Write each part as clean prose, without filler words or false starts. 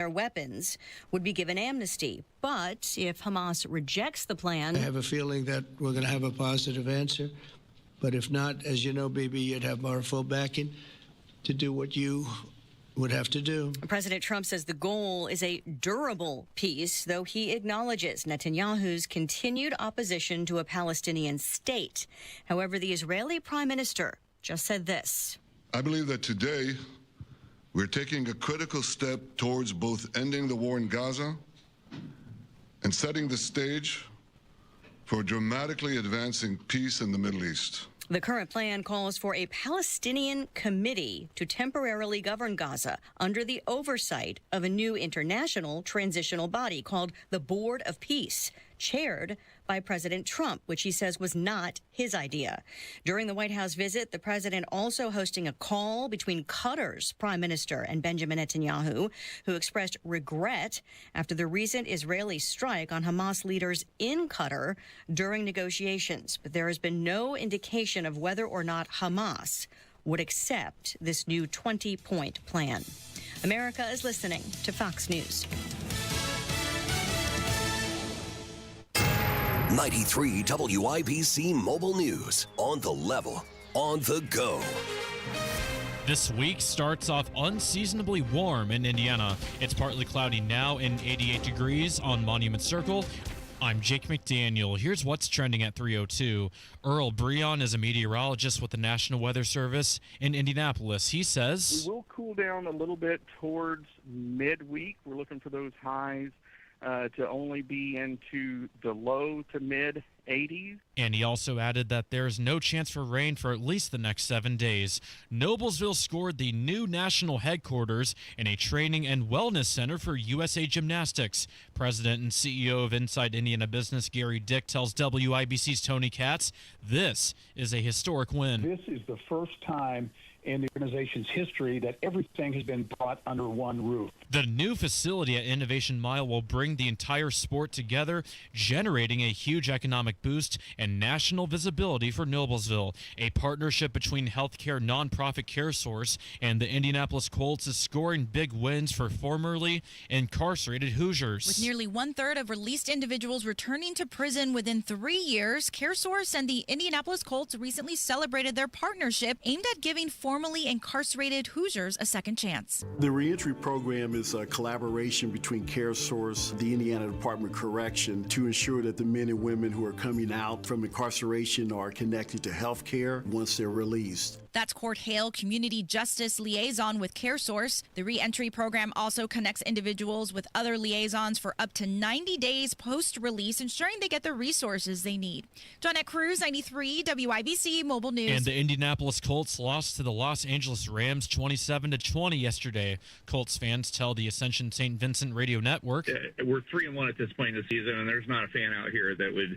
their weapons would be given amnesty. But if Hamas rejects the plan, I have a feeling that we're going to have a positive answer. But if not, as you know, Bibi, you'd have our full backing to do what you would have to do. President Trump says the goal is a durable peace, though he acknowledges Netanyahu's continued opposition to a Palestinian state. However, the Israeli prime minister just said this. I believe that today we're taking a critical step towards both ending the war in Gaza and setting the stage for dramatically advancing peace in the Middle East. The current plan calls for a Palestinian committee to temporarily govern Gaza under the oversight of a new international transitional body called the Board of Peace, chaired by President Trump, which he says was not his idea. During the White House visit, the president also hosting a call between Qatar's prime minister and Benjamin Netanyahu, who expressed regret after the recent Israeli strike on Hamas leaders in Qatar during negotiations. But there has been no indication of whether or not Hamas would accept this new 20-point plan. America is listening to Fox News. 93 WIBC Mobile News. On the level, on the go. This week starts off unseasonably warm in Indiana. It's partly cloudy now and 88 degrees on Monument Circle. I'm Jake McDaniel. Here's what's trending at 3:02. Earl Breon is a meteorologist with the National Weather Service in Indianapolis. He says, we will cool down a little bit towards midweek. We're looking for those highs to only be into the low to mid 80s. And he also added that there's no chance for rain for at least the next 7 days. Noblesville scored the new national headquarters and a training and wellness center for USA Gymnastics. President and CEO of Inside Indiana Business, Gary Dick, tells WIBC's Tony Katz, this is a historic win. This is the first time in the organization's history that everything has been brought under one roof. The new facility at Innovation Mile will bring the entire sport together, generating a huge economic boost and national visibility for Noblesville. A partnership between healthcare nonprofit CareSource and the Indianapolis Colts is scoring big wins for formerly incarcerated Hoosiers. With nearly one-third of released individuals returning to prison within 3 years, CareSource and the Indianapolis Colts recently celebrated their partnership aimed at giving formerly incarcerated Hoosiers a second chance. The reentry program is a collaboration between CareSource, the Indiana Department of Correction, to ensure that the men and women who are coming out from incarceration are connected to health care once they're released. That's Court Hale, Community Justice Liaison with CareSource. The reentry program also connects individuals with other liaisons for up to 90 days post-release, ensuring they get the resources they need. Johnette Cruz, 93 WIBC Mobile News. And the Indianapolis Colts lost to the Los Angeles Rams 27-20 yesterday. Colts fans tell the Ascension St. Vincent Radio Network. We're 3-1 at this point in the season, and there's not a fan out here that would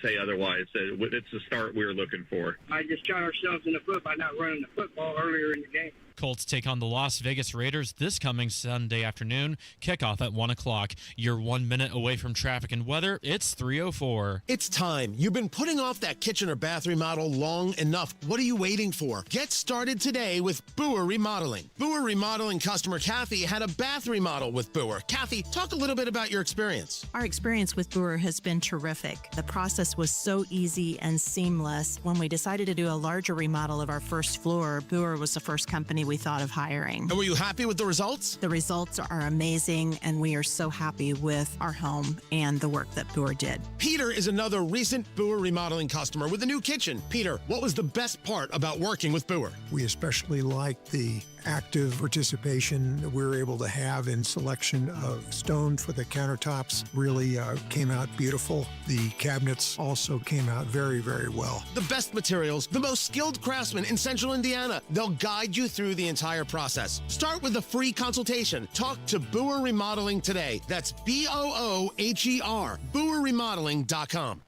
say otherwise. It's the start we were looking for. I just shot ourselves in the foot by not running the football earlier in the game. Colts take on the Las Vegas Raiders this coming Sunday afternoon. Kickoff at 1 o'clock. You're 1 minute away from traffic and weather. It's 3:04. It's time. You've been putting off that kitchen or bath remodel long enough. What are you waiting for? Get started today with Boer Remodeling. Boer Remodeling customer Kathy had a bath remodel with Boer. Kathy, talk a little bit about your experience. Our experience with Boer has been terrific. The process was so easy and seamless. When we decided to do a larger remodel of our first floor, Boer was the first company we thought of hiring. And were you happy with the results? The results are amazing, and we are so happy with our home and the work that Boer did. Peter is another recent Boer Remodeling customer with a new kitchen. Peter, what was the best part about working with Boer? We especially liked the active participation that we were able to have in selection of stone for the countertops. Really came out beautiful. The cabinets also came out very, very well. The best materials, the most skilled craftsmen in Central Indiana. They'll guide you through the entire process. Start with a free consultation. Talk to Boer Remodeling today. That's BOOHER, BoerRemodeling.com.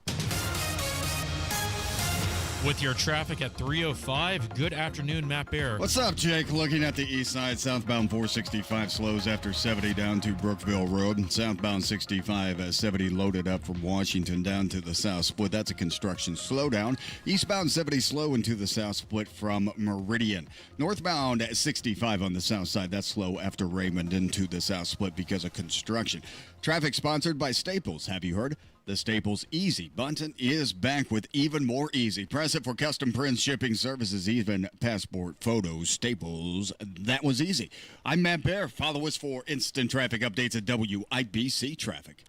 With your traffic at 3:05, good afternoon, Matt Bear. What's up, Jake? Looking at the east side, southbound 465 slows after 70 down to Brookville Road. Southbound 65 70 loaded up from Washington down to the south split. That's a construction slowdown. Eastbound 70 slow into the south split from Meridian. Northbound 65 on the south side. That's slow after Raymond into the south split because of construction. Traffic sponsored by Staples. Have you heard? The Staples Easy button is back with even more easy. Press it for custom prints, shipping services, even passport photos. Staples, that was easy. I'm Matt Bear. Follow us for instant traffic updates at WIBC Traffic.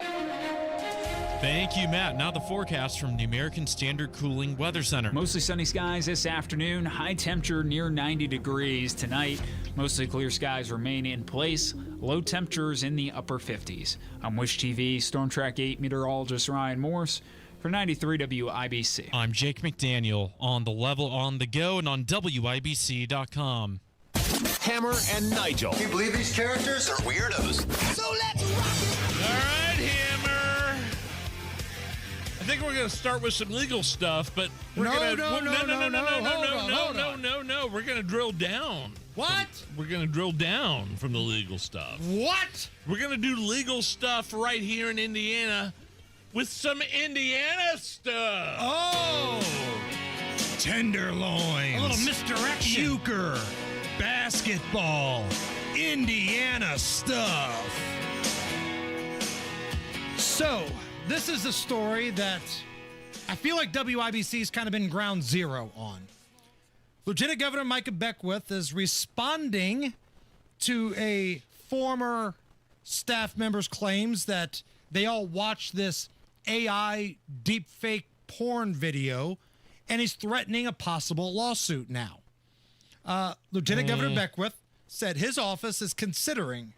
Thank you, Matt. Now the forecast from the American Standard Cooling Weather Center. Mostly sunny skies this afternoon. High temperature near 90 degrees tonight. Mostly clear skies remain in place. Low temperatures in the upper 50s. I'm Wish TV Storm Track 8 meteorologist Ryan Morse for 93 WIBC. I'm Jake McDaniel on the level, on the go, and on WIBC.com. Hammer and Nigel. Can you believe these characters are weirdos? So let's rock it! All right, Hammer. I think we're going to start with some legal stuff, but we're No. We're going to drill down. What? We're going to drill down from the legal stuff. What? We're going to do legal stuff right here in Indiana with some Indiana stuff. Oh! Tenderloins. A little misdirection. Euchre. Basketball. Indiana stuff. So, this is a story that I feel like WIBC's kind of been ground zero on. Lieutenant Governor Micah Beckwith is responding to a former staff member's claims that they all watched this AI deepfake porn video, and he's threatening a possible lawsuit now. Lieutenant Governor Beckwith said his office is considering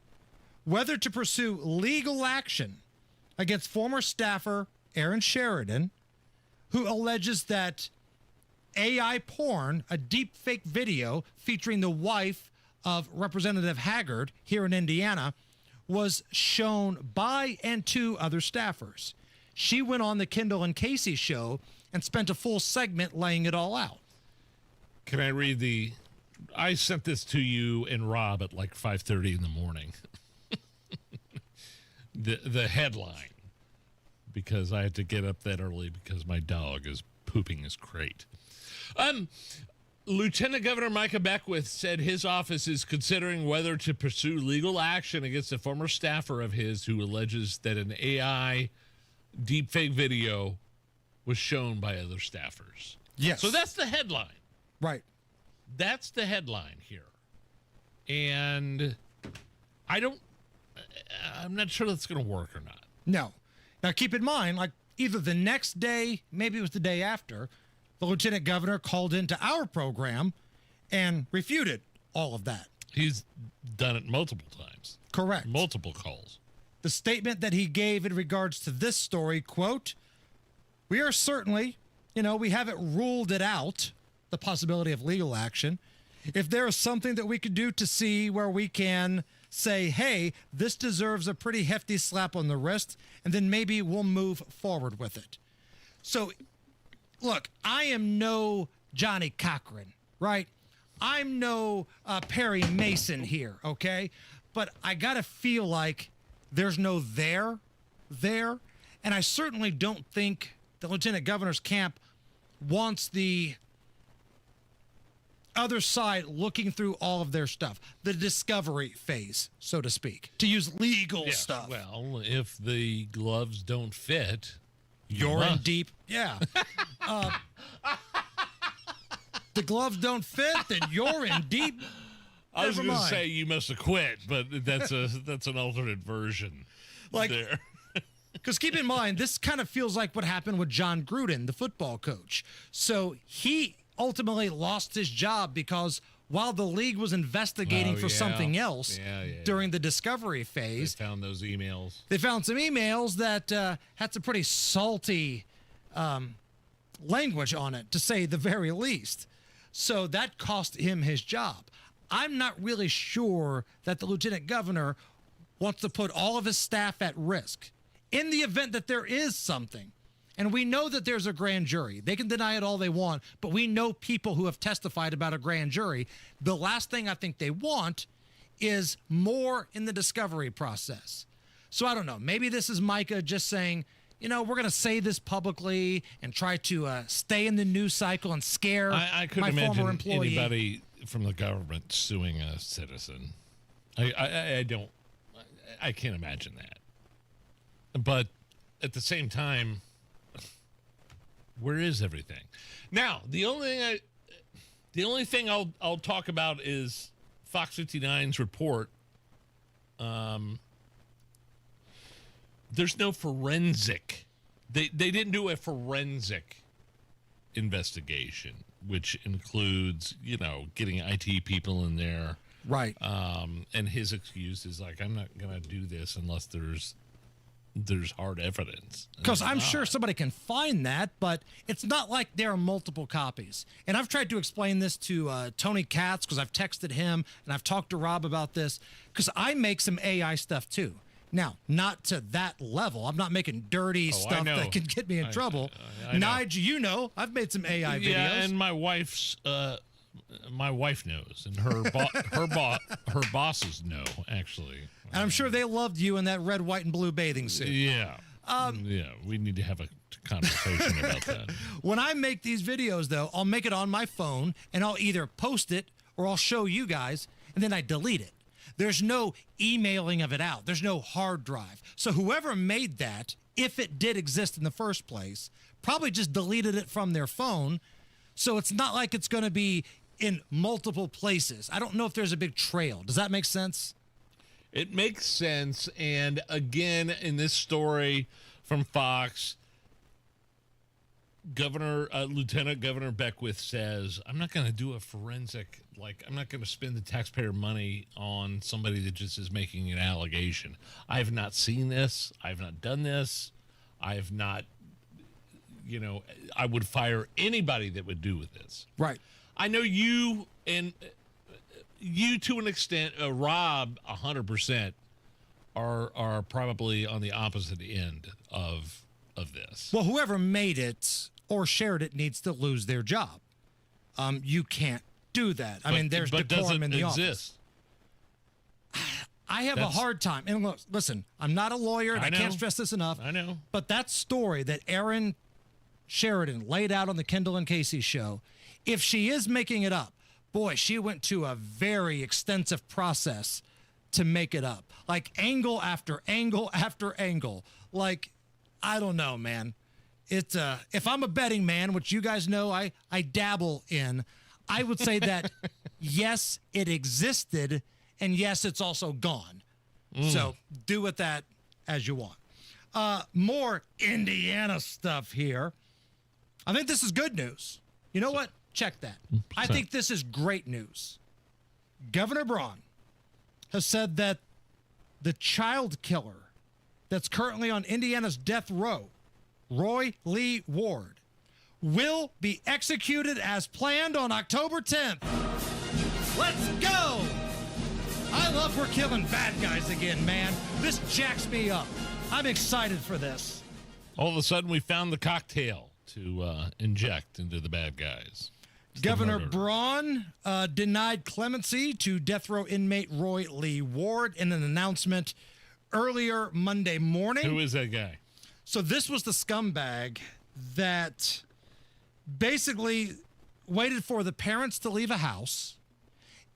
whether to pursue legal action against former staffer Aaron Sheridan, who alleges that AI porn, a deep fake video featuring the wife of Representative Haggard here in Indiana, was shown by and to other staffers. She went on the Kendall and Casey show and spent a full segment laying it all out. Can I read I sent this to you and Rob at like 5:30 in the morning. the headline, because I had to get up that early because my dog is pooping his crate. Lieutenant Governor Micah Beckwith said his office is considering whether to pursue legal action against a former staffer of his who alleges that an AI deepfake video was shown by other staffers. Yes. So that's the headline. Right. That's the headline here. And I'm not sure that's going to work or not. No. Now, keep in mind, like either the next day, maybe it was the day after, the lieutenant governor called into our program and refuted all of that. He's done it multiple times. Correct. Multiple calls. The statement that he gave in regards to this story, quote, "We are certainly, we haven't ruled it out, the possibility of legal action. If there is something that we could do to see where we can say, hey, this deserves a pretty hefty slap on the wrist, and then maybe we'll move forward with it." So, look, I am no Johnny Cochran, right? I'm no Perry Mason here, okay? But I got to feel like there's no there, and I certainly don't think the lieutenant governor's camp wants the other side looking through all of their stuff, the discovery phase, so to speak, to use legal stuff. Well, if the gloves don't fit, you're in deep. Yeah. The gloves don't fit, then you're in deep. I was Never going to mind. say you must have quit, but that's an alternate version. Like, there. Because keep in mind, this kind of feels like what happened with John Gruden, the football coach. So he ultimately lost his job because while the league was investigating for something else during the discovery phase, They found those emails. they found some emails that had some pretty salty language on it, to say the very least. So that cost him his job. I'm not really sure that the lieutenant governor wants to put all of his staff at risk in the event that there is something. And we know that there's a grand jury. They can deny it all they want, but we know people who have testified about a grand jury. The last thing I think they want is more in the discovery process. So I don't know. Maybe this is Micah just saying, we're going to say this publicly and try to stay in the news cycle and scare I couldn't my imagine former employee. anybody from the government suing a citizen. I can't imagine that. But at the same time, where is everything? Now, the only thing I'll talk about is Fox 59's report. There's no forensic. They didn't do a forensic investigation, which includes, getting IT people in there. Right. And his excuse is like, I'm not going to do this unless there's hard evidence. Because I'm sure somebody can find that, but it's not like there are multiple copies. And I've tried to explain this to Tony Katz because I've texted him and I've talked to Rob about this because I make some AI stuff too. Now, not to that level. I'm not making dirty stuff that can get me in trouble. I know. Nigel, I've made some AI videos. Yeah, and my wife knows, and her bosses know, actually. And I'm sure they loved you in that red, white, and blue bathing suit. Yeah. We need to have a conversation about that. When I make these videos, though, I'll make it on my phone, and I'll either post it or I'll show you guys, and then I delete it. There's no emailing of it out. There's no hard drive. So whoever made that, if it did exist in the first place, probably just deleted it from their phone. So it's not like it's going to be in multiple places. I don't know if there's a big trail. Does that make sense? It makes sense. And again, in this story from Fox, Lieutenant Governor Beckwith says, I'm not going to do a forensic, I'm not going to spend the taxpayer money on somebody that just is making an allegation. I have not seen this. I have not done this. I have not, I would fire anybody that would do with this. Right. I know you and you to an extent, Rob, 100% are probably on the opposite end of this. Well, whoever made it or shared it needs to lose their job. You can't do that. I mean, there's decorum in the office. I have a hard time. And look, listen, I'm not a lawyer, and I can't stress this enough. I know. But that story that Aaron Sheridan laid out on the Kendall and Casey show, if she is making it up, boy, she went to a very extensive process to make it up. Like angle after angle after angle. Like, I don't know, man. It's if I'm a betting man, which you guys know I dabble in, I would say that yes, it existed, and yes, it's also gone. So do with that as you want. More Indiana stuff here. I think this is good news. You know what? Check that. I think this is great news. Governor Braun has said that the child killer that's currently on Indiana's death row, Roy Lee Ward, will be executed as planned on October 10th. Let's go! I love we're killing bad guys again, man. This jacks me up. I'm excited for this. All of a sudden, we found the cocktail to inject into the bad guys. Governor Braun denied clemency to death row inmate Roy Lee Ward in an announcement earlier Monday morning. Who is that guy? So this was the scumbag that basically waited for the parents to leave a house,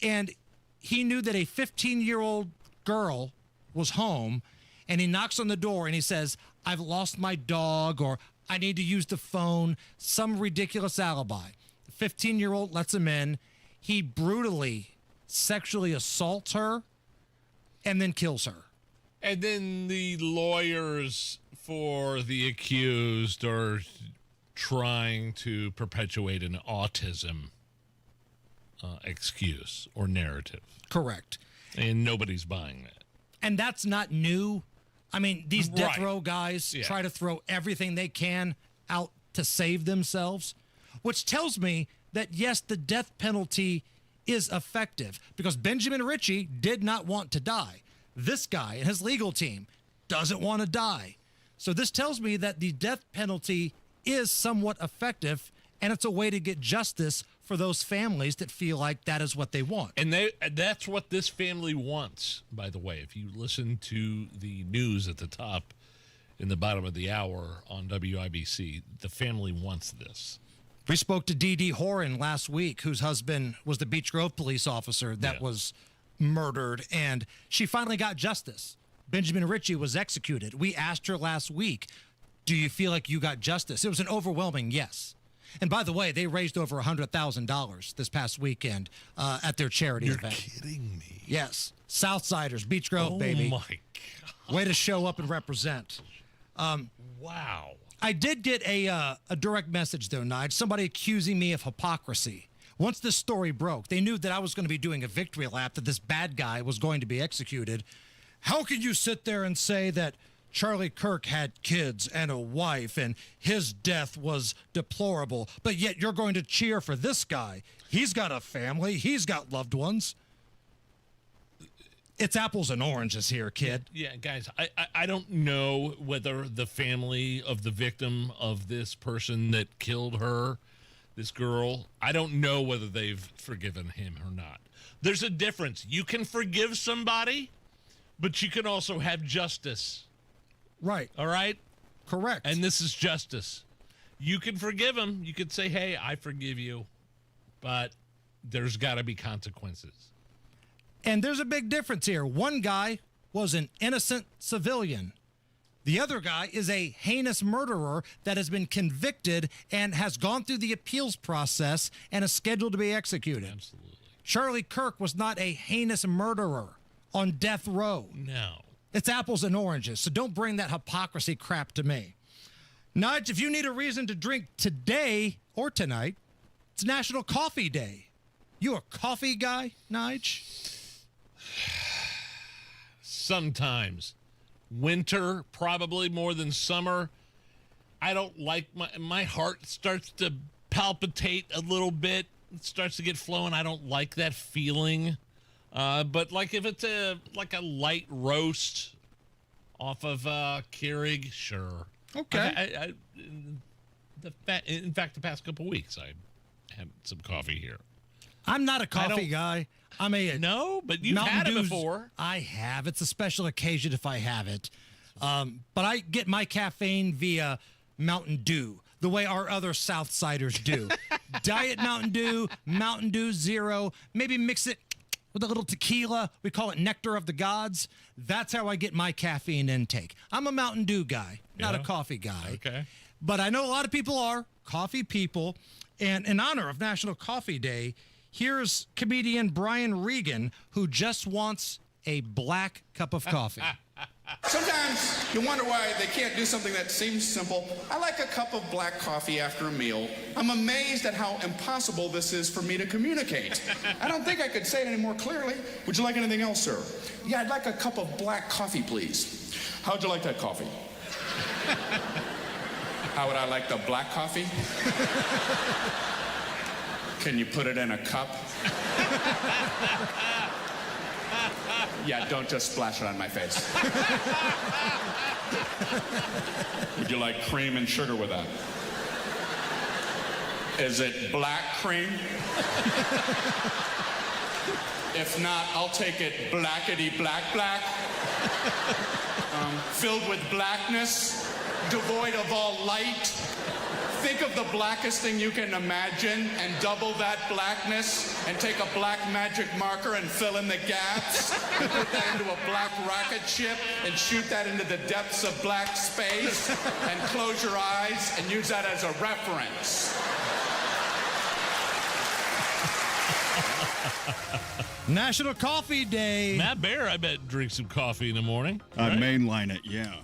and he knew that a 15-year-old girl was home, and he knocks on the door and he says, I've lost my dog, or I need to use the phone, some ridiculous alibi. 15-year-old lets him in. He brutally sexually assaults her and then kills her. And then the lawyers for the accused are trying to perpetuate an autism excuse or narrative. Correct. And nobody's buying that. And that's not new. I mean, these death row guys try to throw everything they can out to save themselves, which tells me that, yes, the death penalty is effective because Benjamin Ritchie did not want to die. This guy and his legal team doesn't want to die. So this tells me that the death penalty is somewhat effective, and it's a way to get justice for those families that feel like that is what they want. And that's what this family wants, by the way. If you listen to the news at the top in the bottom of the hour on WIBC, the family wants this. We spoke to Dee Horan last week, whose husband was the Beech Grove police officer that was murdered, and she finally got justice. Benjamin Ritchie was executed. We asked her last week, do you feel like you got justice? It was an overwhelming yes. And by the way, they raised over $100,000 this past weekend at their charity event. You're kidding me. Yes. Southsiders, Beech Grove, baby. Oh, my God. Way to show up and represent. Wow. I did get a direct message, though, Nigel. Somebody accusing me of hypocrisy. Once this story broke, they knew that I was going to be doing a victory lap, that this bad guy was going to be executed. How can you sit there and say that Charlie Kirk had kids and a wife and his death was deplorable, but yet you're going to cheer for this guy? He's got a family. He's got loved ones. It's apples and oranges here, kid. Yeah, guys, I don't know whether the family of the victim of this person that killed her, this girl, I don't know whether they've forgiven him or not. There's a difference. You can forgive somebody, but you can also have justice. Right. All right? Correct. And this is justice. You can forgive him. You could say, hey, I forgive you, but there's got to be consequences. And there's a big difference here. One guy was an innocent civilian. The other guy is a heinous murderer that has been convicted and has gone through the appeals process and is scheduled to be executed. Absolutely. Charlie Kirk was not a heinous murderer on death row. No. It's apples and oranges, so don't bring that hypocrisy crap to me. Nudge, if you need a reason to drink today or tonight, it's National Coffee Day. You a coffee guy, Nige? Sometimes. Winter, probably more than summer. I don't like my heart starts to palpitate a little bit. It starts to get flowing. I don't like that feeling. But like if it's a light roast off of Keurig, sure. Okay. In fact, the past couple weeks I had some coffee here. I'm not a coffee guy. I'm a no, but you've Mountain had it Dew's- before. I have. It's a special occasion if I have it. But I get my caffeine via Mountain Dew, the way our other Southsiders do. Diet Mountain Dew Zero, maybe mix it with a little tequila. We call it Nectar of the Gods. That's how I get my caffeine intake. I'm a Mountain Dew guy, not a coffee guy. Okay. But I know a lot of people are coffee people. And in honor of National Coffee Day, here's comedian Brian Regan, who just wants a black cup of coffee. Sometimes you wonder why they can't do something that seems simple. I like a cup of black coffee after a meal. I'm amazed at how impossible this is for me to communicate. I don't think I could say it any more clearly. Would you like anything else, sir? Yeah, I'd like a cup of black coffee, please. How'd you like that coffee? How would I like the black coffee? Can you put it in a cup? Yeah, don't just splash it on my face. Would you like cream and sugar with that? Is it black cream? If not, I'll take it blackety black. Filled with blackness, devoid of all light. Think of the blackest thing you can imagine and double that blackness and take a black magic marker and fill in the gaps and put that into a black rocket ship and shoot that into the depths of black space and close your eyes and use that as a reference. National Coffee Day. Matt Bear, I bet, drinks some coffee in the morning. I right? mainline it, yeah.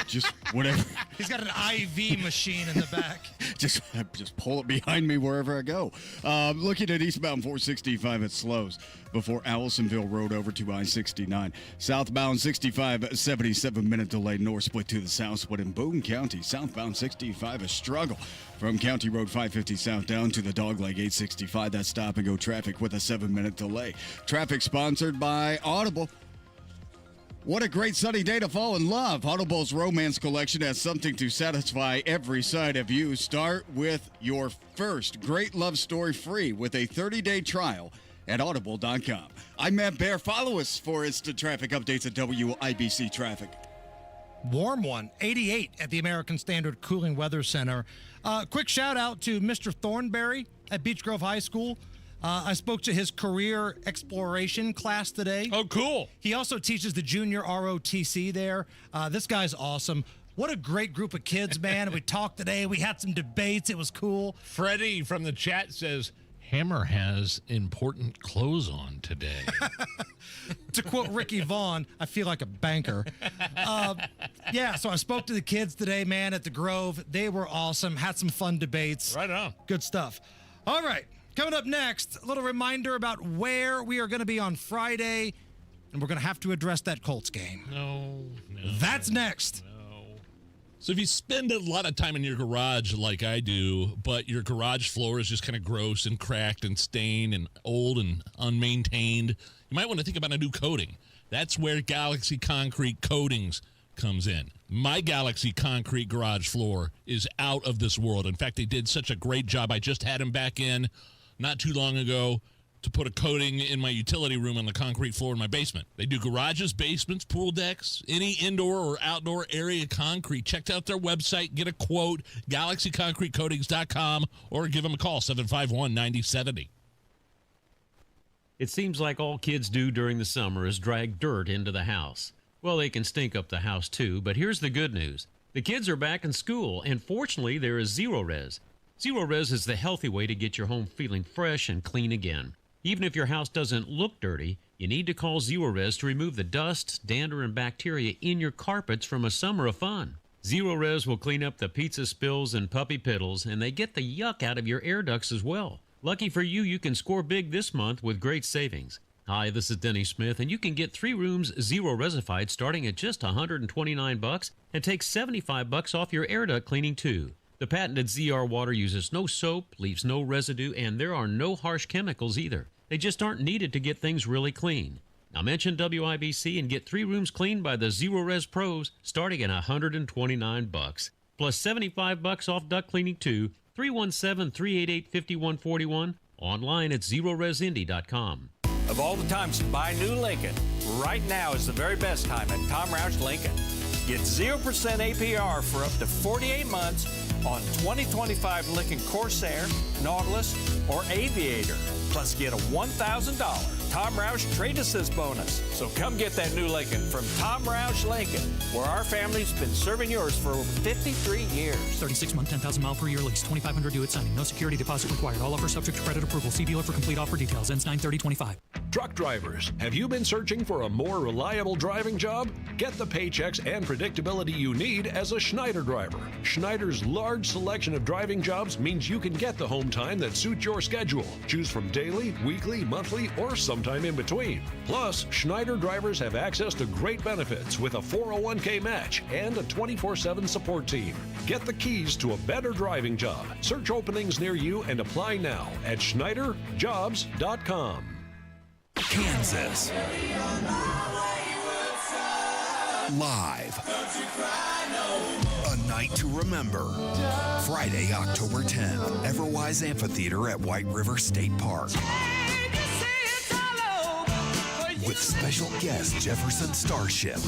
Just whatever. He's got an IV machine in the back. just pull it behind me wherever I go. Looking at eastbound 465 at slows before Allisonville Road over to I-69. Southbound 65, 77-minute delay north split to the south split in Boone County. Southbound 65, a struggle from County Road 550 south down to the Dogleg 865. That's stop-and-go traffic with a 7-minute delay. Traffic sponsored by Audible. What a great sunny day to fall in love. Audible's romance collection has something to satisfy every side of you. Start with your first great love story free with a 30-day trial at audible.com. I'm Matt Bear. Follow us for instant traffic updates at WIBC Traffic. Warm one, 88 at the American Standard Cooling Weather Center. Quick shout out to Mr. Thornberry at Beech Grove High School. I spoke to his career exploration class today. Oh, cool. He also teaches the junior ROTC there. This guy's awesome. What a great group of kids, man. We talked today. We had some debates. It was cool. Freddie from the chat says, Hammer has important clothes on today. To quote Ricky Vaughn, I feel like a banker. Yeah, so I spoke to the kids today, man, at the Grove. They were awesome. Had some fun debates. Right on. Good stuff. All right. Coming up next, a little reminder about where we are going to be on Friday, and we're going to have to address that Colts game. No. That's next. So if you spend a lot of time in your garage like I do, but your garage floor is just kind of gross and cracked and stained and old and unmaintained, you might want to think about a new coating. That's where Galaxy Concrete Coatings comes in. My Galaxy Concrete garage floor is out of this world. In fact, they did such a great job. I just had them back in not too long ago to put a coating in my utility room on the concrete floor in my basement. They do garages, basements, pool decks, any indoor or outdoor area concrete. Check out their website, get a quote, galaxyconcretecoatings.com, or give them a call, 751-9070. It seems like all kids do during the summer is drag dirt into the house. Well, they can stink up the house too, but here's the good news. The kids are back in school, and fortunately there is Zero Res. Zero Res is the healthy way to get your home feeling fresh and clean again. Even if your house doesn't look dirty, you need to call Zero Res to remove the dust, dander, and bacteria in your carpets from a summer of fun. Zero Res will clean up the pizza spills and puppy piddles, and they get the yuck out of your air ducts as well. Lucky for you, you can score big this month with great savings. Hi, this is Denny Smith, and you can get 3 rooms Zero Resified starting at just $129 and take $75 off your air duct cleaning too. The patented ZR water uses no soap, leaves no residue, and there are no harsh chemicals either. They just aren't needed to get things really clean. Now mention WIBC and get 3 rooms cleaned by the Zero Res Pros starting at $129. Plus $75 off duct cleaning too. 317-388-5141. Online at ZeroResIndy.com. Of all the times to buy a new Lincoln, right now is the very best time at Tom Roush Lincoln. Get 0% APR for up to 48 months on 2025 Lincoln Corsair, Nautilus, or Aviator. Plus get a $1,000 Tom Roush Trade Assist bonus. So come get that new Lincoln from Tom Roush Lincoln, where our family's been serving yours for over 53 years. 36-month, 10,000-mile per year lease, 2,500 due at signing. No security deposit required. All offers subject to credit approval. See dealer for complete offer details. Ends 9/30/25. Truck drivers, have you been searching for a more reliable driving job? Get the paychecks and predictability you need as a Schneider driver. Schneider's large selection of driving jobs means you can get the home time that suits your schedule. Choose from daily, weekly, monthly, or sometime in between. Plus, Schneider drivers have access to great benefits with a 401k match and a 24/7 support team. Get the keys to a better driving job. Search openings near you and apply now at SchneiderJobs.com. Kansas. Live. A night to remember. Friday, October 10th. Everwise Amphitheater at White River State Park. With special guest Jefferson Starship.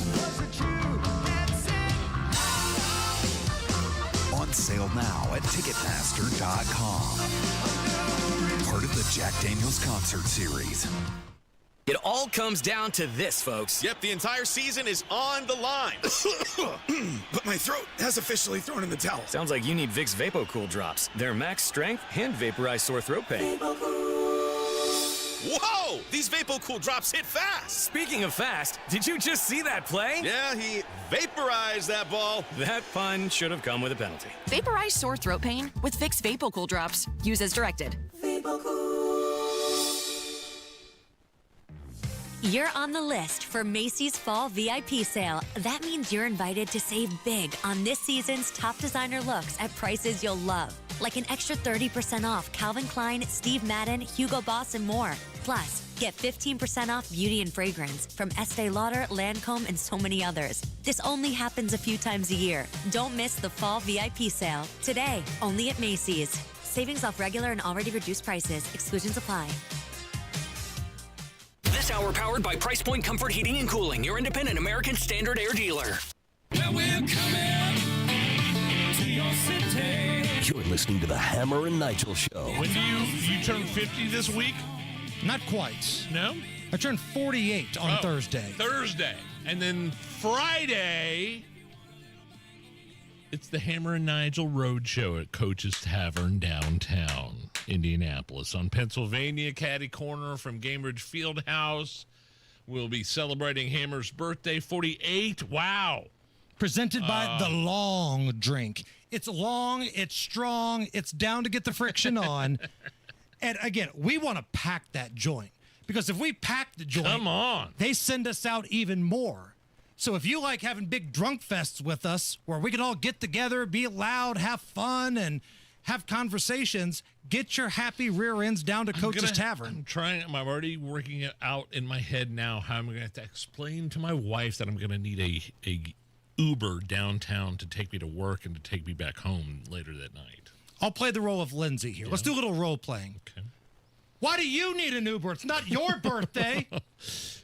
On sale now at Ticketmaster.com. Part of the Jack Daniels Concert Series. It all comes down to this, folks. Yep, the entire season is on the line. But my throat has officially thrown in the towel. Sounds like you need Vicks VapoCool drops. They're max strength and vaporize sore throat pain. Whoa! These VapoCool drops hit fast. Speaking of fast, did you just see that play? Yeah, he vaporized that ball. That pun should have come with a penalty. Vaporize sore throat pain with Vicks VapoCool drops. Use as directed. You're on the list for Macy's Fall VIP Sale. That means you're invited to save big on this season's top designer looks at prices you'll love. Like an extra 30% off Calvin Klein, Steve Madden, Hugo Boss, and more. Plus, Get 15% off beauty and fragrance from Estee Lauder, Lancome, and so many others. This only happens a few times a year. Don't miss the fall VIP sale. Today, only at Macy's. Savings off regular and already reduced prices. Exclusions apply. This hour powered by Price Point Comfort Heating and Cooling, your independent American Standard Air dealer. Well, we're coming to your city. You're listening to the Hammer and Nigel Show. When you turn 50 this week? Not quite. No? I turned 48 on Thursday. Thursday. And then Friday, it's the Hammer and Nigel Road Show at Coach's Tavern downtown Indianapolis. On Pennsylvania, Caddy Corner from Gainbridge Fieldhouse. We'll be celebrating Hammer's birthday, 48. Wow. Presented by The Long Drink. It's long, it's strong, it's down to get the friction on. And again, we want to pack that joint. Because if we pack the joint, come on, they send us out even more. So if you like having big drunk fests with us, where we can all get together, be loud, have fun, and have conversations, get your happy rear ends down to Coach's Tavern. I'm already working it out in my head now how I'm going to have to explain to my wife that I'm going to need a Uber downtown to take me to work and to take me back home later that night. I'll play the role of Lindsay here. Yeah. Let's do a little role playing. Okay. Why do you need an Uber? It's not your birthday.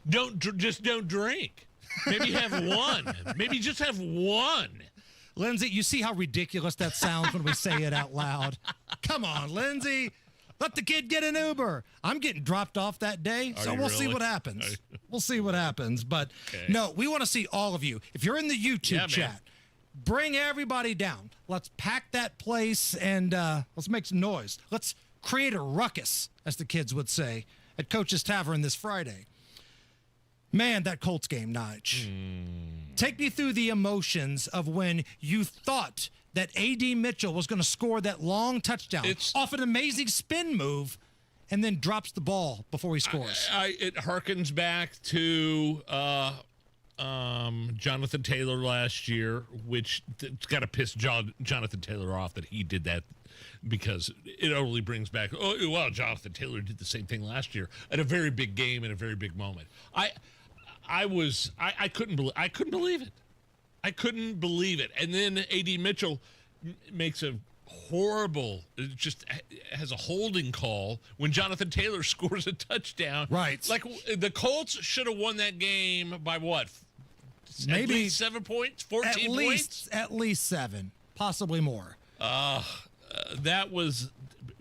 Just don't drink. Maybe have one. Maybe just have one. Lindsay, you see how ridiculous that sounds when we say it out loud. Come on, Lindsay. Let the kid get an Uber. I'm getting dropped off that day, so we'll see what happens. We'll see what happens. But no, we want to see all of you. If you're in the YouTube chat, bring everybody down. Let's pack that place and let's make some noise. Let's create a ruckus, as the kids would say, at Coach's Tavern this Friday. Man, that Colts game, Nige. Take me through the emotions of when you thought that A.D. Mitchell was going to score that long touchdown off an amazing spin move and then drops the ball before he scores. It harkens back to Jonathan Taylor last year, which it's got to piss Jonathan Taylor off that he did that, because it only brings back, Jonathan Taylor did the same thing last year at a very big game in a very big moment. I couldn't believe it. I couldn't believe it. And then A.D. Mitchell makes a horrible, just has a holding call when Jonathan Taylor scores a touchdown. Right. Like the Colts should have won that game by what? Maybe at least 7 points, 14 points? At least 7, possibly more. That was,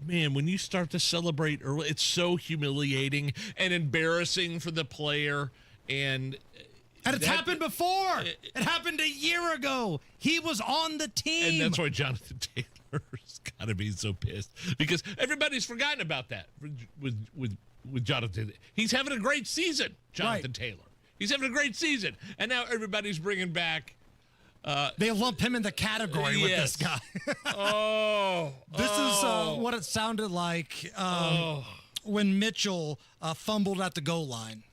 man, when you start to celebrate early, it's so humiliating and embarrassing for the player. And it's happened before. It happened a year ago. He was on the team. And that's why Jonathan Taylor's got to be so pissed, because everybody's forgotten about that with Jonathan. He's having a great season, Jonathan Taylor. He's having a great season. And now everybody's bringing back. They lump him in the category with this guy. This is what it sounded like when Mitchell fumbled at the goal line.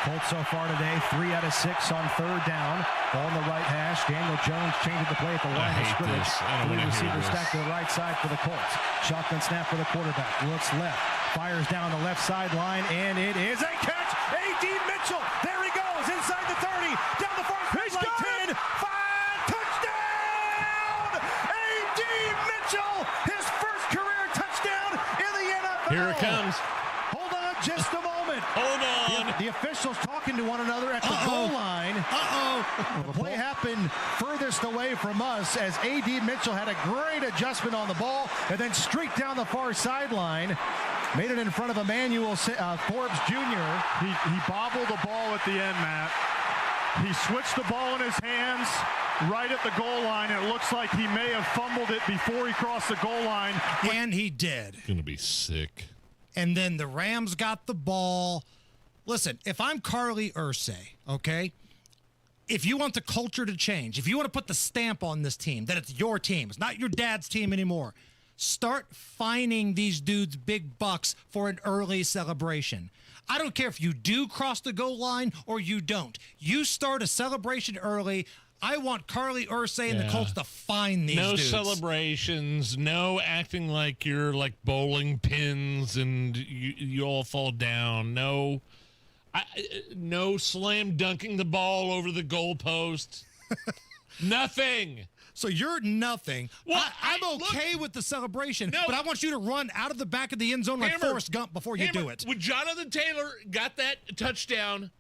Colts so far today, 3 out of 6 on third down. Ball on the right hash. Daniel Jones changing the play at the line of scrimmage. 3 receivers stacked to the right side for the Colts. Shotgun snap for the quarterback. Looks left. Fires down the left sideline, and it is a catch. A.D. Mitchell. There he goes. Inside the 30. Down the far sideline. 10. 5. Touchdown. A.D. Mitchell. His first career touchdown in the NFL. Here it comes. Hold on just a moment. Hold on. The officials talking to one another at the goal line. The play happened furthest away from us as A.D. Mitchell had a great adjustment on the ball and then streaked down the far sideline. Made it in front of Emmanuel Forbes Jr. He bobbled the ball at the end, Matt. He switched the ball in his hands right at the goal line. It looks like he may have fumbled it before he crossed the goal line. And he did. Going to be sick. And then the Rams got the ball. Listen, if I'm Carly Ursay, okay, if you want the culture to change, if you want to put the stamp on this team, that it's your team, it's not your dad's team anymore, start fining these dudes big bucks for an early celebration. I don't care if you do cross the goal line or you don't. You start a celebration early. I want Carly Ursay and the Colts to find these dudes. No celebrations, no acting like you're like bowling pins and you all fall down. No slam dunking the ball over the goalpost. Nothing. So you're nothing. Well, I'm okay with the celebration, but I want you to run out of the back of the end zone like Forrest Gump before you do it. When Jonathan Taylor got that touchdown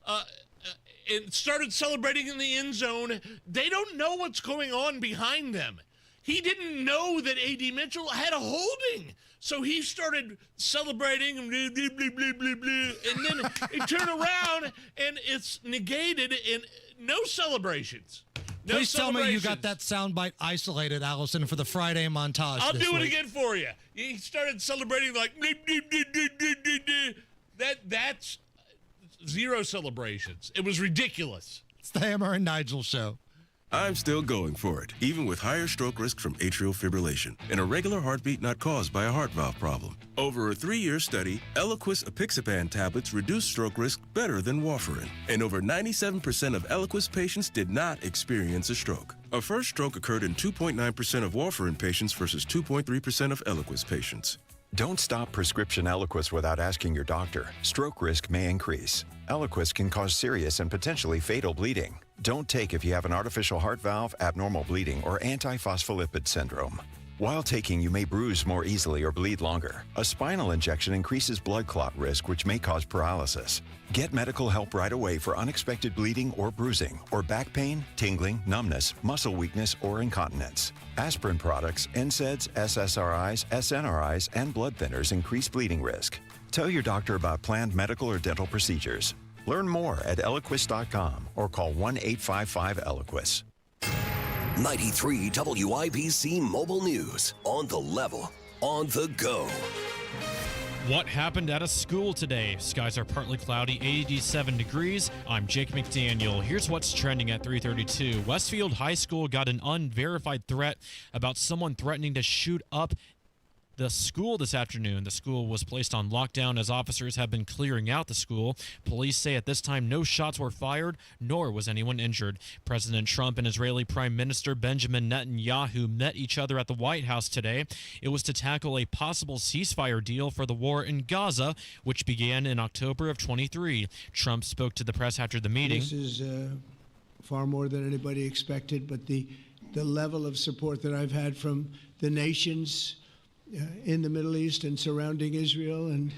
and started celebrating in the end zone, they don't know what's going on behind them. He didn't know that A.D. Mitchell had a holding. So he started celebrating, and then he turned around, and it's negated, and no celebrations. No Please tell me you got that soundbite isolated, Allison, for the Friday montage. I'll do it again for you. He started celebrating like that's zero celebrations. It was ridiculous. It's the Hammer and Nigel show. I'm still going for it, even with higher stroke risk from atrial fibrillation, an irregular heartbeat not caused by a heart valve problem. Over a 3-year study, Eliquis apixaban tablets reduced stroke risk better than warfarin, and over 97% of Eliquis patients did not experience a stroke. A first stroke occurred in 2.9% of warfarin patients versus 2.3% of Eliquis patients. Don't stop prescription Eliquis without asking your doctor. Stroke risk may increase. Eliquis can cause serious and potentially fatal bleeding. Don't take if you have an artificial heart valve, abnormal bleeding, or antiphospholipid syndrome. While taking, you may bruise more easily or bleed longer. A spinal injection increases blood clot risk, which may cause paralysis. Get medical help right away for unexpected bleeding or bruising, or back pain, tingling, numbness, muscle weakness, or incontinence. Aspirin products, NSAIDs, SSRIs, SNRIs, and blood thinners increase bleeding risk. Tell your doctor about planned medical or dental procedures. Learn more at Eliquis.com or call 1-855-ELIQUIS. 93 WIBC Mobile News. On the level, on the go. What happened at a school today? Skies are partly cloudy, 87 degrees. I'm Jake McDaniel. Here's what's trending at 3:32. Westfield High School got an unverified threat about someone threatening to shoot up the school this afternoon. The school was placed on lockdown as officers have been clearing out the school. Police say at this time no shots were fired, nor was anyone injured. President Trump and Israeli Prime Minister Benjamin Netanyahu met each other at the White House today. It was to tackle a possible ceasefire deal for the war in Gaza, which began in October of 23. Trump spoke to the press after the meeting. This is far more than anybody expected, but the level of support that I've had from the nations in the Middle East and surrounding Israel and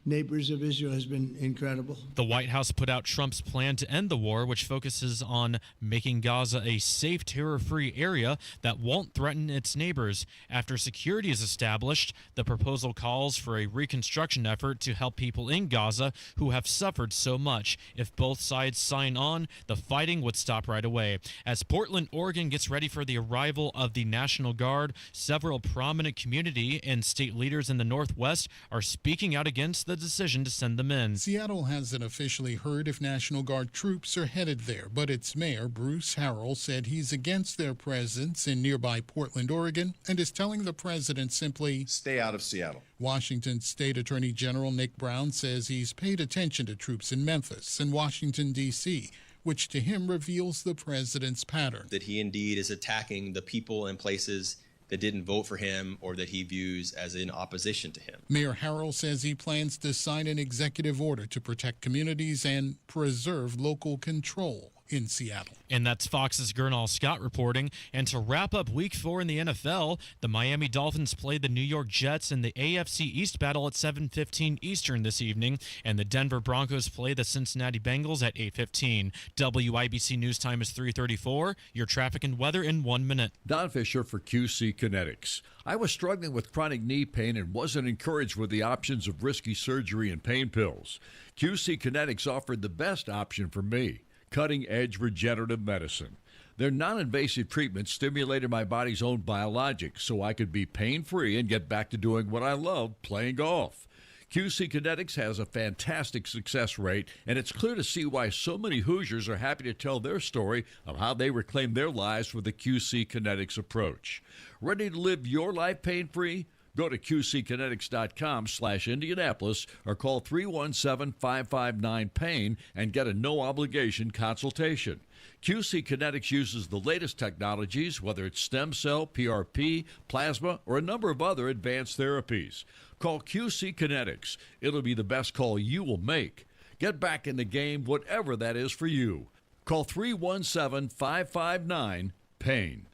neighbors of Israel has been incredible. The White House put out Trump's plan to end the war, which focuses on making Gaza a safe, terror-free area that won't threaten its neighbors. After security is established, the proposal calls for a reconstruction effort to help people in Gaza who have suffered so much. If both sides sign on, the fighting would stop right away. As Portland, Oregon gets ready for the arrival of the National Guard, several prominent community and state leaders in the Northwest are speaking out against the decision to send them in. Seattle hasn't officially heard if National Guard troops are headed there, but its mayor, Bruce Harrell, said he's against their presence in nearby Portland, Oregon, and is telling the president simply, stay out of Seattle. Washington State Attorney General Nick Brown says he's paid attention to troops in Memphis and Washington, D.C., which to him reveals the president's pattern. That he indeed is attacking the people and places that didn't vote for him or that he views as in opposition to him. Mayor Harrell says he plans to sign an executive order to protect communities and preserve local control in Seattle. And that's Fox's Gernal Scott reporting. And to wrap up Week 4 in the NFL, the Miami Dolphins played the New York Jets in the AFC East battle at 7:15 Eastern this evening, and the Denver Broncos play the Cincinnati Bengals at 8:15. WIBC News Time is 3:34. Your traffic and weather in 1 minute. Don Fisher for QC Kinetics. I was struggling with chronic knee pain and wasn't encouraged with the options of risky surgery and pain pills. QC Kinetics offered the best option for me. Cutting-edge regenerative medicine. Their non-invasive treatment stimulated my body's own biologics so I could be pain-free and get back to doing what I love, playing golf. QC Kinetics has a fantastic success rate, and it's clear to see why so many Hoosiers are happy to tell their story of how they reclaim their lives with the QC Kinetics approach. Ready to live your life pain-free? Go to qckinetics.com/Indianapolis or call 317-559-PAIN and get a no-obligation consultation. QC Kinetics uses the latest technologies, whether it's stem cell, PRP, plasma, or a number of other advanced therapies. Call QC Kinetics. It'll be the best call you will make. Get back in the game, whatever that is for you. Call 317-559-PAIN.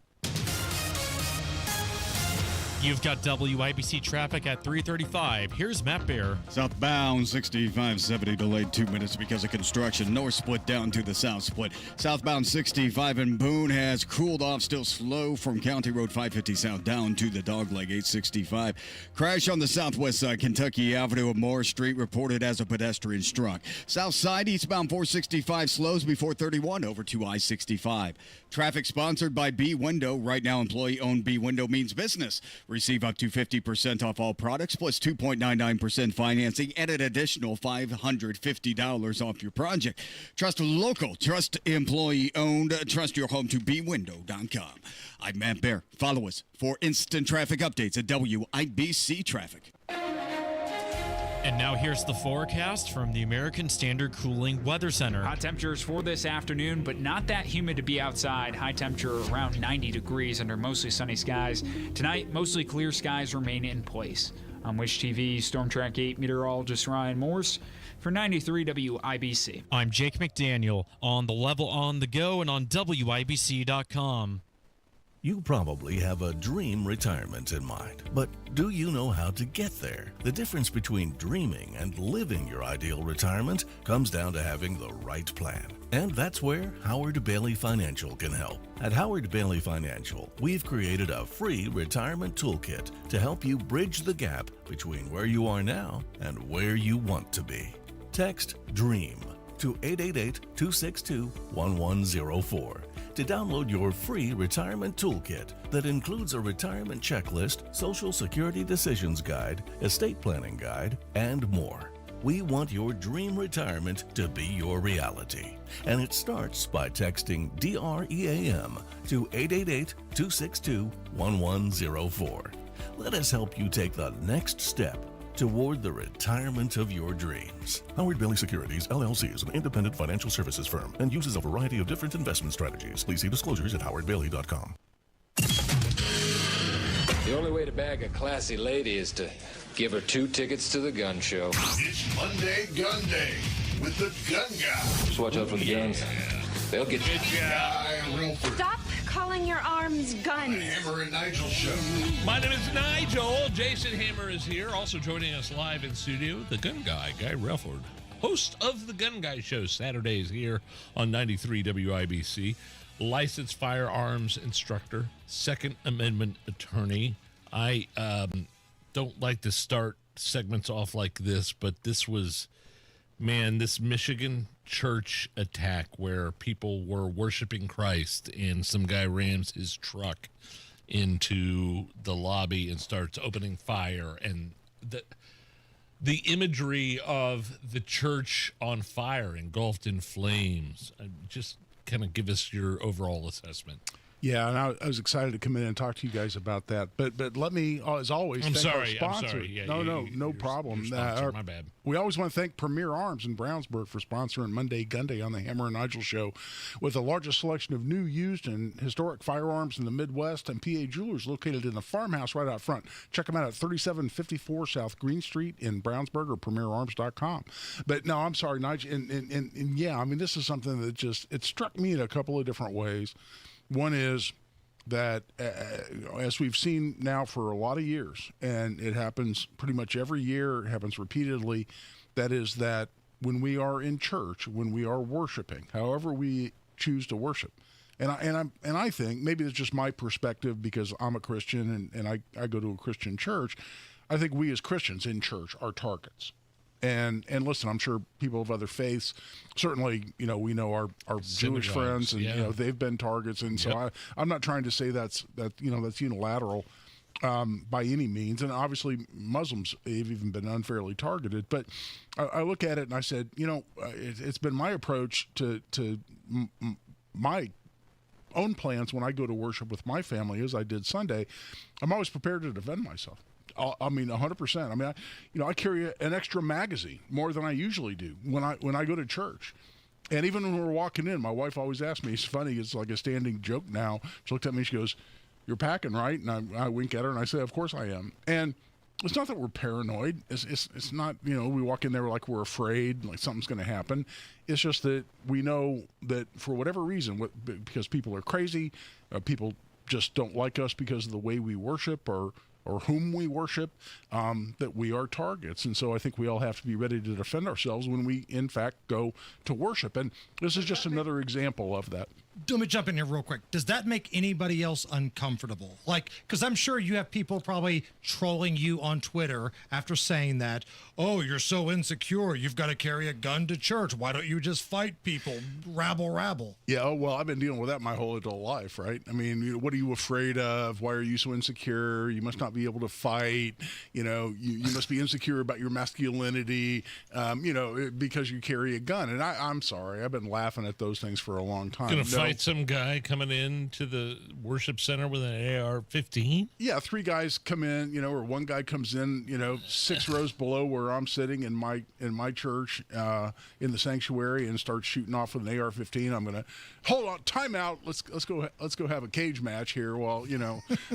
You've got WIBC traffic at 335. Here's Matt Bear. Southbound 6570 delayed 2 minutes because of construction. North split down to the south split. Southbound 65 in Boone has cooled off, still slow from County Road 550 south down to the Dogleg 865. Crash on the southwest side, Kentucky Avenue of Moore Street reported as a pedestrian struck. South side eastbound 465 slows before 31 over to I-65. Traffic sponsored by B Window. Right now, employee-owned B Window means business. Receive up to 50% off all products, plus 2.99% financing and an additional $550 off your project. Trust local, trust employee-owned, trust your home to bwindow.com. I'm Matt Bear. Follow us for instant traffic updates at WIBC Traffic. And now here's the forecast from the American Standard Cooling Weather Center. Hot temperatures for this afternoon, but not that humid to be outside. High temperature around 90 degrees under mostly sunny skies. Tonight, mostly clear skies remain in place. I'm Wish TV Storm Track 8 meteorologist Ryan Morse for 93 WIBC. I'm Jake McDaniel on the level on the go and on WIBC.com. You probably have a dream retirement in mind, but do you know how to get there? The difference between dreaming and living your ideal retirement comes down to having the right plan. And that's where Howard Bailey Financial can help. At Howard Bailey Financial, we've created a free retirement toolkit to help you bridge the gap between where you are now and where you want to be. Text DREAM to 888-262-1104 to download your free retirement toolkit that includes a retirement checklist, Social Security decisions guide, estate planning guide, and more. We want your dream retirement to be your reality. And it starts by texting DREAM to 888-262-1104. Let us help you take the next step toward the retirement of your dreams. Howard Bailey Securities, LLC is an independent financial services firm and uses a variety of different investment strategies. Please see disclosures at howardbailey.com. The only way to bag a classy lady is to give her 2 tickets to the gun show. It's Monday Gunday with the gun guy. Just watch out for the guns. They'll get you. Stop calling your arms guns. Hammer and Nigel show. My name is Nigel. Jason Hammer is here. Also joining us live in studio, the gun guy, Guy Relford, host of the Gun Guy Show, Saturdays here on 93 WIBC. Licensed firearms instructor, Second Amendment attorney. I don't like to start segments off like this, but this was, man, this Michigan church attack where people were worshiping Christ and some guy rams his truck into the lobby and starts opening fire, and the imagery of the church on fire, engulfed in flames. Just kind of give us your overall assessment. Yeah, and I was excited to come in and talk to you guys about that. But let me, as always, thank our sponsor. I'm sorry. Yeah, no problem. Sponsor, my bad. We always want to thank Premier Arms in Brownsburg for sponsoring Monday Gunday on the Hammer and Nigel Show. With the largest selection of new, used, and historic firearms in the Midwest, and PA Jewelers located in the farmhouse right out front. Check them out at 3754 South Green Street in Brownsburg or premierarms.com. But no, I'm sorry, Nigel. And yeah, I mean, this is something that it struck me in a couple of different ways. One is that, as we've seen now for a lot of years, and it happens pretty much every year, it happens repeatedly, that is that when we are in church, when we are worshiping, however we choose to worship, and I think, maybe it's just my perspective because I'm a Christian and I go to a Christian church, I think we as Christians in church are targets. And listen, I'm sure people of other faiths, certainly, we know our Jewish friends, and they've been targets, and so I'm not trying to say that's unilateral by any means, and obviously Muslims have even been unfairly targeted. But I look at it and I said, it's been my approach to my own plans when I go to worship with my family, as I did Sunday. I'm always prepared to defend myself. I mean, 100%. I mean, I carry an extra magazine more than I usually do when I go to church. And even when we're walking in, my wife always asks me, it's funny, it's like a standing joke now. She looked at me and she goes, "You're packing, right?" And I wink at her and I say, "Of course I am." And it's not that we're paranoid. It's not, we walk in there like we're afraid, like something's going to happen. It's just that we know that for whatever reason, because people are crazy, people just don't like us because of the way we worship or whom we worship, that we are targets. And so I think we all have to be ready to defend ourselves when we, in fact, go to worship. And this is just another example of that. Let me jump in here real quick. Does that make anybody else uncomfortable? Like, because I'm sure you have people probably trolling you on Twitter after saying that, "Oh, you're so insecure. You've got to carry a gun to church. Why don't you just fight people? Rabble." Yeah, well, I've been dealing with that my whole adult life, right? I mean, what are you afraid of? Why are you so insecure? You must not be able to fight. You must be insecure about your masculinity, because you carry a gun. And I'm sorry. I've been laughing at those things for a long time. Gonna fight some guy coming into the worship center with an AR-15? Yeah, 3 guys come in, or 1 guy comes in, 6 rows below where I'm sitting in my church in the sanctuary and starts shooting off with an AR-15. I'm gonna hold on, time out. Let's go have a cage match here while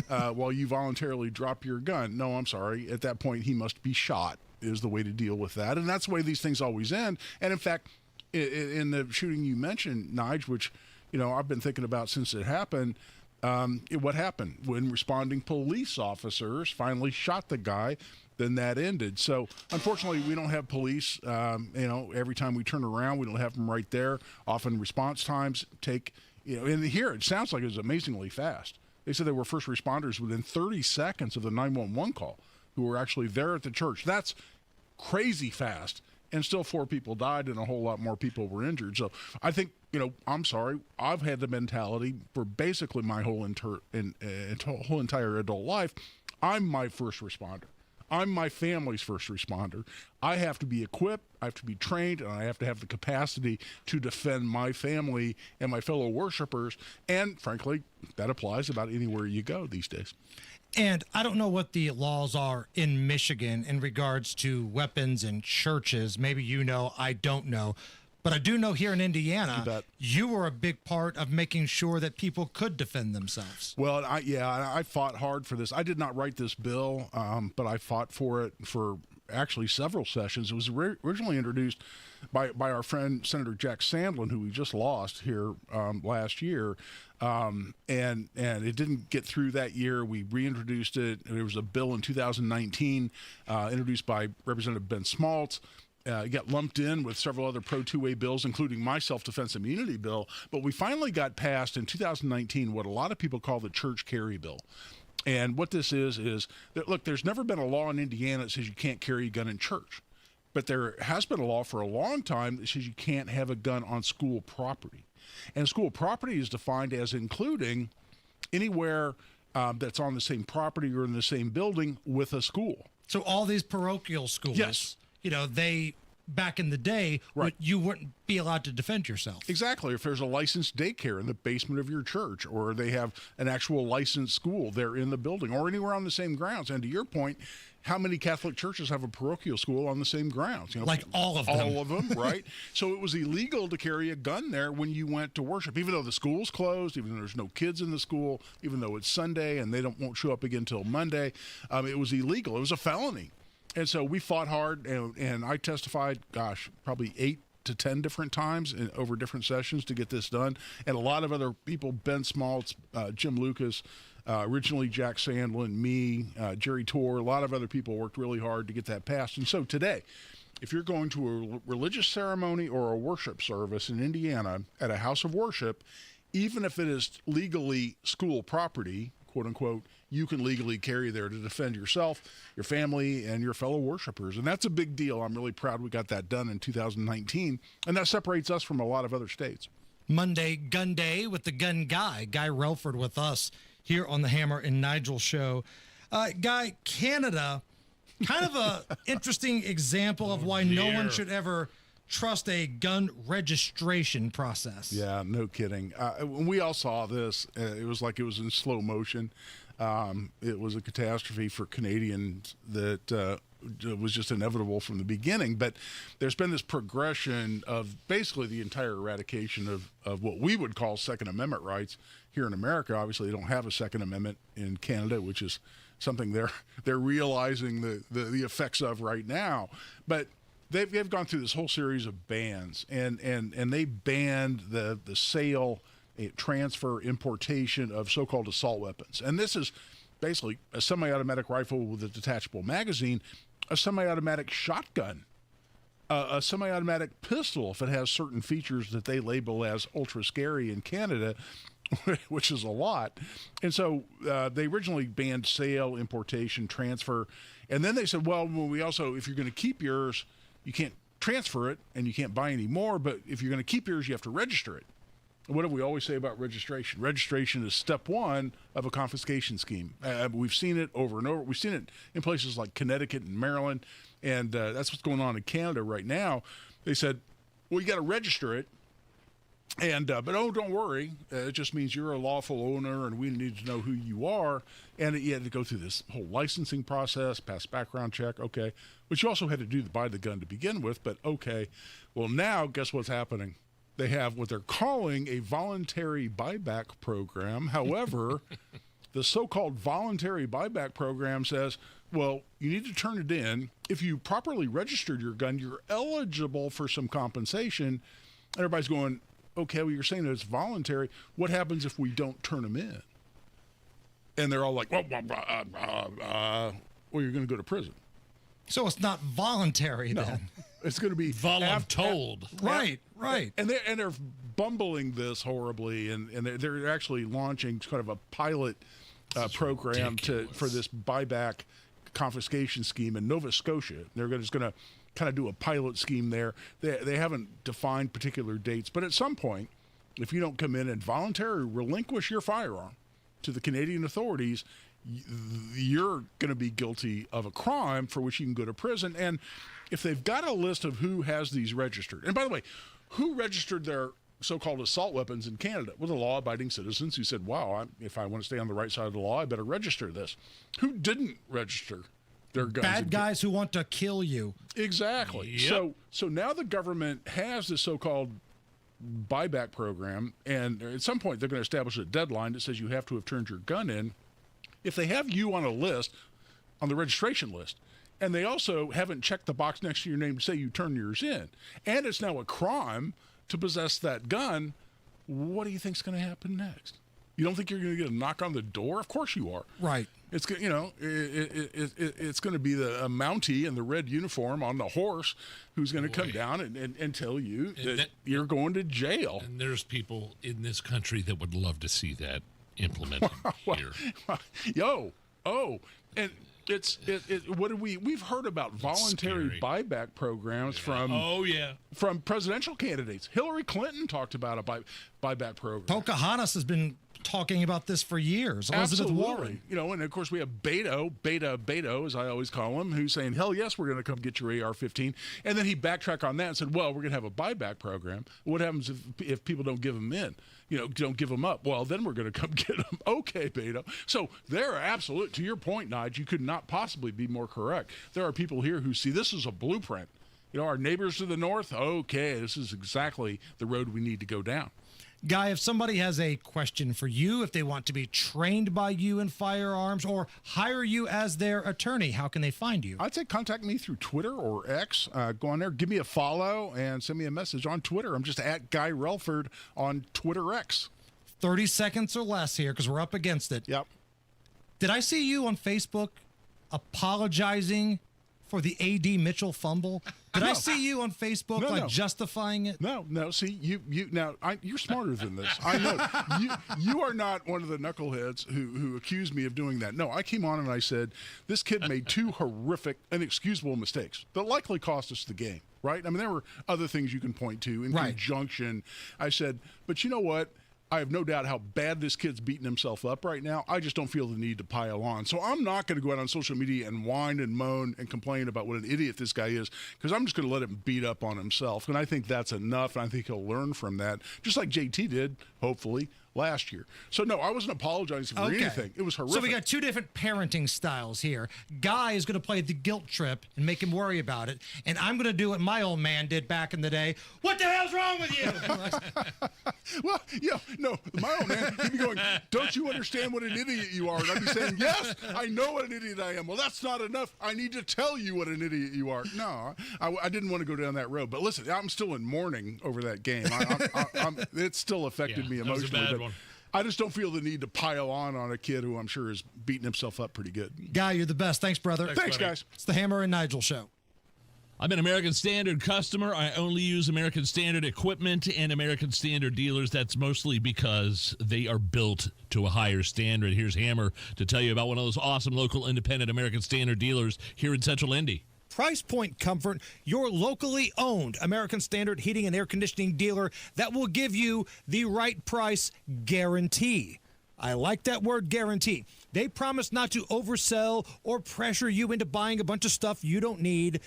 while you voluntarily drop your gun. No, I'm sorry. At that point, he must be shot. Is the way to deal with that, and that's the way these things always end. And in fact, in the shooting you mentioned, Nigel, which I've been thinking about since it happened. What happened when responding police officers finally shot the guy? Then that ended. So unfortunately, we don't have police. Every time we turn around, we don't have them right there. Often response times take. In here it sounds like it was amazingly fast. They said they were first responders within 30 seconds of the 911 call, who were actually there at the church. That's crazy fast. And still 4 people died and a whole lot more people were injured. So I think, I'm sorry, I've had the mentality for basically my whole entire adult life. I'm my first responder. I'm my family's first responder. I have to be equipped, I have to be trained, and I have to have the capacity to defend my family and my fellow worshipers. And frankly, that applies about anywhere you go these days. And I don't know what the laws are in Michigan in regards to weapons in churches. Maybe I don't know. But I do know here in Indiana, you were a big part of making sure that people could defend themselves. Well, I fought hard for this. I did not write this bill, but I fought for it for actually several sessions. It was originally introduced by our friend Senator Jack Sandlin, who we just lost here last year. And it didn't get through that year. We reintroduced it. There was a bill in 2019 introduced by Representative Ben Smaltz. It got lumped in with several other pro-2-way bills, including my self-defense immunity bill. But we finally got passed in 2019 what a lot of people call the church carry bill. And what this is that, look, there's never been a law in Indiana that says you can't carry a gun in church. But there has been a law for a long time that says you can't have a gun on school property. And school property is defined as including anywhere that's on the same property or in the same building with a school. So all these parochial schools, yes. They, back in the day, right, you wouldn't be allowed to defend yourself. Exactly. If there's a licensed daycare in the basement of your church, or they have an actual licensed school there in the building, or anywhere on the same grounds. And to your point, how many Catholic churches have a parochial school on the same grounds? Like all of them. All of them, right? So it was illegal to carry a gun there when you went to worship, even though the school's closed, even though there's no kids in the school, even though it's Sunday and they won't show up again until Monday. It was illegal. It was a felony. And so we fought hard, and I testified, probably 8 to 10 different times over different sessions to get this done. And a lot of other people, Ben Smaltz, Jim Lucas, originally Jack Sandlin, me, Jerry Torr, a lot of other people worked really hard to get that passed. And so today, if you're going to a religious ceremony or a worship service in Indiana at a house of worship, even if it is legally school property, quote unquote, you can legally carry there to defend yourself, your family, and your fellow worshipers. And that's a big deal. I'm really proud we got that done in 2019. And that separates us from a lot of other states. Monday, Gunday with the gun guy, Guy Relford with us here on the Hammer and Nigel show. Guy, Canada, kind of a interesting example of why no one should ever trust a gun registration process. Yeah, no kidding. When we all saw this, it was like it was in slow motion. It was a catastrophe for Canadians that was just inevitable from the beginning. But there's been this progression of basically the entire eradication of what we would call Second Amendment rights here in America. Obviously, they don't have a Second Amendment in Canada, which is something they're realizing the effects of right now. But they've gone through this whole series of bans, and they banned the sale, transfer, importation of so-called assault weapons. And this is basically a semi-automatic rifle with a detachable magazine, a semi-automatic shotgun, a semi-automatic pistol if it has certain features that they label as ultra scary in Canada, which is a lot. And so they originally banned sale, importation, transfer, and then they said, well, we also, if you're going to keep yours, you can't transfer it and you can't buy any more, but if you're going to keep yours, you have to register it. What do we always say about registration? Registration is step one of a confiscation scheme. We've seen it over and over. We've seen it in places like Connecticut and Maryland, and that's what's going on in Canada right now. They said, well, you got to register it, and but don't worry, it just means you're a lawful owner, and we need to know who you are. And you had to go through this whole licensing process, pass background check, okay. But you also had to buy the gun to begin with, but okay. Well, now, guess what's happening? They have what they're calling a voluntary buyback program. However, the so-called voluntary buyback program says, well, you need to turn it in. If you properly registered your gun, you're eligible for some compensation. And everybody's going, okay, well, you're saying that it's voluntary. What happens if we don't turn them in? And they're all like, well, you're going to go to prison. So it's not voluntary No. then. It's going to be voluntold. Right. And they're bumbling this horribly, and they're actually launching kind of a pilot program for this buyback confiscation scheme in Nova Scotia. They're just going to kind of do a pilot scheme there. They haven't defined particular dates, but at some point, if you don't come in and voluntarily relinquish your firearm to the Canadian authorities, you're going to be guilty of a crime for which you can go to prison. And if they've got a list of who has these registered, and by the way, who registered their so-called assault weapons in Canada? Well, the law-abiding citizens who said, wow, if I want to stay on the right side of the law, I better register this. Who didn't register their guns? Bad guys who want to kill you. Exactly. Yep. So now the government has this so-called buyback program, and at some point they're going to establish a deadline that says you have to have turned your gun in. If they have you on a list, on the registration list, and they also haven't checked the box next to your name to say you turn yours in, and it's now a crime to possess that gun, what do you think's going to happen next? You don't think you're going to get a knock on the door? Of course you are. Right. It's it's going to be a Mountie in the red uniform on the horse who's going to come down and tell you that you're going to jail. And there's people in this country that would love to see that implemented here. And what do we've heard about voluntary buyback programs from presidential candidates. Hillary Clinton talked about a buyback program. Pocahontas has been talking about this for years. Elizabeth Warren. And of course we have Beto, as I always call him, who's saying, hell yes, we're going to come get your AR-15. And then he backtracked on that and said, well, we're going to have a buyback program. What happens if people don't give them in? Don't give them up. Well, then we're going to come get them. Okay, Beto. So they're absolute. To your point, Nigel, you could not possibly be more correct. There are people here who see this as a blueprint. Our neighbors to the north, okay, this is exactly the road we need to go down. Guy, if somebody has a question for you, if they want to be trained by you in firearms or hire you as their attorney, how can they find you? I'd say contact me through Twitter or X. Go on there, give me a follow, and send me a message on Twitter. I'm just at Guy Relford on Twitter X. 30 seconds or less here because we're up against it. Yep. Did I see you on Facebook apologizing for the A.D. Mitchell fumble? Did I see you on Facebook justifying it? No. See, you're smarter than this. I know. You are not one of the knuckleheads who accused me of doing that. No, I came on and I said, this kid made two horrific, inexcusable mistakes that likely cost us the game, right? I mean, there were other things you can point to in conjunction. I said, but you know what? I have no doubt how bad this kid's beating himself up right now. I just don't feel the need to pile on. So I'm not going to go out on social media and whine and moan and complain about what an idiot this guy is, because I'm just going to let him beat up on himself. And I think that's enough, and I think he'll learn from that, just like JT did, hopefully, last year. So, no, I wasn't apologizing for anything. It was horrific. So we got two different parenting styles here. Guy is going to play the guilt trip and make him worry about it, and I'm going to do what my old man did back in the day. What the hell's wrong with you? Well, yeah, no, my old man, he'd be going, don't you understand what an idiot you are? And I'd be saying, yes, I know what an idiot I am. Well, that's not enough. I need to tell you what an idiot you are. No, I didn't want to go down that road. But listen, I'm still in mourning over that game. It still affected me emotionally. That was a bad one. I just don't feel the need to pile on a kid who I'm sure is beating himself up pretty good. Guy, you're the best. Thanks, brother. Thanks guys. It's the Hammer and Nigel Show. I'm an American Standard customer. I only use American Standard equipment and American Standard dealers. That's mostly because they are built to a higher standard. Here's Hammer to tell you about one of those awesome local independent American Standard dealers here in Central Indy. Price Point Comfort, your locally owned American Standard heating and air conditioning dealer that will give you the right price guarantee. I like that word, guarantee. They promise not to oversell or pressure you into buying a bunch of stuff you don't need.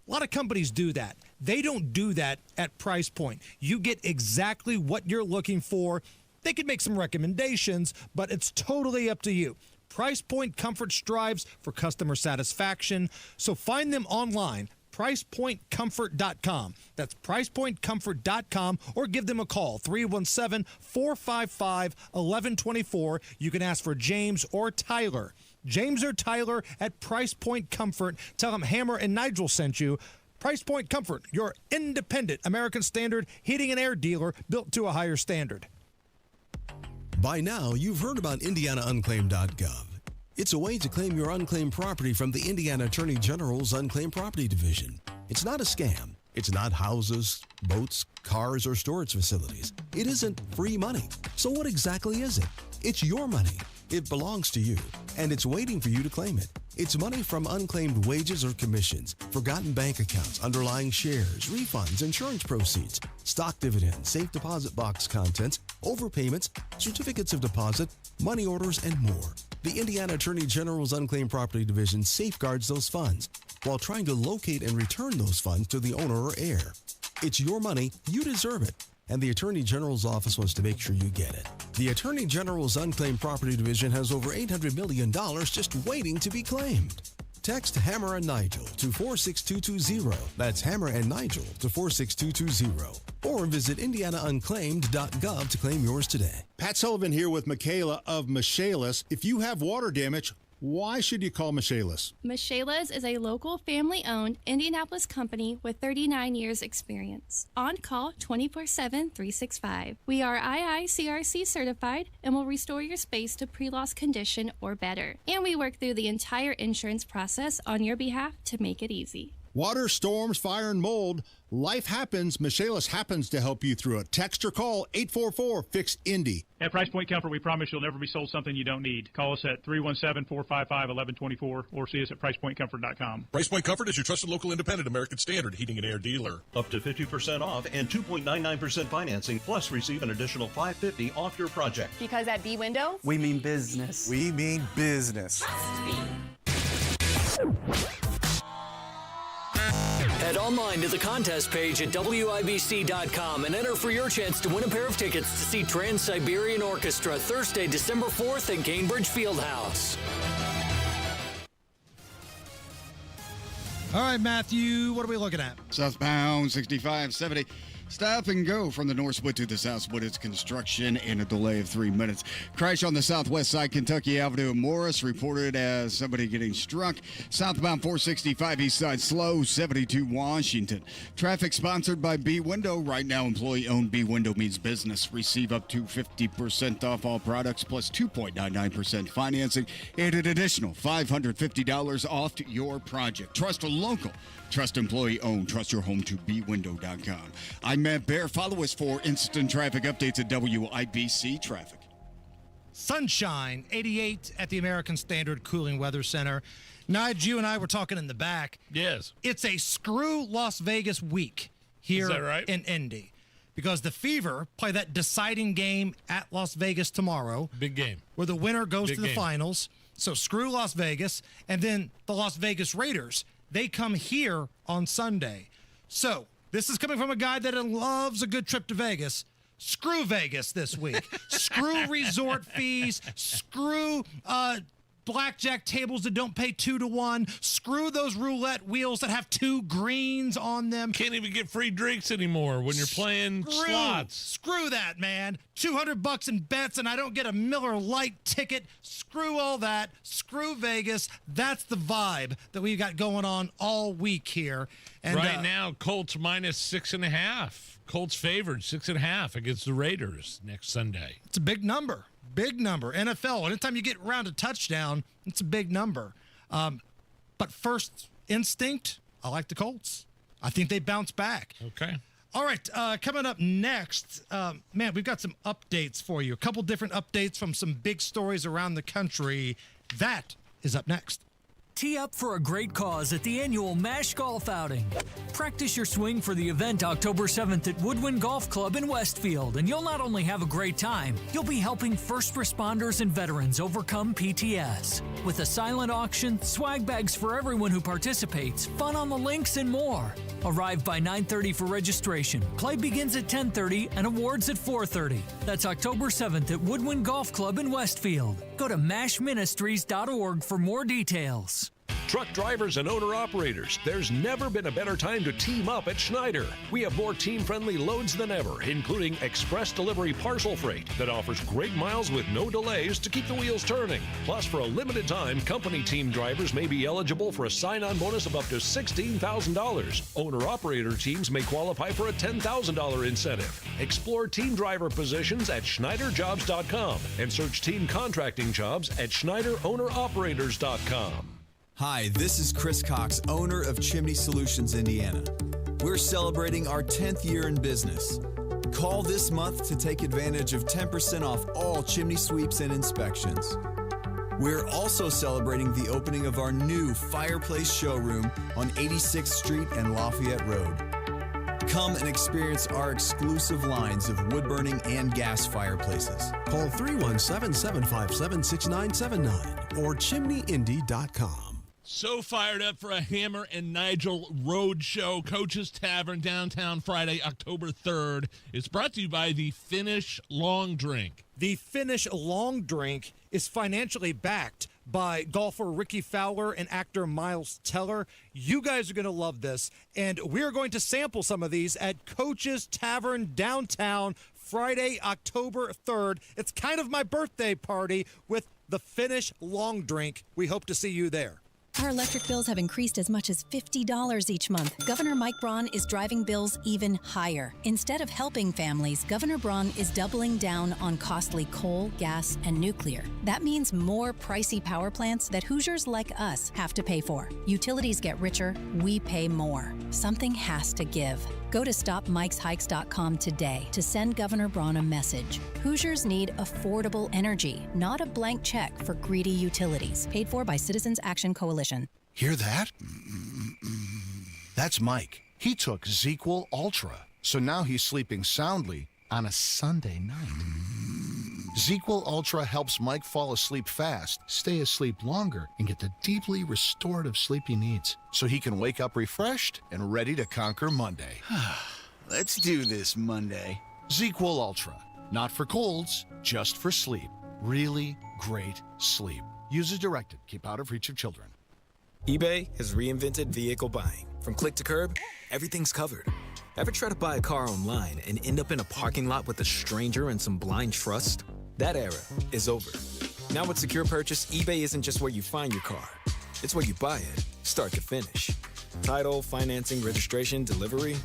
A lot of companies do that. They don't do that at Price Point. You get exactly what you're looking for. They could make some recommendations, but it's totally up to you. Price Point Comfort strives for customer satisfaction, so find them online, pricepointcomfort.com. That's pricepointcomfort.com, or give them a call, 317-455-1124. You can ask for James or Tyler. James or Tyler at Price Point Comfort. Tell them Hammer and Nigel sent you. Price Point Comfort, your independent American Standard heating and air dealer built to a higher standard. By now, you've heard about IndianaUnclaimed.gov. It's a way to claim your unclaimed property from the Indiana Attorney General's Unclaimed Property Division. It's not a scam. It's not houses, boats, cars, or storage facilities. It isn't free money. So what exactly is it? It's your money. It belongs to you, and it's waiting for you to claim it. It's money from unclaimed wages or commissions, forgotten bank accounts, underlying shares, refunds, insurance proceeds, stock dividends, safe deposit box contents, overpayments, certificates of deposit, money orders, and more. The Indiana Attorney General's Unclaimed Property Division safeguards those funds while trying to locate and return those funds to the owner or heir. It's your money, you deserve it, and the Attorney General's office wants to make sure you get it. The Attorney General's Unclaimed Property Division has over $800 million just waiting to be claimed. Text Hammer and Nigel to 46220. That's Hammer and Nigel to 46220. Or visit IndianaUnclaimed.gov to claim yours today. Pat Sullivan here with Michaela of Michaelis. If you have water damage, why should you call Michaelis? Michaelis is a local family-owned Indianapolis company with 39 years experience. On call 24/7, 365. We are IICRC certified and will restore your space to pre-loss condition or better. And we work through the entire insurance process on your behalf to make it easy. Water, storms, fire, and mold. Life happens. Michaelis happens to help you through it. Text or call 844-FIX-INDY. At Price Point Comfort, we promise you'll never be sold something you don't need. Call us at 317-455-1124 or see us at pricepointcomfort.com. Price Point Comfort is your trusted local independent American Standard heating and air dealer. Up to 50% off and 2.99% financing, plus receive an additional $550 off your project. Because at B Windows, we mean business. We mean business. Head online to the contest page at WIBC.com and enter for your chance to win a pair of tickets to see Trans-Siberian Orchestra Thursday, December 4th at Gainbridge Fieldhouse. All right, Matthew, what are we looking at? Southbound 6570. Stop and go from the north split to the south split. It's construction and a delay of 3 minutes. Crash on the southwest side, Kentucky Avenue and Morris, reported as somebody getting struck. Southbound 465 east side slow, 72 Washington. Traffic sponsored by B Window. Right now, employee-owned B Window means business. Receive up to 50% off all products plus 2.99% financing and an additional $550 off to your project. Trust a local. Trust employee-owned. Trust your home to bwindow.com. I'm Matt Bear. Follow us for instant traffic updates at WIBC Traffic. Sunshine, 88 at the American Standard Cooling Weather Center. Nigel, you and I were talking in the back. Yes. It's a screw Las Vegas week here Is that right? in Indy. because the Fever play that deciding game at Las Vegas tomorrow. Big game. Where the winner goes Big to the game. finals. So screw Las Vegas. And then the Las Vegas Raiders, they come here on Sunday. So this is coming from a guy that loves a good trip to Vegas. Screw Vegas this week. Screw resort fees. Screw blackjack tables that don't pay 2 to 1. Screw those roulette wheels that have 2 greens on them. Can't even get free drinks anymore when you're playing slots. Screw that, man. $200 in bets and I don't get a Miller Lite ticket. Screw all that. Screw Vegas. That's the vibe that we've got going on all week here. And right now, Colts minus 6.5. Colts favored 6.5 against the Raiders next Sunday. It's a big number. Big number. NFL, anytime you get around a touchdown, it's a big number. But first instinct, I like the Colts. I think they bounce back. Okay. All right, coming up next, man, we've got some updates for you. A couple different updates from some big stories around the country. That is up next. Tee up for a great cause at the annual MASH Golf Outing. Practice your swing for the event October 7th at Woodwind Golf Club in Westfield, and you'll not only have a great time, you'll be helping first responders and veterans overcome PTS. With a silent auction, swag bags for everyone who participates, fun on the links, and more. Arrive by 9:30 for registration. Play begins at 10:30 and awards at 4:30. That's October 7th at Woodwind Golf Club in Westfield. Go to mashministries.org for more details. Truck drivers and owner-operators, there's never been a better time to team up at Schneider. We have more team-friendly loads than ever, including express delivery parcel freight that offers great miles with no delays to keep the wheels turning. Plus, for a limited time, company team drivers may be eligible for a sign-on bonus of up to $16,000. Owner-operator teams may qualify for a $10,000 incentive. Explore team driver positions at SchneiderJobs.com and search team contracting jobs at SchneiderOwneroperators.com. Hi, this is Chris Cox, owner of Chimney Solutions, Indiana. We're celebrating our 10th year in business. Call this month to take advantage of 10% off all chimney sweeps and inspections. We're also celebrating the opening of our new fireplace showroom on 86th Street and Lafayette Road. Come and experience our exclusive lines of wood-burning and gas fireplaces. Call 317-557-6979 or chimneyindy.com. So fired up for a Hammer and Nigel Road Show, Coach's Tavern, downtown, Friday, October 3rd. It's brought to you by the Finnish Long Drink. The Finnish Long Drink is financially backed by golfer Ricky Fowler and actor Miles Teller. You guys are going to love this, and we're going to sample some of these at Coach's Tavern, downtown, Friday, October 3rd. It's kind of my birthday party with the Finnish Long Drink. We hope to see you there. Our electric bills have increased as much as $50 each month. Governor Mike Braun is driving bills even higher. Instead of helping families, Governor Braun is doubling down on costly coal, gas, and nuclear. That means more pricey power plants that Hoosiers like us have to pay for. Utilities get richer, we pay more. Something has to give. Go to StopMikesHikes.com today to send Governor Braun a message. Hoosiers need affordable energy, not a blank check for greedy utilities. Paid for by Citizens Action Coalition. Hear that? That's Mike. He took ZQL Ultra, so now he's sleeping soundly on a Sunday night. ZQL Ultra helps Mike fall asleep fast, stay asleep longer, and get the deeply restorative sleep he needs, so he can wake up refreshed and ready to conquer Monday. Let's do this, Monday. ZQL Ultra. Not for colds, just for sleep. Really great sleep. Use as directed. Keep out of reach of children. eBay has reinvented vehicle buying. From click to curb, everything's covered. Ever try to buy a car online and end up in a parking lot with a stranger and some blind trust? That era is over. Now with Secure Purchase, eBay isn't just where you find your car. It's where you buy it, start to finish. Title, financing, registration, delivery,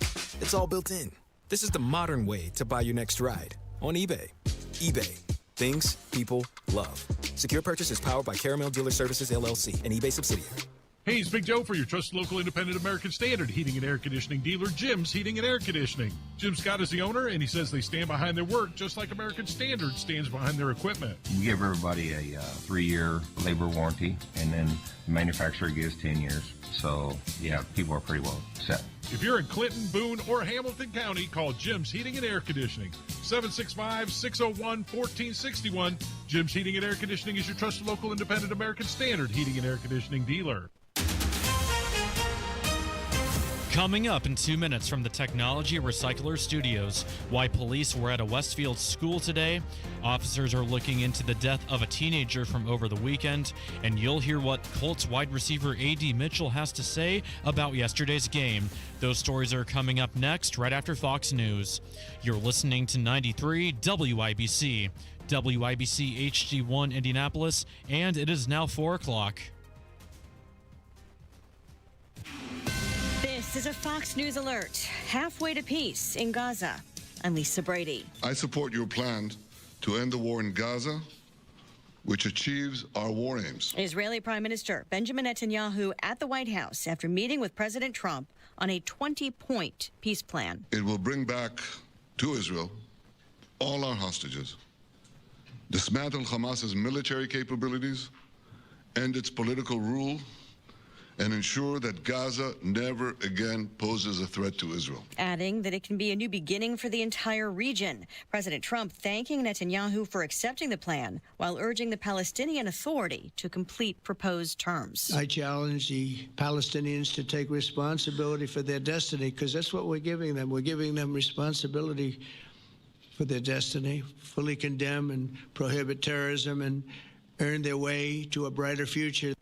it's all built in. This is the modern way to buy your next ride on eBay. eBay. Things people love. Secure Purchase is powered by Caramel Dealer Services, LLC, an eBay subsidiary. Hey, it's Big Joe for your trusted local independent American Standard heating and air conditioning dealer, Jim's Heating and Air Conditioning. Jim Scott is the owner, and he says they stand behind their work just like American Standard stands behind their equipment. We give everybody a 3-year labor warranty, and then the manufacturer gives 10 years. So, yeah, people are pretty well set. If you're in Clinton, Boone, or Hamilton County, call Jim's Heating and Air Conditioning, 765-601-1461. Jim's Heating and Air Conditioning is your trusted local independent American Standard heating and air conditioning dealer. Coming up in 2 minutes from the Technology Recycler Studios, why police were at a Westfield school today, officers are looking into the death of a teenager from over the weekend, and you'll hear what Colts wide receiver A.D. Mitchell has to say about yesterday's game. Those stories are coming up next, right after Fox News. You're listening to 93 WIBC, WIBC HD1 Indianapolis, and it is now 4 o'clock. This is a Fox News alert. Halfway to peace in Gaza. I'm Lisa Brady. I support your plan to end the war in Gaza, which achieves our war aims. Israeli Prime Minister Benjamin Netanyahu at the White House after meeting with President Trump on a 20-point peace plan. It will bring back to Israel all our hostages, dismantle Hamas's military capabilities, end its political rule, and ensure that Gaza never again poses a threat to Israel. Adding that it can be a new beginning for the entire region. President Trump thanking Netanyahu for accepting the plan while urging the Palestinian Authority to complete proposed terms. I challenge the Palestinians to take responsibility for their destiny, because that's what we're giving them. We're giving them responsibility for their destiny, fully condemn and prohibit terrorism and earn their way to a brighter future.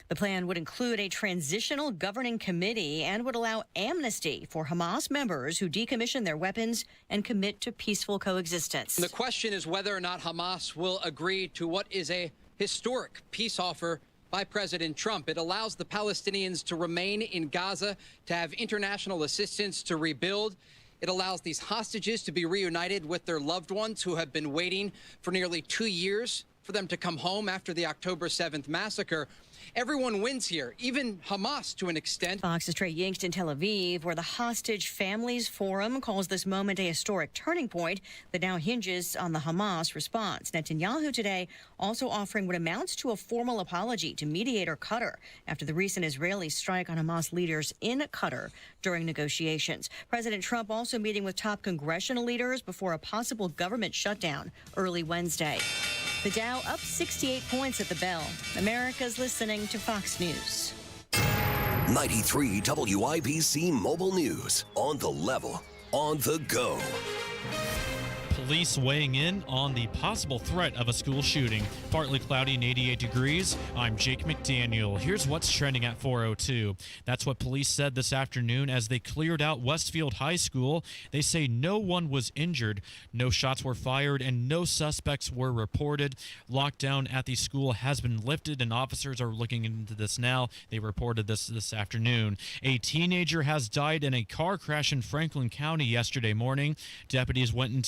The plan would include a transitional governing committee and would allow amnesty for Hamas members who decommission their weapons and commit to peaceful coexistence. The question is whether or not Hamas will agree to what is a historic peace offer by President Trump. It allows the Palestinians to remain in Gaza, to have international assistance to rebuild. It allows these hostages to be reunited with their loved ones who have been waiting for nearly 2 years for them to come home after the October 7th massacre. Everyone wins here, even Hamas to an extent. Fox's Trey Yingst in Tel Aviv, where the Hostage Families Forum calls this moment a historic turning point that now hinges on the Hamas response. Netanyahu today also offering what amounts to a formal apology to mediator Qatar after the recent Israeli strike on Hamas leaders in Qatar during negotiations. President Trump also meeting with top congressional leaders before a possible government shutdown early Wednesday. The Dow up 68 points at the bell. America's listening to Fox News. 93 WIBC Mobile News. On the level, on the go. Police weighing in on the possible threat of a school shooting. Partly cloudy and 88 degrees. I'm Jake McDaniel. Here's what's trending at 4:02. That's what police said this afternoon as they cleared out Westfield High School. They say no one was injured, no shots were fired, and no suspects were reported. Lockdown at the school has been lifted, and officers are looking into this now. They reported this afternoon. A teenager has died in a car crash in Franklin County yesterday morning. Deputies went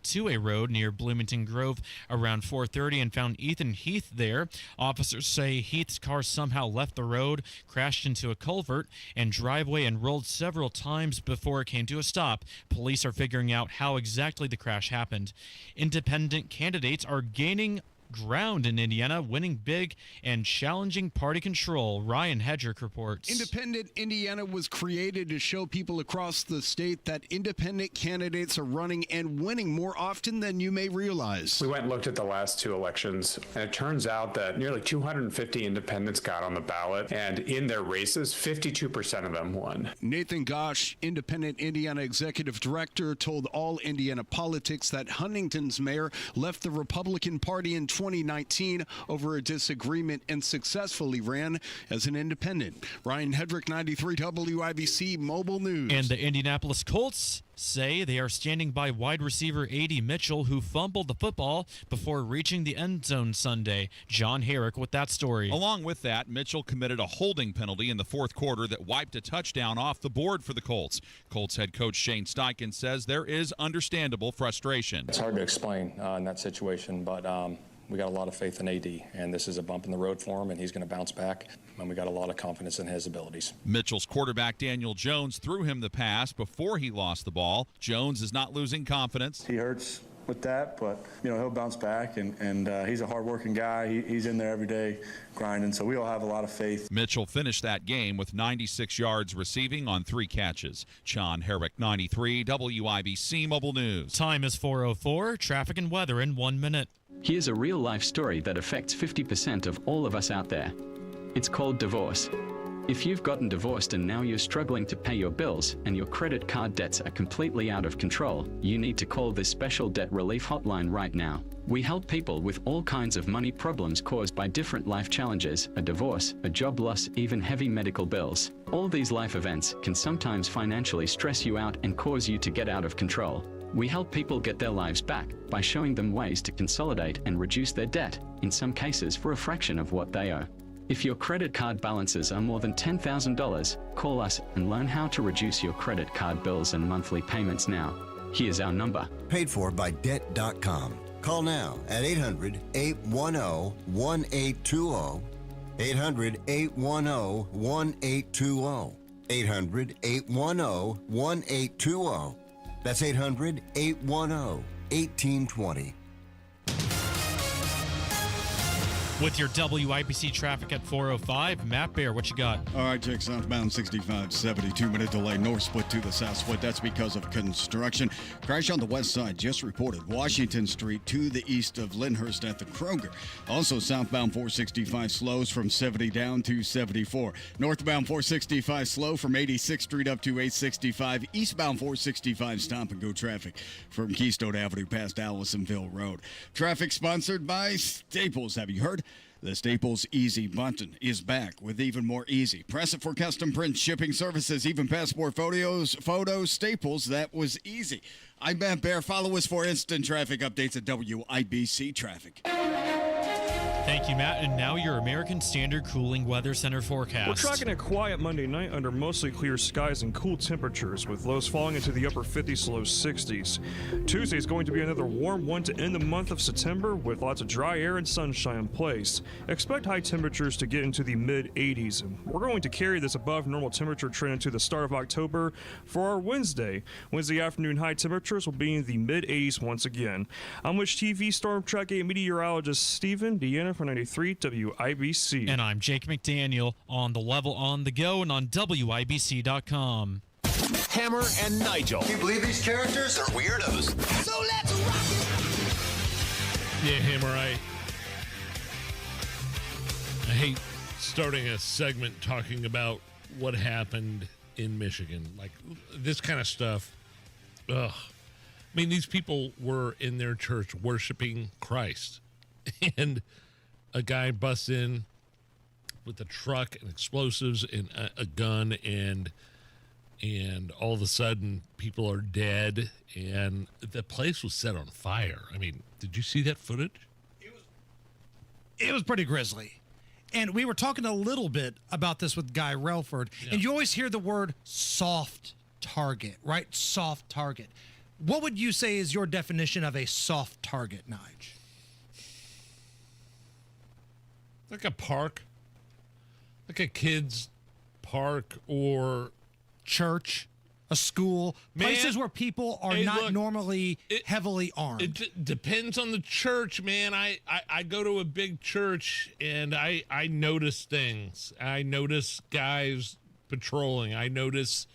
to a road near Bloomington Grove around 4:30 and found Ethan Heath there. Officers say Heath's car somehow left the road, crashed into a culvert and driveway, and rolled several times before it came to a stop. Police are figuring out how exactly the crash happened. Independent candidates are gaining ground in Indiana, winning big and challenging party control. Ryan Hedrick reports. Independent Indiana was created to show people across the state that independent candidates are running and winning more often than you may realize. We went and looked at the last two elections, and it turns out that nearly 250 independents got on the ballot, and in their races, 52% of them won. Nathan Gosch, Independent Indiana Executive Director, told All Indiana Politics that Huntington's mayor left the Republican Party in 2019 over a disagreement and successfully ran as an independent. Ryan Hedrick, 93 WIBC Mobile News. And the Indianapolis Colts say they are standing by wide receiver A.D. Mitchell, who fumbled the football before reaching the end zone Sunday. John Herrick with that story. Along with that, Mitchell committed a holding penalty in the fourth quarter that wiped a touchdown off the board for the Colts. Colts head coach Shane Steichen says there is understandable frustration. It's hard to explain in that situation, but we got a lot of faith in AD, and this is a bump in the road for him, and he's going to bounce back, and we got a lot of confidence in his abilities. Mitchell's quarterback Daniel Jones threw him the pass before he lost the ball. Jones is not losing confidence. He hurts with that, but he'll bounce back, and he's a hard-working guy. He's in there every day grinding, so we all have a lot of faith. Mitchell finished that game with 96 yards receiving on 3 catches. Sean Herrick, 93, WIBC Mobile News. Time is 4:04. Traffic and weather in 1 minute. Here's a real-life story that affects 50% of all of us out there. It's called divorce. If you've gotten divorced and now you're struggling to pay your bills and your credit card debts are completely out of control, you need to call this special debt relief hotline right now. We help people with all kinds of money problems caused by different life challenges, a divorce, a job loss, even heavy medical bills. All these life events can sometimes financially stress you out and cause you to get out of control. We help people get their lives back by showing them ways to consolidate and reduce their debt, in some cases for a fraction of what they owe. If your credit card balances are more than $10,000, call us and learn how to reduce your credit card bills and monthly payments now. Here's our number. Paid for by Debt.com. Call now at 800-810-1820. 800-810-1820. 800-810-1820. That's 800-810-1820. With your WIBC traffic at 4:05, Matt Bear, what you got? All right, check southbound 65, 72-minute delay, north split to the south split. That's because of construction. Crash on the west side just reported. Washington Street to the east of Lyndhurst at the Kroger. Also, southbound 465 slows from 70 down to 74. Northbound 465 slow from 86th Street up to 865. Eastbound 465 stop and go traffic from Keystone Avenue past Allisonville Road. Traffic sponsored by Staples. Have you heard? The Staples Easy button is back with even more easy. Press it for custom print shipping services, even passport photos, Staples. That was easy. I'm Matt Bear. Follow us for instant traffic updates at WIBC Traffic. Thank you, Matt. And now your American Standard Cooling Weather Center forecast. We're tracking a quiet Monday night under mostly clear skies and cool temperatures, with lows falling into the upper 50s to low 60s. Tuesday is going to be another warm one to end the month of September, with lots of dry air and sunshine in place. Expect high temperatures to get into the mid-80s, and we're going to carry this above normal temperature trend into the start of October for our Wednesday. Wednesday afternoon high temperatures will be in the mid-80s once again. I'm Wish TV Storm Track 8 meteorologist Stephen Deanna for 93 WIBC. And I'm Jake McDaniel on The Level on the Go and on WIBC.com. Hammer and Nigel. Can you believe these characters are weirdos? So let's rock it! Yeah, Hammer, I hate starting a segment talking about what happened in Michigan. Like, this kind of stuff. Ugh. I mean, these people were in their church worshiping Christ. And a guy busts in with a truck and explosives and a gun, and all of a sudden people are dead, and the place was set on fire. I mean, did you see that footage? It was pretty grisly. And we were talking a little bit about this with Guy Relford, and you always hear the word soft target, right? Soft target. What would you say is your definition of a soft target, Nige? Like a park, like a kid's park or church, a school, places where people are not normally heavily armed. It depends on the church, man. I go to a big church and I notice things. I notice guys patrolling. I notice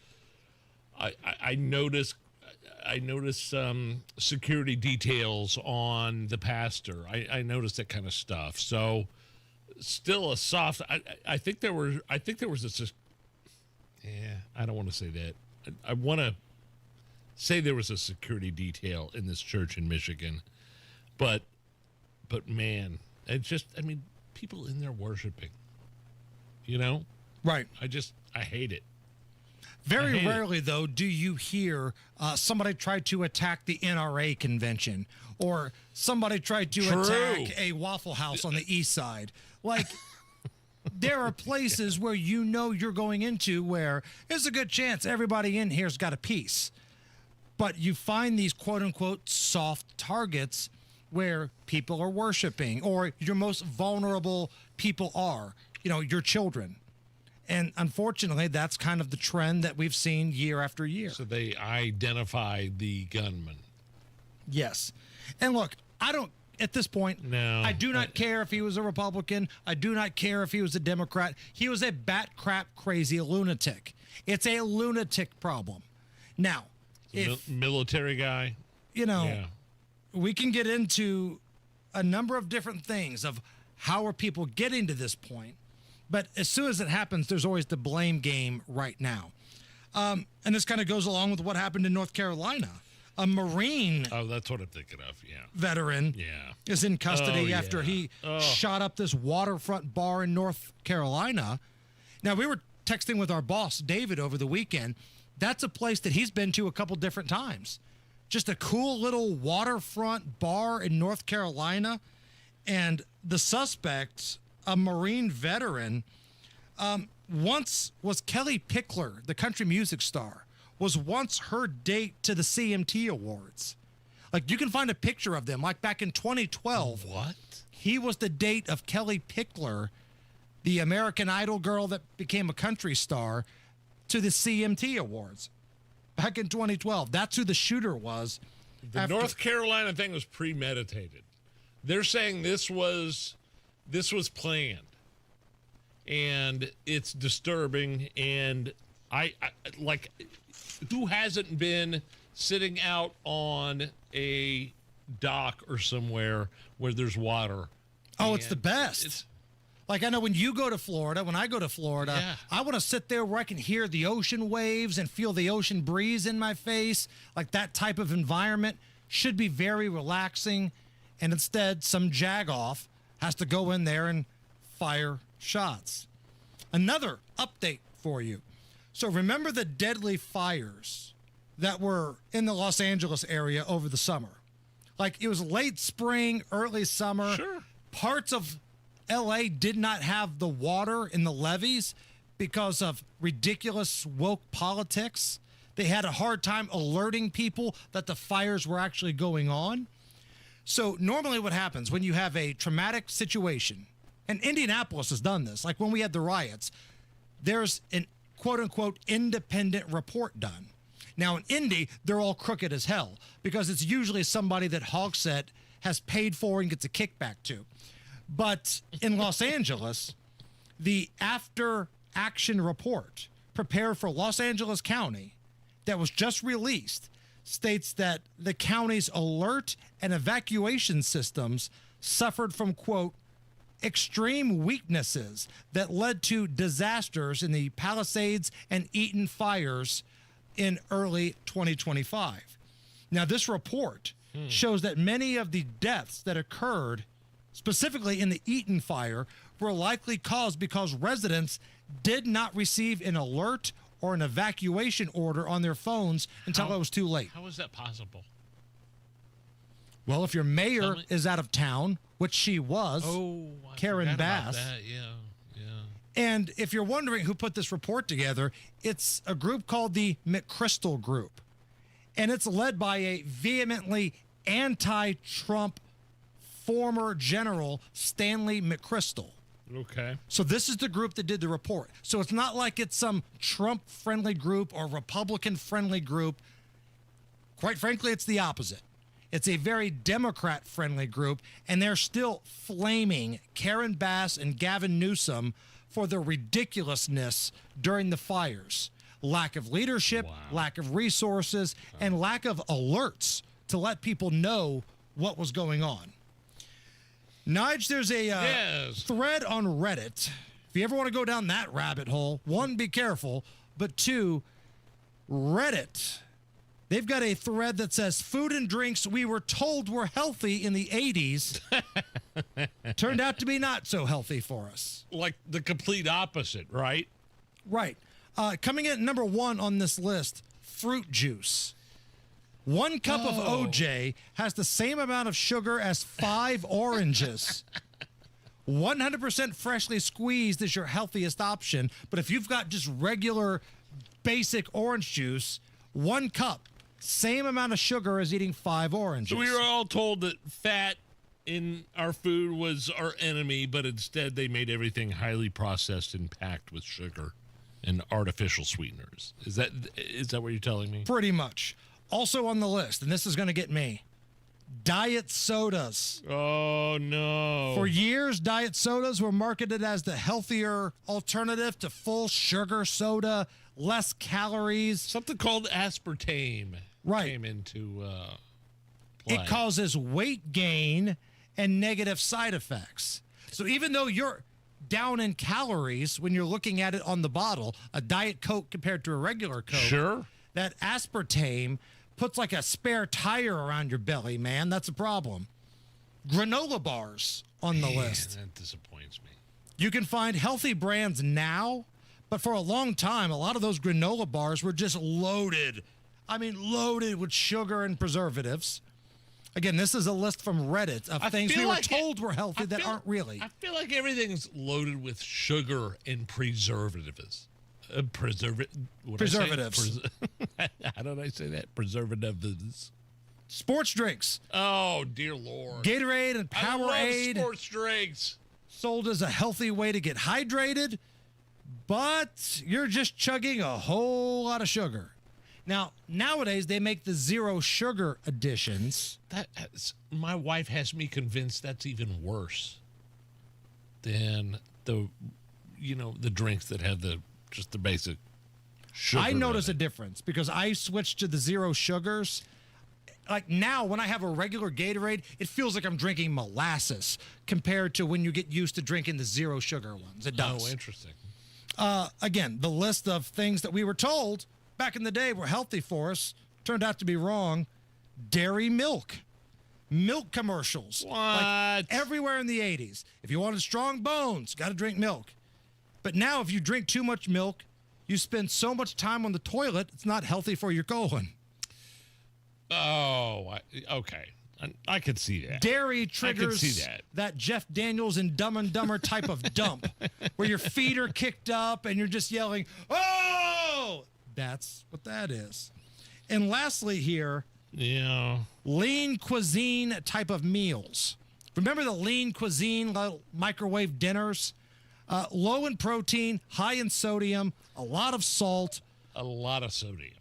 security details on the pastor. I notice that kind of stuff. So. Still a soft. I think there was I don't want to say that. I want to say there was a security detail in this church in Michigan, but man, it's just, I mean, people in there worshiping, you know? Right. I hate it. Very rarely, though, do you hear somebody try to attack the NRA convention or somebody try to attack a Waffle House on the east side. Like, there are places where you know you're going into where there's a good chance everybody in here's got a piece. But you find these quote-unquote soft targets where people are worshiping or your most vulnerable people are, your children. And unfortunately, that's kind of the trend that we've seen year after year. So they identify the gunman. Yes. And look, at this point, no, I do not care if he was a Republican. I do not care if he was a Democrat. He was a bat crap crazy lunatic. It's a lunatic problem. Now, if military guy, we can get into a number of different things of how are people getting to this point. But as soon as it happens, there's always the blame game right now. And this kind of goes along with what happened in North Carolina. A Marine that's what I'm thinking of, veteran is in custody after he shot up this waterfront bar in North Carolina. Now, we were texting with our boss, David, over the weekend. That's a place that he's been to a couple different times. Just a cool little waterfront bar in North Carolina. And the suspect, a Marine veteran, once was Kelly Pickler, the country music star, was once her date to the CMT Awards. Like, you can find a picture of them, like back in 2012. What? He was the date of Kelly Pickler, the American Idol girl that became a country star, to the CMT Awards back in 2012. That's who the shooter was. The North Carolina thing was premeditated. They're saying this was planned, and it's disturbing. And I like, who hasn't been sitting out on a dock or somewhere where there's water? Oh, it's the best. Like, I know when you go to Florida, when I go to Florida, I want to sit there where I can hear the ocean waves and feel the ocean breeze in my face. Like, that type of environment should be very relaxing. And instead, some jagoff has to go in there and fire shots. Another update for you. So remember the deadly fires that were in the Los Angeles area over the summer? Like, it was late spring, early summer. Sure. Parts of LA did not have the water in the levees because of ridiculous woke politics. They had a hard time alerting people that the fires were actually going on. So normally what happens when you have a traumatic situation, and Indianapolis has done this, like when we had the riots, there's an quote-unquote independent report done. Now in Indy, they're all crooked as hell because it's usually somebody that Hogsett has paid for and gets a kickback to. But in Los Angeles, the after-action report prepared for Los Angeles County that was just released states that the county's alert and evacuation systems suffered from, quote, extreme weaknesses that led to disasters in the Palisades and Eaton fires in early 2025. Now, this report shows that many of the deaths that occurred specifically in the Eaton fire were likely caused because residents did not receive an alert or an evacuation order on their phones until it was too late. How is that possible? Well, if your mayor is out of town, which she was, Karen Bass. And if you're wondering who put this report together, it's a group called the McChrystal Group. And it's led by a vehemently anti-Trump former General Stanley McChrystal. Okay. So this is the group that did the report. So it's not like it's some Trump-friendly group or Republican-friendly group. Quite frankly, it's the opposite. It's a very Democrat-friendly group, and they're still flaming Karen Bass and Gavin Newsom for the ridiculousness during the fires. Lack of leadership, lack of resources, and lack of alerts to let people know what was going on. Nige, there's a thread on Reddit. If you ever want to go down that rabbit hole, one, be careful, but two, Reddit. They've got a thread that says food and drinks we were told were healthy in the 80s turned out to be not so healthy for us. Like the complete opposite, right? Right. Coming in at number one on this list, fruit juice. 1 cup of OJ has the same amount of sugar as 5 oranges. 100% freshly squeezed is your healthiest option, but if you've got just regular basic orange juice, 1 cup, same amount of sugar as eating 5 oranges. So we were all told that fat in our food was our enemy, but instead they made everything highly processed and packed with sugar and artificial sweeteners. Is that what you're telling me? Pretty much. Also on the list, and this is going to get me, diet sodas. Oh, no. For years, diet sodas were marketed as the healthier alternative to full sugar soda, less calories. Something called aspartame came into play. It causes weight gain and negative side effects. So even though you're down in calories when you're looking at it on the bottle, a Diet Coke compared to a regular Coke, sure, that aspartame puts like a spare tire around your belly, man. That's a problem. Granola bars on the list. That disappoints me. You can find healthy brands now, but for a long time, a lot of those granola bars were just loaded. I mean, loaded with sugar and preservatives. Again, this is a list from Reddit of things we were told were healthy that aren't really. I feel like everything's loaded with sugar and preservatives. Preservatives. How did I say that? Preservatives. Sports drinks. Oh, dear Lord. Gatorade and Powerade. Sports drinks. Sold as a healthy way to get hydrated, but you're just chugging a whole lot of sugar. Now, nowadays, they make the zero sugar editions. My wife has me convinced that's even worse than the drinks that have just the basic sugar. I notice a difference because I switched to the zero sugars. Like now, when I have a regular Gatorade, it feels like I'm drinking molasses compared to when you get used to drinking the zero sugar ones. It does. Oh, interesting. Again, the list of things that we were told back in the day were healthy for us turned out to be wrong. Dairy milk commercials. What? Like everywhere in the 80s. If you wanted strong bones, got to drink milk. But now if you drink too much milk, you spend so much time on the toilet, it's not healthy for your colon. Oh, okay. I could see that. Dairy triggers I could see that Jeff Daniels and Dumb and Dumber type of dump where your feet are kicked up and you're just yelling, oh! That's what that is. And lastly here, lean cuisine type of meals. Remember the lean cuisine microwave dinners? Low in protein, high in sodium, a lot of salt. A lot of sodium.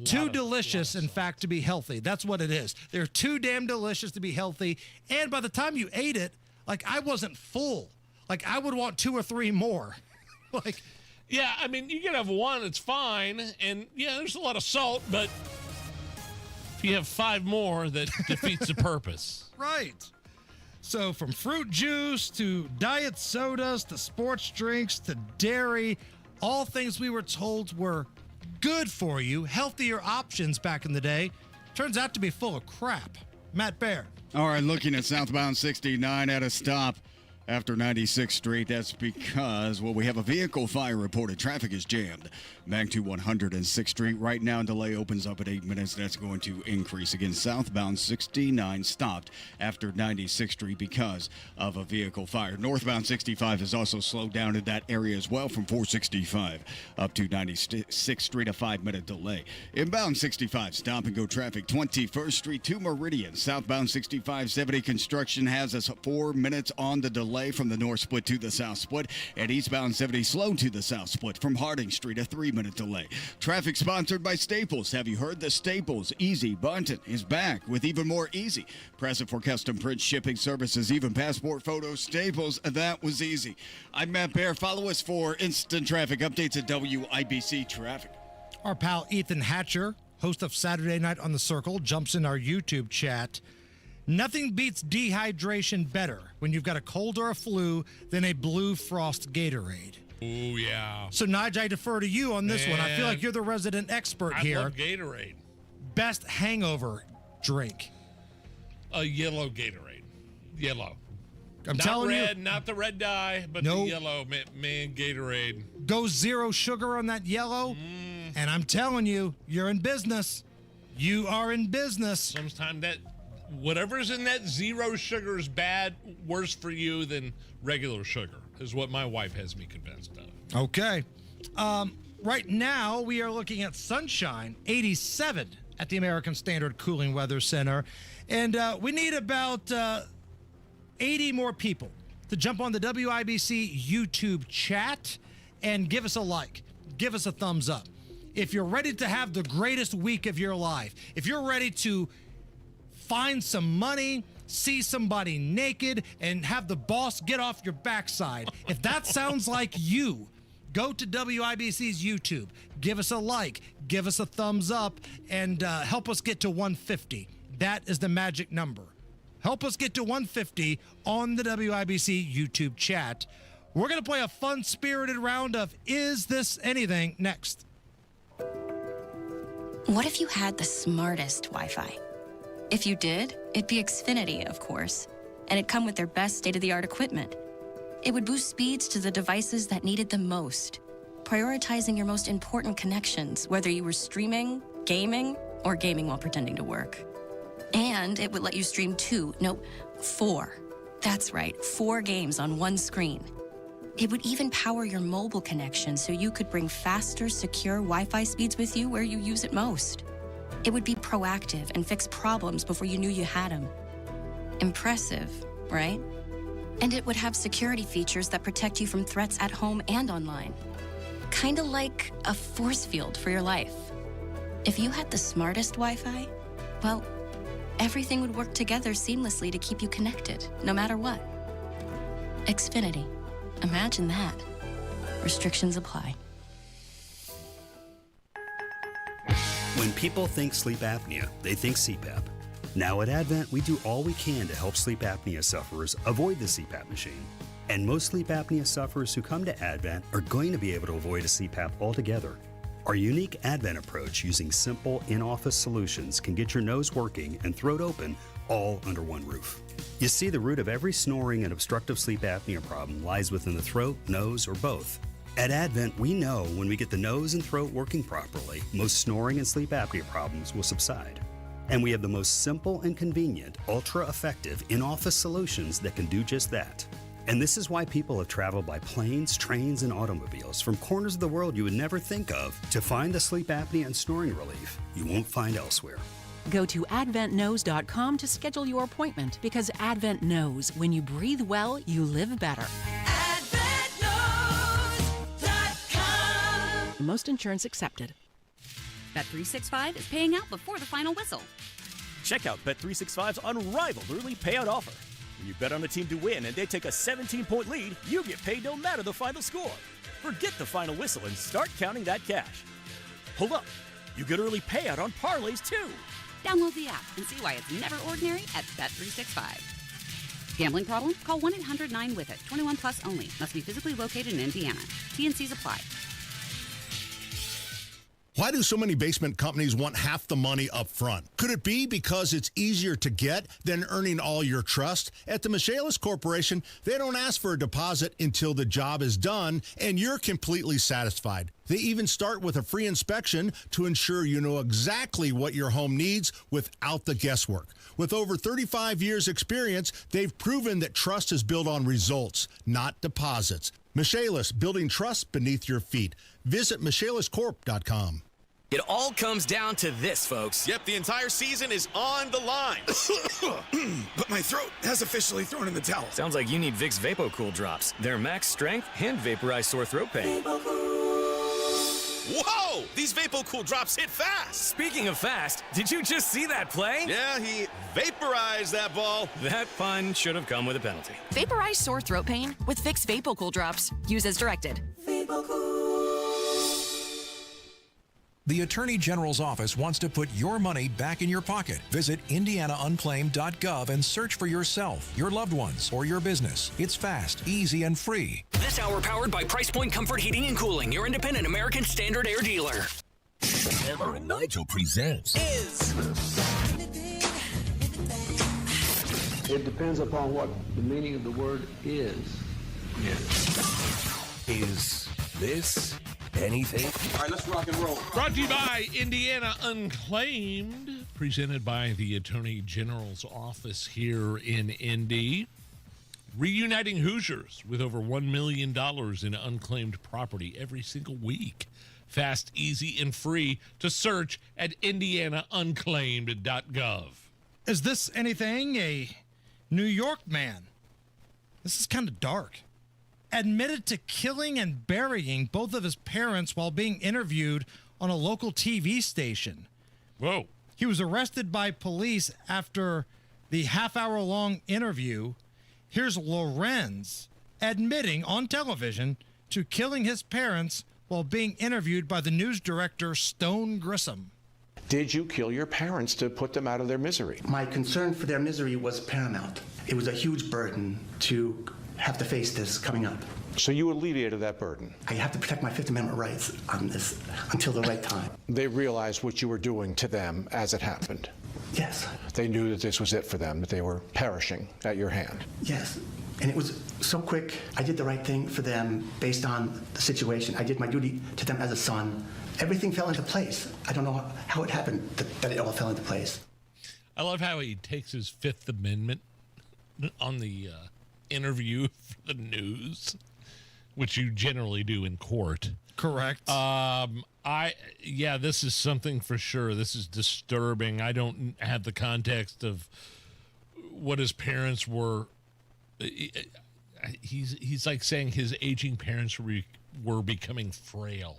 Too delicious, in fact, to be healthy. That's what it is. They're too damn delicious to be healthy. And by the time you ate it, like I wasn't full. Like I would want 2 or 3 more. Like, yeah, I mean, you can have one, it's fine. And yeah, there's a lot of salt, but if you have 5 more, that defeats the purpose. Right. So from fruit juice to diet sodas to sports drinks to dairy, all things we were told were good for you, healthier options back in the day, turns out to be full of crap. Matt Baer. All right, looking at southbound 69 at a stop after 96th Street. That's because, we have a vehicle fire reported. Traffic is jammed back to 106th Street. Right now, delay opens up at 8 minutes. That's going to increase. Again, southbound 69 stopped after 96th Street because of a vehicle fire. Northbound 65 is also slowed down in that area as well from 465 up to 96th Street, a 5-minute delay. Inbound 65, stop and go traffic. 21st Street to Meridian. Southbound 65, 70 construction has us 4 minutes on the delay from the north split to the south split, and eastbound 70 slow to the south split from Harding Street, a 3-minute delay. Traffic sponsored by Staples. Have you heard the Staples Easy Bunton is back with even more easy? Present for custom print shipping services, even passport photos. Staples, that was easy. I'm Matt Baer. Follow us for instant traffic updates at WIBC Traffic. Our pal Ethan Hatcher, host of Saturday Night on the Circle, jumps in our YouTube chat. Nothing beats dehydration better when you've got a cold or a flu than a Blue Frost Gatorade. Oh, yeah. So, Nigel, I defer to you on this one. I feel like you're the resident expert here. I love Gatorade. Best hangover drink. A yellow Gatorade. Yellow. I'm not telling red, you. Not the red dye, but the yellow, man, Gatorade. Go zero sugar on that yellow, and I'm telling you, you're in business. You are in business. Sometimes that whatever's in that zero sugar is bad, worse for you than regular sugar, is what my wife has me convinced of. Okay. Right now, we are looking at sunshine, 87 at the American Standard Cooling Weather Center. And we need about 80 more people to jump on the WIBC YouTube chat and give us a like, give us a thumbs up. If you're ready to have the greatest week of your life, if you're ready to find some money, see somebody naked, and have the boss get off your backside, if that sounds like you, go to WIBC's YouTube, give us a like, give us a thumbs up, and help us get to 150. That is the magic number. Help us get to 150 on the WIBC YouTube chat. We're going to play a fun-spirited round of Is This Anything next. What if you had the smartest Wi-Fi? If you did, it'd be Xfinity, of course, and it'd come with their best state-of-the-art equipment. It would boost speeds to the devices that needed them most, prioritizing your most important connections, whether you were streaming, gaming, or gaming while pretending to work. And it would let you stream 4. That's right, 4 games on one screen. It would even power your mobile connection so you could bring faster, secure Wi-Fi speeds with you where you use it most. It would be proactive and fix problems before you knew you had them. Impressive, right? And it would have security features that protect you from threats at home and online. Kinda like a force field for your life. If you had the smartest Wi-Fi, well, everything would work together seamlessly to keep you connected, no matter what. Xfinity. Imagine that. Restrictions apply. When people think sleep apnea, they think CPAP. Now at Advent, we do all we can to help sleep apnea sufferers avoid the CPAP machine. And most sleep apnea sufferers who come to Advent are going to be able to avoid a CPAP altogether. Our unique Advent approach using simple in-office solutions can get your nose working and throat open all under one roof. You see, the root of every snoring and obstructive sleep apnea problem lies within the throat, nose, or both. At Advent, we know when we get the nose and throat working properly, most snoring and sleep apnea problems will subside. And we have the most simple and convenient, ultra-effective in-office solutions that can do just that. And this is why people have traveled by planes, trains, and automobiles from corners of the world you would never think of to find the sleep apnea and snoring relief you won't find elsewhere. Go to adventknows.com to schedule your appointment because Advent knows when you breathe well, you live better. AdventKnows.com. Most insurance accepted. Bet365 is paying out before the final whistle. Check out Bet365's unrivaled early payout offer. When you bet on a team to win and they take a 17-point lead, you get paid no matter the final score. Forget the final whistle and start counting that cash. Hold up. You get early payout on parlays, too. Download the app and see why it's never ordinary at Bet365. Gambling problem? Call 1-800-9-WITH-IT. 21 plus only. Must be physically located in Indiana. T&Cs apply. Why do so many basement companies want half the money up front? Could it be because it's easier to get than earning all your trust? At the Michaelis Corporation, they don't ask for a deposit until the job is done and you're completely satisfied. They even start with a free inspection to ensure you know exactly what your home needs without the guesswork. With over 35 years experience, they've proven that trust is built on results, not deposits. Michaelis, building trust beneath your feet. Visit michaeliscorp.com. It all comes down to this, folks. Yep, the entire season is on the line. But my throat has officially thrown in the towel. Sounds like you need Vicks VapoCool drops. They're max strength and vaporize sore throat pain. Whoa! These VapoCool drops hit fast. Speaking of fast, did you just see that play? Yeah, he vaporized that ball. That pun should have come with a penalty. Vaporize sore throat pain with Vicks VapoCool drops. Use as directed. The Attorney General's office wants to put your money back in your pocket. Visit indianaunclaimed.gov and search for yourself, your loved ones, or your business. It's fast, easy, and free. This hour powered by Price Point Comfort Heating and Cooling, your independent American Standard Air dealer. Hammer and Nigel presents It depends upon what the meaning of the word is. Is this anything? All right, let's rock and roll. Brought to you by Indiana Unclaimed, presented by the Attorney General's office here in Indy. Reuniting Hoosiers with over $1 million in unclaimed property every single week. Fast, easy, and free to search at indianaunclaimed.gov. Is this anything? A New York man This is kind of dark. Admitted to killing and burying both of his parents while being interviewed on a local TV station. Whoa. He was arrested by police after the half-hour-long interview. Here's Lorenz admitting on television to killing his parents while being interviewed by the news director Stone Grissom. Did you kill your parents to put them out of their misery? My concern for their misery was paramount. It was a huge burden to have to face this coming up. So you alleviated that burden? I have to protect my Fifth Amendment rights on this until the right time. They realized what you were doing to them as it happened? Yes. They knew that this was it for them, that they were perishing at your hand? Yes. And it was so quick. I did the right thing for them based on the situation. I did my duty to them as a son. Everything fell into place. I don't know how it happened that it all fell into place. I love how he takes his Fifth Amendment on the interview for the news, which you generally do in court. Correct. This is something for sure. This is disturbing. I don't have the context of what his parents were. He's like saying his aging parents were becoming frail.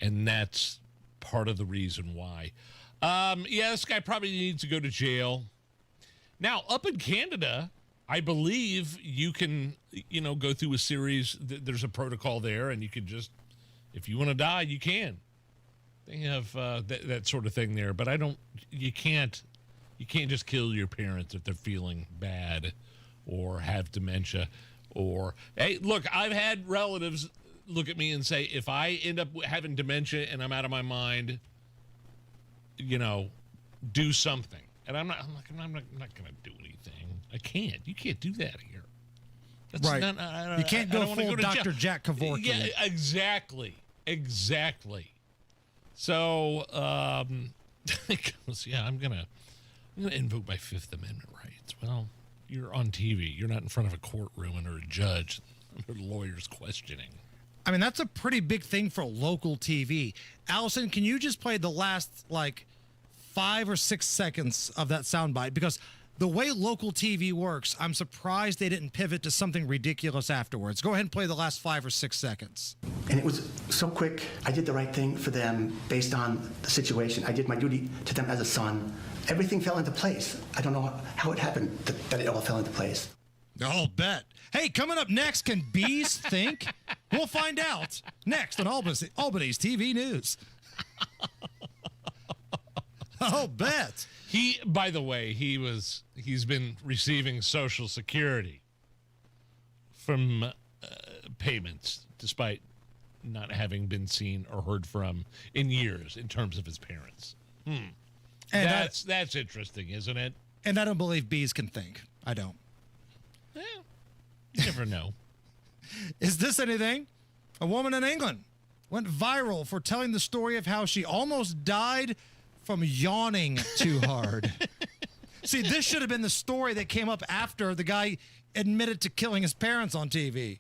And that's part of the reason why. This guy probably needs to go to jail. Now, up in Canada, I believe you can, go through a series. There's a protocol there, and you can just, if you want to die, you can. They have that sort of thing there. But you can't just kill your parents if they're feeling bad or have dementia. Or, hey, look, I've had relatives look at me and say, if I end up having dementia and I'm out of my mind, do something. And I'm not going to do anything. I can't. You can't do that here. That's right. You can't go full Dr. Jack Kevorkian. Yeah, exactly. So, he goes, I'm gonna invoke my Fifth Amendment rights. Well, you're on TV. You're not in front of a courtroom under a judge or lawyers questioning. I mean, that's a pretty big thing for local TV. Allison, can you just play the last, 5 or 6 seconds of that soundbite? Because the way local TV works, I'm surprised they didn't pivot to something ridiculous afterwards. Go ahead and play the last 5 or 6 seconds. And it was so quick. I did the right thing for them based on the situation. I did my duty to them as a son. Everything fell into place. I don't know how it happened that it all fell into place. I'll bet. Hey, coming up next, can bees think? We'll find out next on Albany's TV News. I'll bet. By the way, he's been receiving Social Security from payments, despite not having been seen or heard from in years in terms of his parents. And that's interesting, isn't it? And I don't believe bees can think. I don't. You never know. Is this anything? A woman in England went viral for telling the story of how she almost died from yawning too hard. See, this should have been the story that came up after the guy admitted to killing his parents on TV.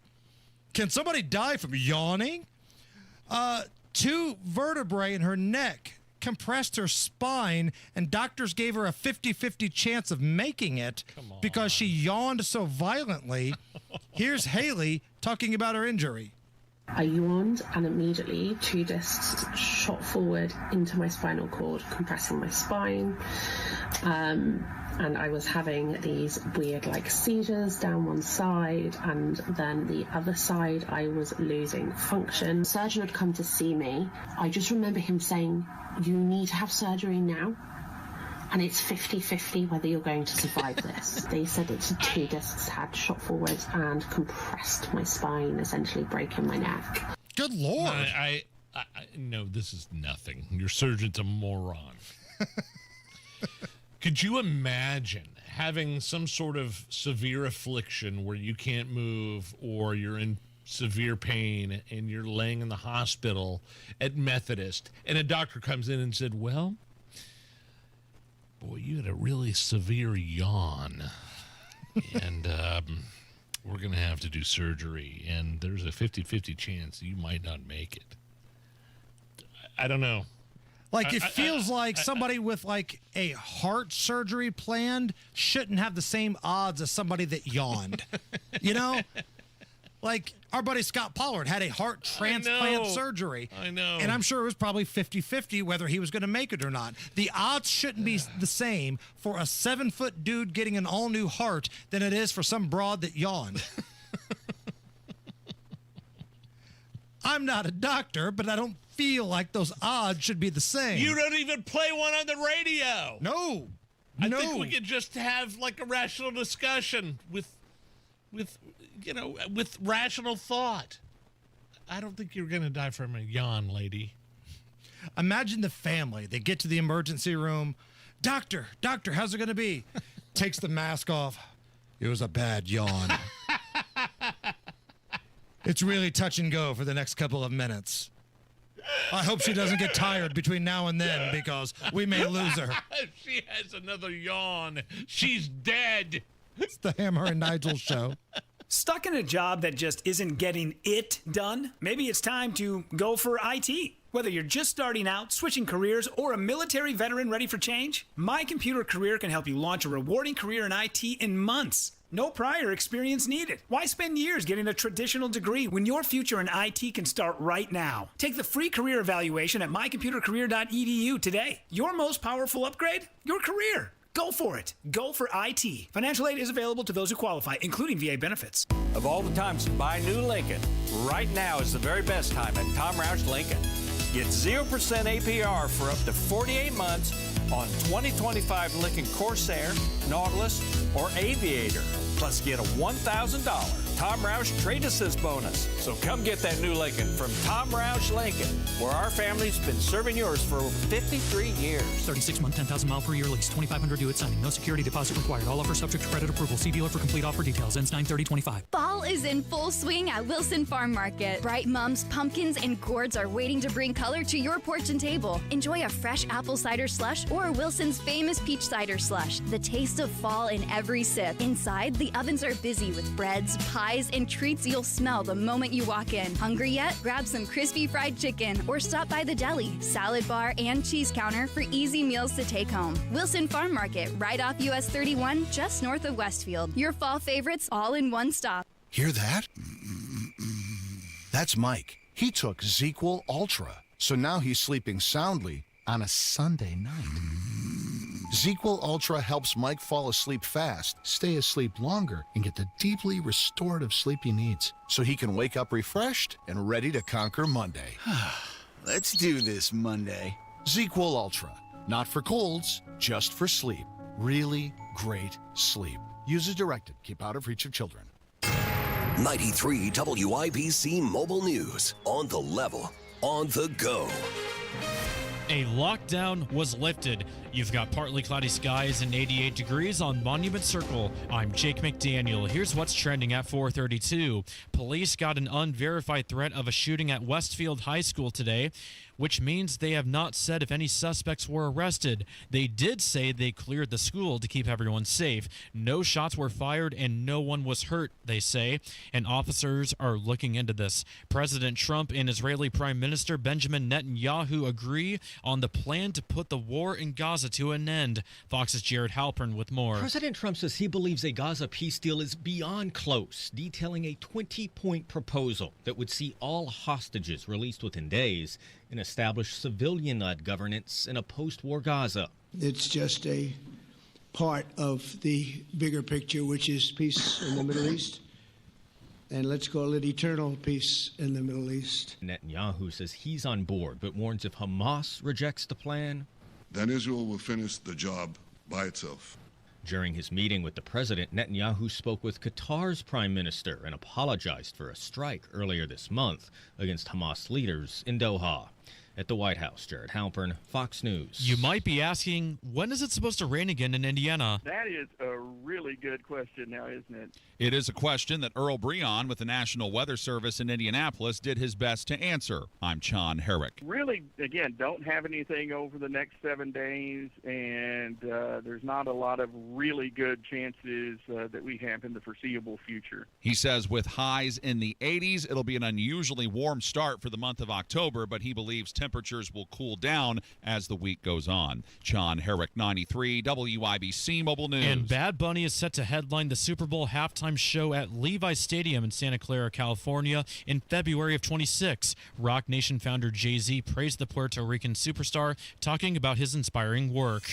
Can somebody die from yawning? 2 vertebrae in her neck compressed her spine, and doctors gave her a 50-50 chance of making it because she yawned so violently. Here's Haley talking about her injury. I yawned, and immediately 2 discs shot forward into my spinal cord, compressing my spine. And I was having these weird seizures down one side, and then the other side I was losing function. The surgeon had come to see me. I just remember him saying, "You need to have surgery now, and it's 50-50 whether you're going to survive this." They said that 2 discs had shot forward and compressed my spine, essentially breaking my neck. Good Lord. I no, this is nothing. Your surgeon's a moron. Could you imagine having some sort of severe affliction where you can't move or you're in severe pain and you're laying in the hospital at Methodist and a doctor comes in and said, "Well, boy, you had a really severe yawn and we're going to have to do surgery and there's a 50-50 chance you might not make it." I don't know. Like, it feels like somebody with, like, a heart surgery planned shouldn't have the same odds as somebody that yawned. You know? Like, our buddy Scott Pollard had a heart transplant surgery. I know. And I'm sure it was probably 50-50 whether he was going to make it or not. The odds shouldn't be the same for a 7-foot dude getting an all-new heart than it is for some broad that yawned. I'm not a doctor, but I don't feel like those odds should be the same. You don't even play one on the radio. No. I think we could just have like a rational discussion with rational thought. I don't think you're going to die from a yawn, lady. Imagine the family. They get to the emergency room. Doctor, how's it going to be? Takes the mask off. It was a bad yawn. It's really touch and go for the next couple of minutes. I hope she doesn't get tired between now and then because we may lose her. If she has another yawn, she's dead. It's the Hammer and Nigel show. Stuck in a job that just isn't getting it done? Maybe it's time to go for IT. Whether you're just starting out, switching careers, or a military veteran ready for change, My Computer Career can help you launch a rewarding career in IT in months. No prior experience needed. Why spend years getting a traditional degree when your future in IT can start right now? Take the free career evaluation at mycomputercareer.edu today. Your most powerful upgrade? Your career. Go for it. Go for IT. Financial aid is available to those who qualify, including VA benefits. Of all the times to buy new Lincoln, right now is the very best time at Tom Roush Lincoln. Get 0% APR for up to 48 months on 2025 Lincoln Corsair, Nautilus, or Aviator. Plus get a $1,000 Tom Roush Trade Assist bonus. So come get that new Lincoln from Tom Roush Lincoln, where our family's been serving yours for over 53 years. 36-month, 10,000-mile per year lease. 2,500 due at signing. No security deposit required. All offers subject to credit approval. See dealer for complete offer details. Ends 9/30/25. Fall is in full swing at Wilson Farm Market. Bright mums, pumpkins, and gourds are waiting to bring color to your porch and table. Enjoy a fresh apple cider slush or Wilson's famous peach cider slush. The taste of fall in every sip. Inside, the ovens are busy with breads, pies, and treats you'll smell the moment you walk in. Hungry yet? Grab some crispy fried chicken or stop by the deli, salad bar, and cheese counter for easy meals to take home. Wilson Farm Market, right off US 31, just north of Westfield. Your fall favorites all in one stop. Hear that? That's Mike. He took ZQL Ultra, so now he's sleeping soundly on a Sunday night. ZQL Ultra helps Mike fall asleep fast, stay asleep longer, and get the deeply restorative sleep he needs so he can wake up refreshed and ready to conquer Monday. Let's do this Monday. ZQL Ultra. Not for colds, just for sleep. Really great sleep. Use as directed. Keep out of reach of children. 93 WIBC Mobile News. On the level. On the go. A lockdown was lifted. You've got partly cloudy skies and 88 degrees on Monument Circle. I'm Jake McDaniel. Here's what's trending at 4:32. Police got an unverified threat of a shooting at Westfield High School today, which means they have not said if any suspects were arrested. They did say they cleared the school to keep everyone safe. No shots were fired and no one was hurt, they say, and officers are looking into this. President Trump and Israeli Prime Minister Benjamin Netanyahu agree on the plan to put the war in Gaza to an end. Fox's Jared Halpern with more. President Trump says he believes a Gaza peace deal is beyond close, detailing a 20-point proposal that would see all hostages released within days and establish civilian-led governance in a post-war Gaza. It's just a part of the bigger picture, which is peace in the Middle East. And let's call it eternal peace in the Middle East. Netanyahu says he's on board, but warns if Hamas rejects the plan, then Israel will finish the job by itself. During his meeting with the president, Netanyahu spoke with Qatar's prime minister and apologized for a strike earlier this month against Hamas leaders in Doha. At the White House, Jared Halpern, Fox News. You might be asking, when is it supposed to rain again in Indiana? That is a really good question now, isn't it? It is a question that Earl Breon with the National Weather Service in Indianapolis did his best to answer. I'm John Herrick. Really, again, don't have anything over the next 7 days, and there's not a lot of really good chances that we have in the foreseeable future. He says with highs in the 80s, it'll be an unusually warm start for the month of October, but he believes temperatures temperatures will cool down as the week goes on. John Herrick, 93 WIBC Mobile News. And Bad Bunny is set to headline the Super Bowl halftime show at Levi Stadium in Santa Clara, California in February of 26. Rock Nation founder Jay-Z praised the Puerto Rican superstar, talking about his inspiring work.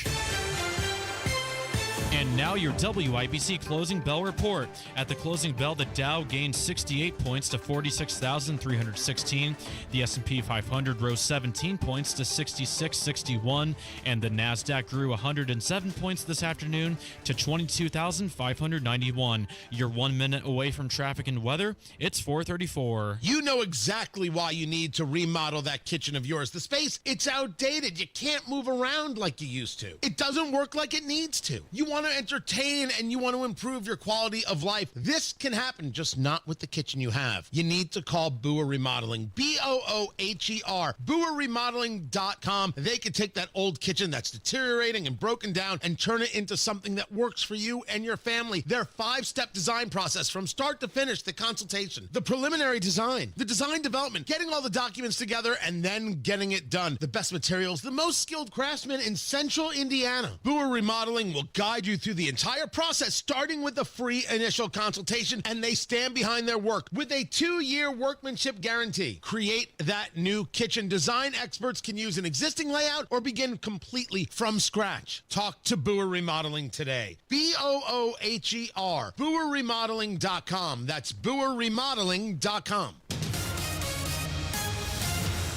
And now your WIBC Closing Bell report. At the closing bell, the Dow gained 68 points to 46,316. The S&P 500 rose 17 points to 6661. And the NASDAQ grew 107 points this afternoon to 22,591. You're 1 minute away from traffic and weather. It's 4:34. You know exactly why you need to remodel that kitchen of yours. The space, it's outdated. You can't move around like you used to. It doesn't work like it needs to. You want to entertain and you want to improve your quality of life. This can happen, just not with the kitchen you have. You need to call Booher Remodeling. BOOHER. BooherRemodeling.com. They can take that old kitchen that's deteriorating and broken down and turn it into something that works for you and your family. Their 5-step design process from start to finish, the consultation, the preliminary design, the design development, getting all the documents together and then getting it done. The best materials, the most skilled craftsmen in Central Indiana. Booher Remodeling will guide you through the entire process, starting with the free initial consultation, and they stand behind their work with a 2-year workmanship guarantee. Create that new kitchen. Design experts can use an existing layout or begin completely from scratch. Talk to Booher Remodeling today. BOOHER. BooherRemodeling.com. That's BooherRemodeling.com.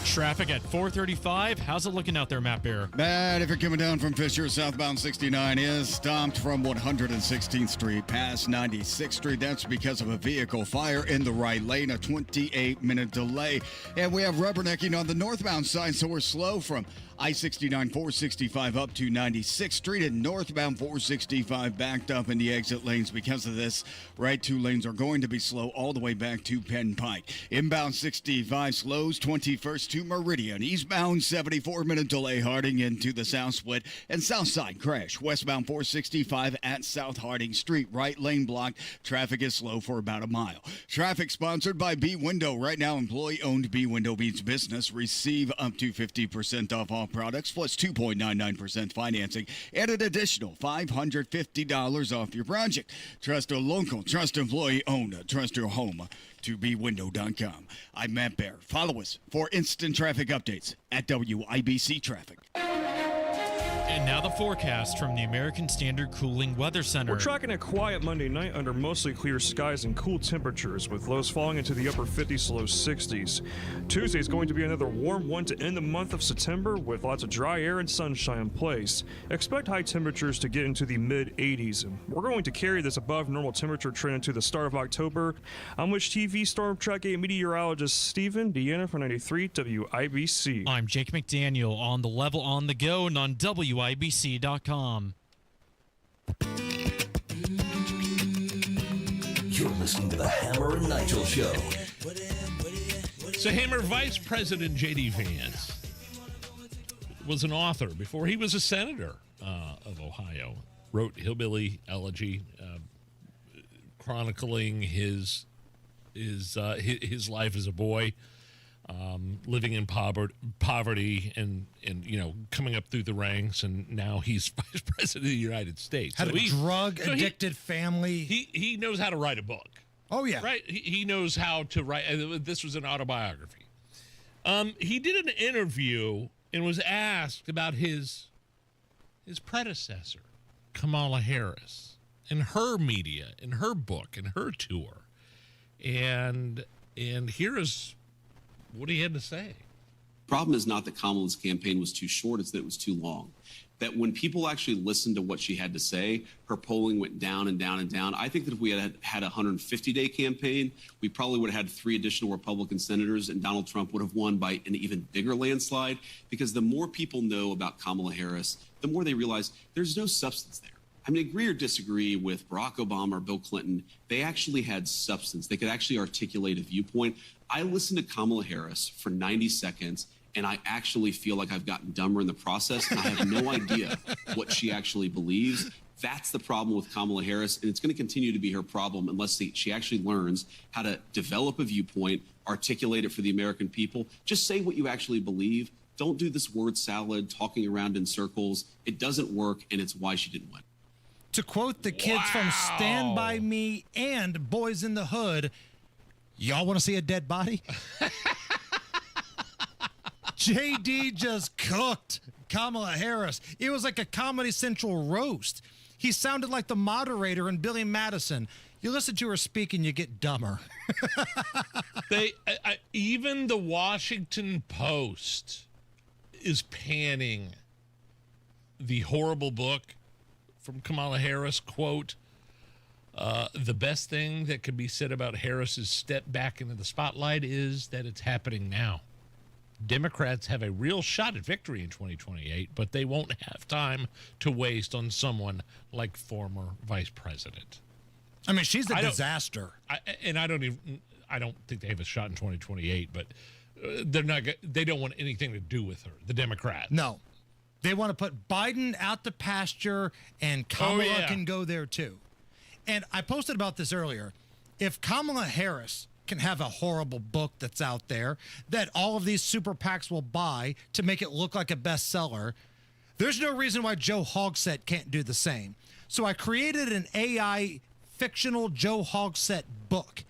Traffic at 4:35. How's it looking out there, Matt Bear? Bad if you're coming down from Fisher. Southbound 69 is stopped from 116th Street past 96th Street. That's because of a vehicle fire in the right lane, a 28-minute delay. And we have rubbernecking on the northbound side, so we're slow from I-69 465 up to 96th Street, and northbound 465 backed up in the exit lanes because of this. Right 2 lanes are going to be slow all the way back to Penn Pike. Inbound 65 slows 21st to Meridian. Eastbound 74-minute delay Harding into the south split, and south side crash. Westbound 465 at South Harding Street. Right lane blocked. Traffic is slow for about a mile. Traffic sponsored by B Window. Right now, employee-owned B Window means business. Receive up to 50% off all products plus 2.99% financing and an additional $550 off your project. Trust a local, trust employee owned, trust your home to BWindow.com. I'm Matt Bear. Follow us for instant traffic updates at WIBC Traffic. And now the forecast from the American Standard Cooling Weather Center. We're tracking a quiet Monday night under mostly clear skies and cool temperatures, with lows falling into the upper 50s to low 60s. Tuesday is going to be another warm one to end the month of September, with lots of dry air and sunshine in place. Expect high temperatures to get into the mid 80s. And we're going to carry this above normal temperature trend into the start of October. I'm Wish TV Storm Track 8 meteorologist Stephen Deanna for 93 WIBC. I'm Jake McDaniel on the level on the go and on WIBC.com. You're listening to the Hammer and Nigel Show. So Hammer Vice President J.D. Vance was an author before he was a senator of Ohio. Wrote Hillbilly Elegy, chronicling his life as a boy, living in poverty and coming up through the ranks, and now he's vice president of the United States. Had a drug-addicted family. He knows how to write a book. Oh, yeah. Right? He knows how to write. This was an autobiography. He did an interview and was asked about his predecessor, Kamala Harris, and her media, and her book, and her tour. And here is what he had to say. Problem is not that Kamala's campaign was too short, it's that it was too long. That when people actually listened to what she had to say, her polling went down and down and down. I think that if we had a 150-day campaign, we probably would have had 3 additional Republican senators, and Donald Trump would have won by an even bigger landslide, because the more people know about Kamala Harris, the more they realize there's no substance there. I mean, agree or disagree with Barack Obama or Bill Clinton, they actually had substance. They could actually articulate a viewpoint. I listened to Kamala Harris for 90 seconds, and I actually feel like I've gotten dumber in the process, and I have no idea what she actually believes. That's the problem with Kamala Harris, and it's going to continue to be her problem unless she actually learns how to develop a viewpoint, articulate it for the American people. Just say what you actually believe. Don't do this word salad, talking around in circles. It doesn't work, and it's why she didn't win. To quote the kids from Stand By Me and Boys in the Hood, y'all want to see a dead body? JD just cooked Kamala Harris. It was like a Comedy Central roast. He sounded like the moderator in Billy Madison. You listen to her speak and you get dumber. Even the Washington Post is panning the horrible book from Kamala Harris, quote, the best thing that could be said about Harris's step back into the spotlight is that it's happening now. Democrats have a real shot at victory in 2028, but they won't have time to waste on someone like former vice president. I mean, she's a disaster. I don't think they have a shot in 2028, but they don't want anything to do with her, the Democrats. No. They want to put Biden out to pasture, and Kamala can go there too. And I posted about this earlier. If Kamala Harris can have a horrible book that's out there that all of these super PACs will buy to make it look like a bestseller, there's no reason why Joe Hogsett can't do the same. So I created an AI fictional Joe Hogsett book.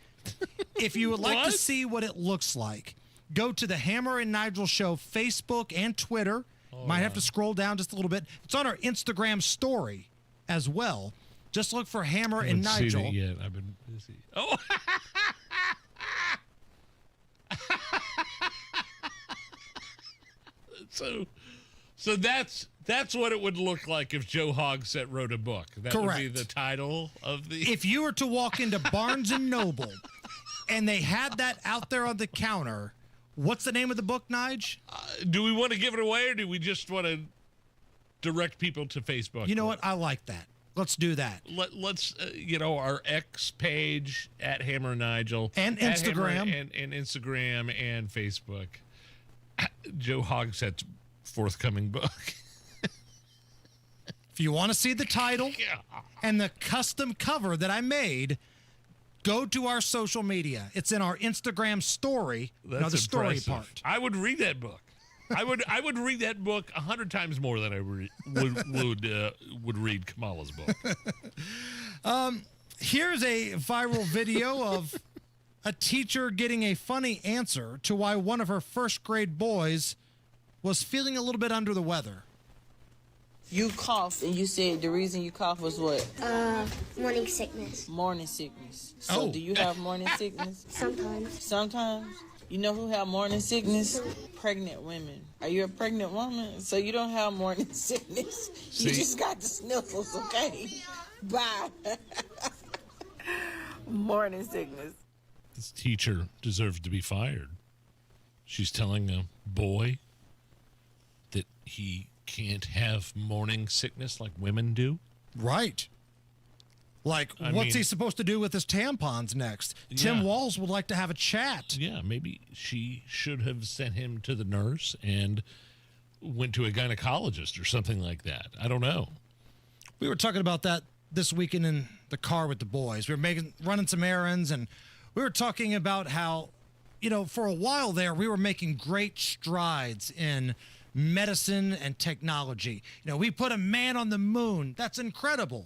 If you would like to see what it looks like, go to the Hammer and Nigel Show Facebook and Twitter. Might have to scroll down just a little bit. It's on our Instagram story as well. Just look for Hammer and Nigel. I haven't seen it yet. I've been busy. Oh. So that's what it would look like if Joe Hogsett wrote a book. That Correct. would be the title of the... If you were to walk into Barnes & Noble and they had that out there on the counter, what's the name of the book, Nige? Do we want to give it away, or do we just want to direct people to Facebook? You know what? I like that. Let's do that. Let's, our X page at Hammer Nigel. And Instagram. And Instagram and Facebook. Joe Hogsett's forthcoming book. If you want to see the title and the custom cover that I made, go to our social media. It's in our Instagram story. That's the story impressive. part. I would read that book. I would read that book 100 times more than I would read Kamala's book. Here's a viral video of a teacher getting a funny answer to why one of her first grade boys was feeling a little bit under the weather. You coughed and you said the reason you coughed was what? Morning sickness. Morning sickness. So do you have morning sickness? Sometimes. Sometimes? You know who have morning sickness? Pregnant women. Are you a pregnant woman? So you don't have morning sickness. You just got the sniffles, okay? Bye. Morning sickness. This teacher deserves to be fired. She's telling a boy that he can't have morning sickness like women do. Right. Like, what's he supposed to do with his tampons next? Tim Walz would like to have a chat. Yeah, maybe she should have sent him to the nurse and went to a gynecologist or something like that. I don't know. We were talking about that this weekend in the car with the boys. We were running some errands, and we were talking about how, for a while there, we were making great strides in medicine and technology. We put a man on the moon. That's incredible.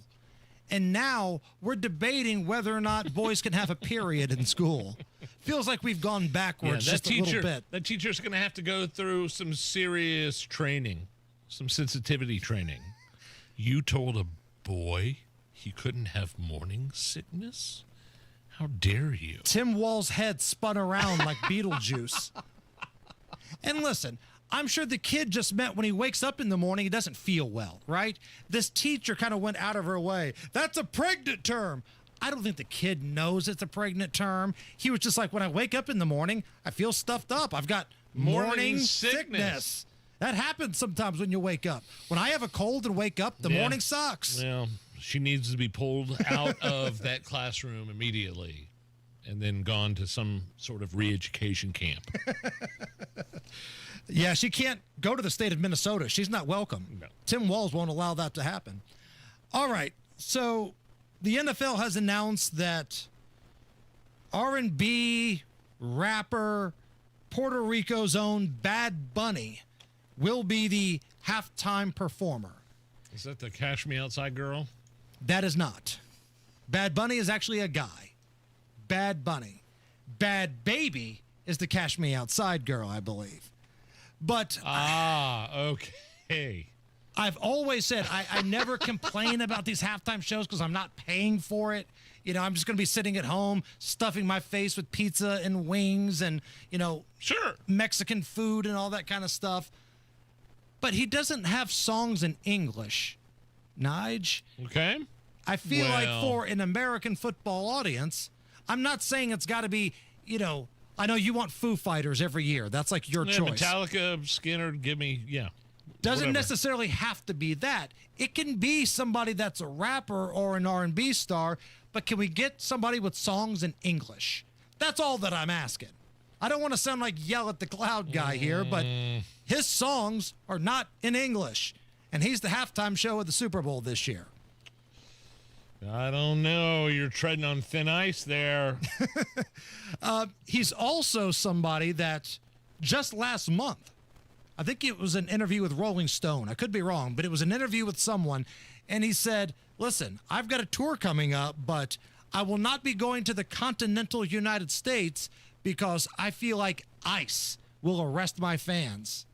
And now we're debating whether or not boys can have a period in school. Feels like we've gone backwards just a little bit. That teacher's going to have to go through some serious training, some sensitivity training. You told a boy he couldn't have morning sickness? How dare you? Tim Wall's head spun around like Beetlejuice. And listen, I'm sure the kid just meant when he wakes up in the morning, he doesn't feel well, right? This teacher kind of went out of her way. That's a pregnant term. I don't think the kid knows it's a pregnant term. He was just like, when I wake up in the morning, I feel stuffed up. I've got morning sickness. That happens sometimes when you wake up. When I have a cold and wake up, the morning sucks. Well, she needs to be pulled out of that classroom immediately and then gone to some sort of re-education camp. Yeah, she can't go to the state of Minnesota. She's not welcome. No. Tim Walz won't allow that to happen. All right, so the NFL has announced that R&B rapper Puerto Rico's own Bad Bunny will be the halftime performer. Is that the Cash Me Outside girl? That is not. Bad Bunny is actually a guy. Bad Bunny. Bad Baby is the Cash Me Outside girl, I believe. But okay. I've always said I never complain about these halftime shows because I'm not paying for it. You know, I'm just going to be sitting at home, stuffing my face with pizza and wings and, Mexican food and all that kind of stuff. But he doesn't have songs in English, Nige. Okay. I feel like for an American football audience, I'm not saying it's got to be, I know you want Foo Fighters every year. That's like your choice. Metallica, Skinner, give me, Doesn't necessarily have to be that. It can be somebody that's a rapper or an R&B star, but can we get somebody with songs in English? That's all that I'm asking. I don't want to sound like Yell at the Cloud guy here, but his songs are not in English, and he's the halftime show of the Super Bowl this year. I don't know. You're treading on thin ice there. He's also somebody that just last month, I think it was an interview with Rolling Stone. I could be wrong, but it was an interview with someone, and he said, listen, I've got a tour coming up, but I will not be going to the continental United States because I feel like ICE will arrest my fans.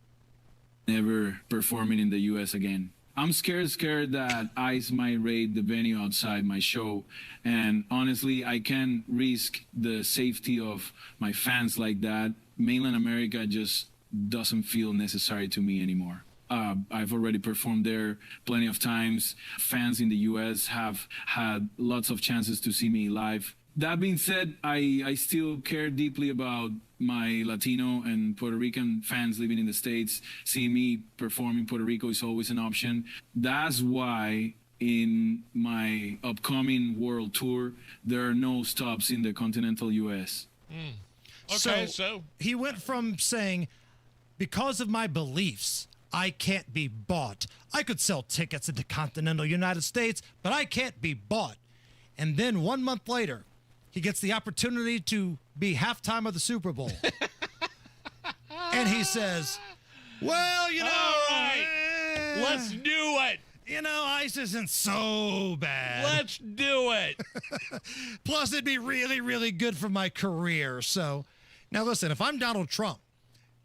Never performing in the U.S. again. I'm scared that ICE might raid the venue outside my show. And honestly, I can't risk the safety of my fans like that. Mainland America just doesn't feel necessary to me anymore. I've already performed there plenty of times. Fans in the U.S. have had lots of chances to see me live. That being said, I still care deeply about my Latino and Puerto Rican fans living in the States. Seeing me perform in Puerto Rico is always an option. That's why in my upcoming world tour, there are no stops in the continental U.S. Okay, so he went from saying, because of my beliefs, I can't be bought. I could sell tickets in the continental United States, but I can't be bought. And then 1 month later, he gets the opportunity to be halftime of the Super Bowl. And he says, well, all right, let's do it. ICE isn't so bad. Let's do it. Plus, it'd be really, really good for my career. So, now listen, if I'm Donald Trump,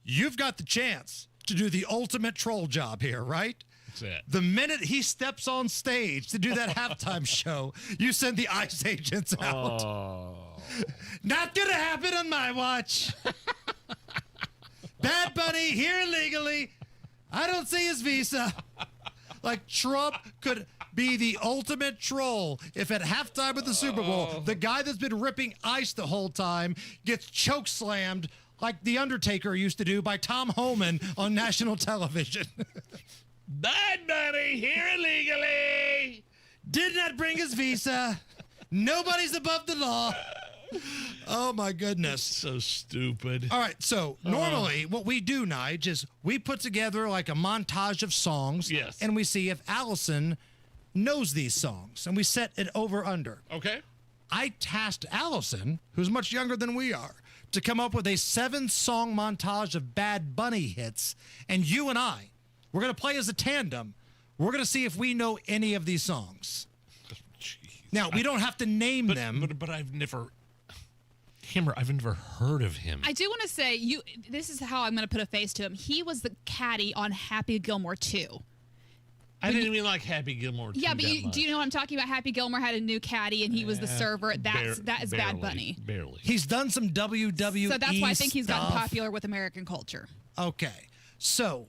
you've got the chance to do the ultimate troll job here, right? That's it. The minute he steps on stage to do that halftime show, you send the ICE agents out. Not gonna happen on my watch. Bad Bunny here illegally. I don't see his visa. Like, Trump could be the ultimate troll if at halftime of the Super Bowl, the guy that's been ripping ICE the whole time gets choke slammed like The Undertaker used to do by Tom Homan on national television. Bad Bunny here illegally. Did not bring his visa. Nobody's above the law. Oh, my goodness. So stupid. All right, so normally what we do, Nige, is we put together like a montage of songs. Yes. And we see if Allison knows these songs. And we set it over-under. Okay. I tasked Allison, who's much younger than we are, to come up with a 7-song montage of Bad Bunny hits. And you and I, we're going to play as a tandem. We're going to see if we know any of these songs. Now, we don't have to name them. But I've never heard of him. I do want to say, this is how I'm going to put a face to him. He was the caddy on Happy Gilmore 2. I didn't even like Happy Gilmore 2 Yeah, but that much. do you know what I'm talking about? Happy Gilmore had a new caddy, and he was the server. That is Bad Bunny. Barely. He's done some WWE So that's why I think he's gotten stuff. popular with American culture. Okay. So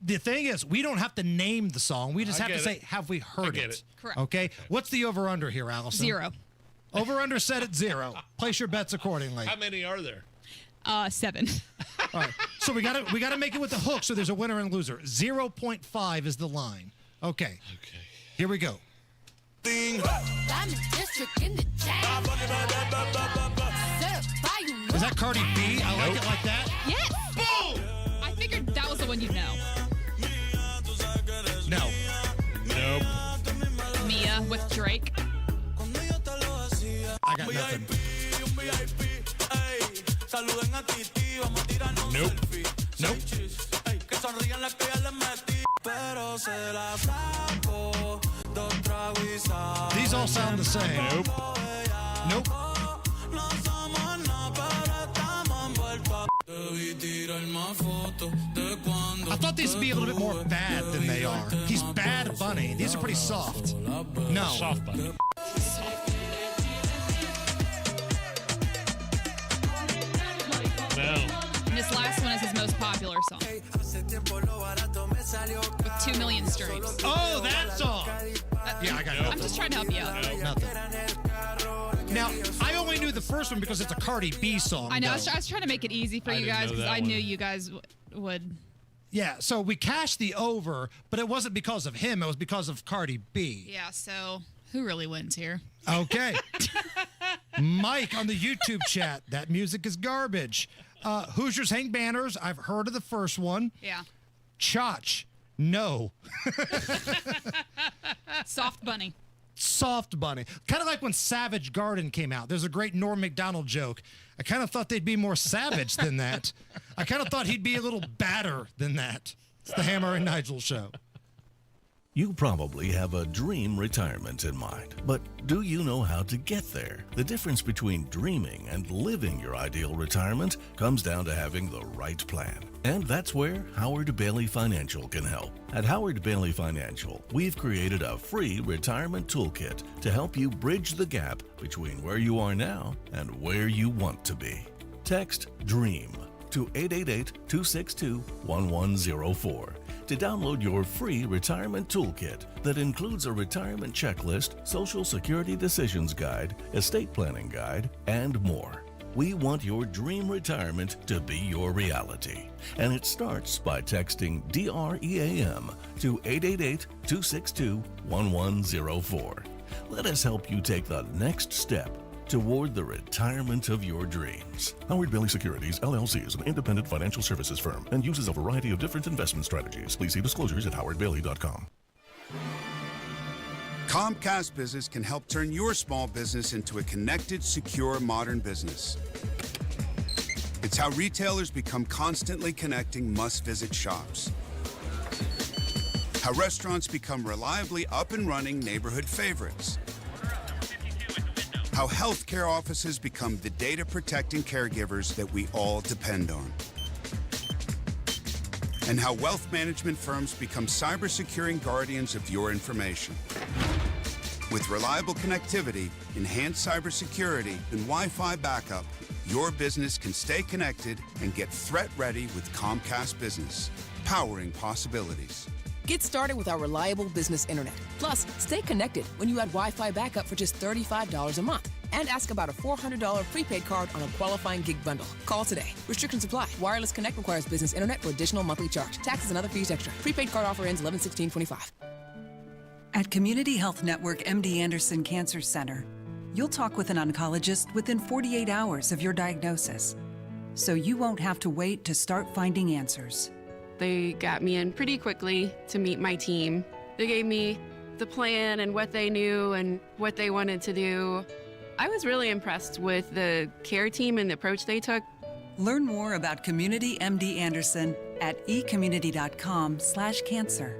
the thing is, we don't have to name the song. We just I have to get say, it. have we heard get it? it. Correct. Okay. What's the over-under here, Allison? 0. Over-under set at 0. Place your bets accordingly. How many are there? 7. All right. So we gotta make it with the hook so there's a winner and loser. 0.5 is the line. Okay. Here we go. Is that Cardi B? I like it like that. Yes. Boom. I figured that was the one you'd know. No. Nope. Mia with Drake. I got nothing. Nope. Nope. These all sound the same. Nope. I thought these would be a little bit more bad than they are. He's Bad Bunny. These are pretty soft. No. Soft Bunny. No. And this last one is his most popular song. With 2 million streams. Oh, that song. Yeah, I got it. I'm just trying to help you out. Nothing. Now, I only knew the first one because it's a Cardi B song. I know. though. I was trying to make it easy for you guys because I knew you guys would. Yeah, so we cashed the over, but it wasn't because of him. It was because of Cardi B. Yeah, so who really wins here? Okay. Mike on the YouTube chat. That music is garbage. Hoosiers hang banners. I've heard of the first one. Yeah. Chotch. No. Soft Bunny. Soft Bunny. Kind of like when Savage Garden came out. There's a great Norm Macdonald joke. I kind of thought they'd be more savage than that. I kind of thought he'd be a little badder than that. It's the Hammer and Nigel show. You probably have a dream retirement in mind, but do you know how to get there? The difference between dreaming and living your ideal retirement comes down to having the right plan. And that's where Howard Bailey Financial can help. At Howard Bailey Financial, we've created a free retirement toolkit to help you bridge the gap between where you are now and where you want to be. Text DREAM to 888-262-1104 to download your free retirement toolkit that includes a retirement checklist, Social Security decisions guide, estate planning guide, and more. We want your dream retirement to be your reality. And it starts by texting DREAM to 888-262-1104. Let us help you take the next step toward the retirement of your dreams. Howard Bailey Securities, LLC is an independent financial services firm and uses a variety of different investment strategies. Please see disclosures at howardbailey.com. Comcast Business can help turn your small business into a connected, secure, modern business. It's how retailers become constantly connecting must-visit shops. How restaurants become reliably up and running neighborhood favorites. How healthcare offices become the data-protecting caregivers that we all depend on. And how wealth management firms become cyber-securing guardians of your information. With reliable connectivity, enhanced cybersecurity, and Wi-Fi backup, your business can stay connected and get threat-ready with Comcast Business, powering possibilities. Get started with our reliable business internet. Plus, stay connected when you add Wi-Fi backup for just $35 a month. And ask about a $400 prepaid card on a qualifying gig bundle. Call today. Restrictions apply. Wireless Connect requires business internet for additional monthly charge. Taxes and other fees extra. Prepaid card offer ends 11/16/25. At Community Health Network MD Anderson Cancer Center, you'll talk with an oncologist within 48 hours of your diagnosis. So you won't have to wait to start finding answers. They got me in pretty quickly to meet my team. They gave me the plan and what they knew and what they wanted to do. I was really impressed with the care team and the approach they took. Learn more about Community MD Anderson at ecommunity.com/cancer.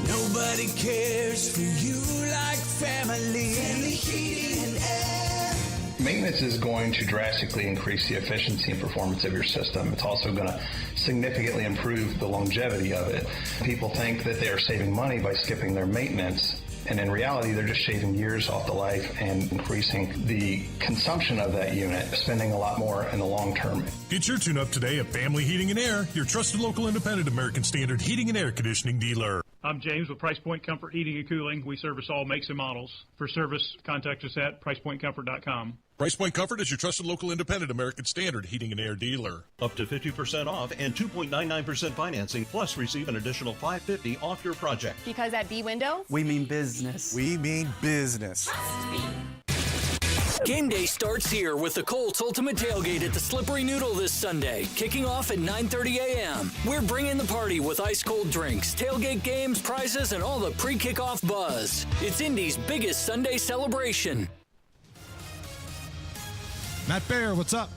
Nobody cares for you like family. Family Heating and Air. Maintenance is going to drastically increase the efficiency and performance of your system. It's also going to significantly improve the longevity of it. People think that they are saving money by skipping their maintenance, and in reality, they're just shaving years off the life and increasing the consumption of that unit, spending a lot more in the long term. Get your tune-up today at Family Heating and Air, your trusted local independent American Standard heating and air conditioning dealer. I'm James with Price Point Comfort Heating and Cooling. We service all makes and models. For service, contact us at pricepointcomfort.com. Price Point Comfort is your trusted local independent American Standard heating and air dealer. Up to 50% off and 2.99% financing, plus receive an additional $550 off your project. Because at B Windows, we mean business. We mean business. Game day starts here with the Colts Ultimate Tailgate at the Slippery Noodle this Sunday, kicking off at 9:30 a.m. We're bringing the party with ice-cold drinks, tailgate games, prizes, and all the pre-kickoff buzz. It's Indy's biggest Sunday celebration. Matt Baer, what's up?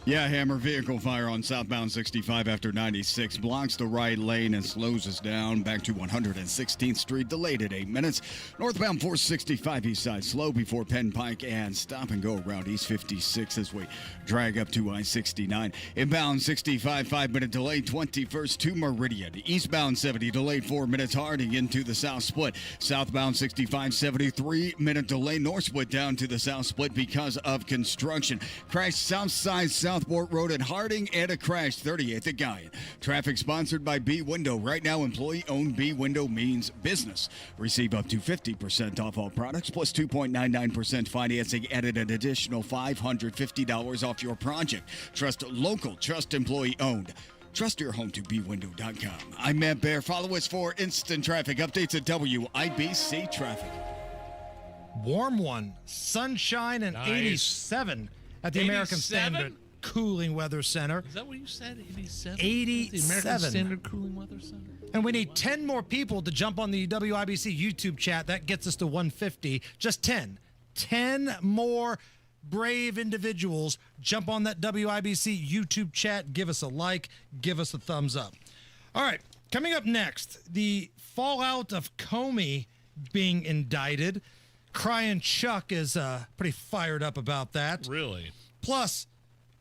Yeah, Hammer, vehicle fire on southbound 65 after 96 blocks the right lane and slows us down back to 116th Street, delayed at 8 minutes. Northbound 465 east side slow before Penn Pike and stop and go around East 56 as we drag up to I-69. Inbound 65, 5-minute delay, 21st to Meridian. Eastbound 70 delayed 4 minutes Harding into the south split. Southbound 65, 73-minute delay, north split down to the south split because of construction. Crash south side Southport Road at Harding and a crash 38th at Guyan. Traffic sponsored by B Window. Right now, employee-owned B Window means business. Receive up to 50% off all products plus 2.99% financing and an additional $550 off your project. Trust local, trust employee-owned. Trust your home to bwindow.com. I'm Matt Bear. Follow us for instant traffic updates at WIBC Traffic. Warm one, sunshine and 87 at the American Standard Cooling Weather Center. Is that what you said? 87? 87. The American Standard Cooling Weather Center. And we need 10 more people to jump on the WIBC YouTube chat. That gets us to 150. Just 10. 10 more brave individuals jump on that WIBC YouTube chat. Give us a like. Give us a thumbs up. All right. Coming up next, the fallout of Comey being indicted. Crying Chuck is pretty fired up about that. Really? Plus,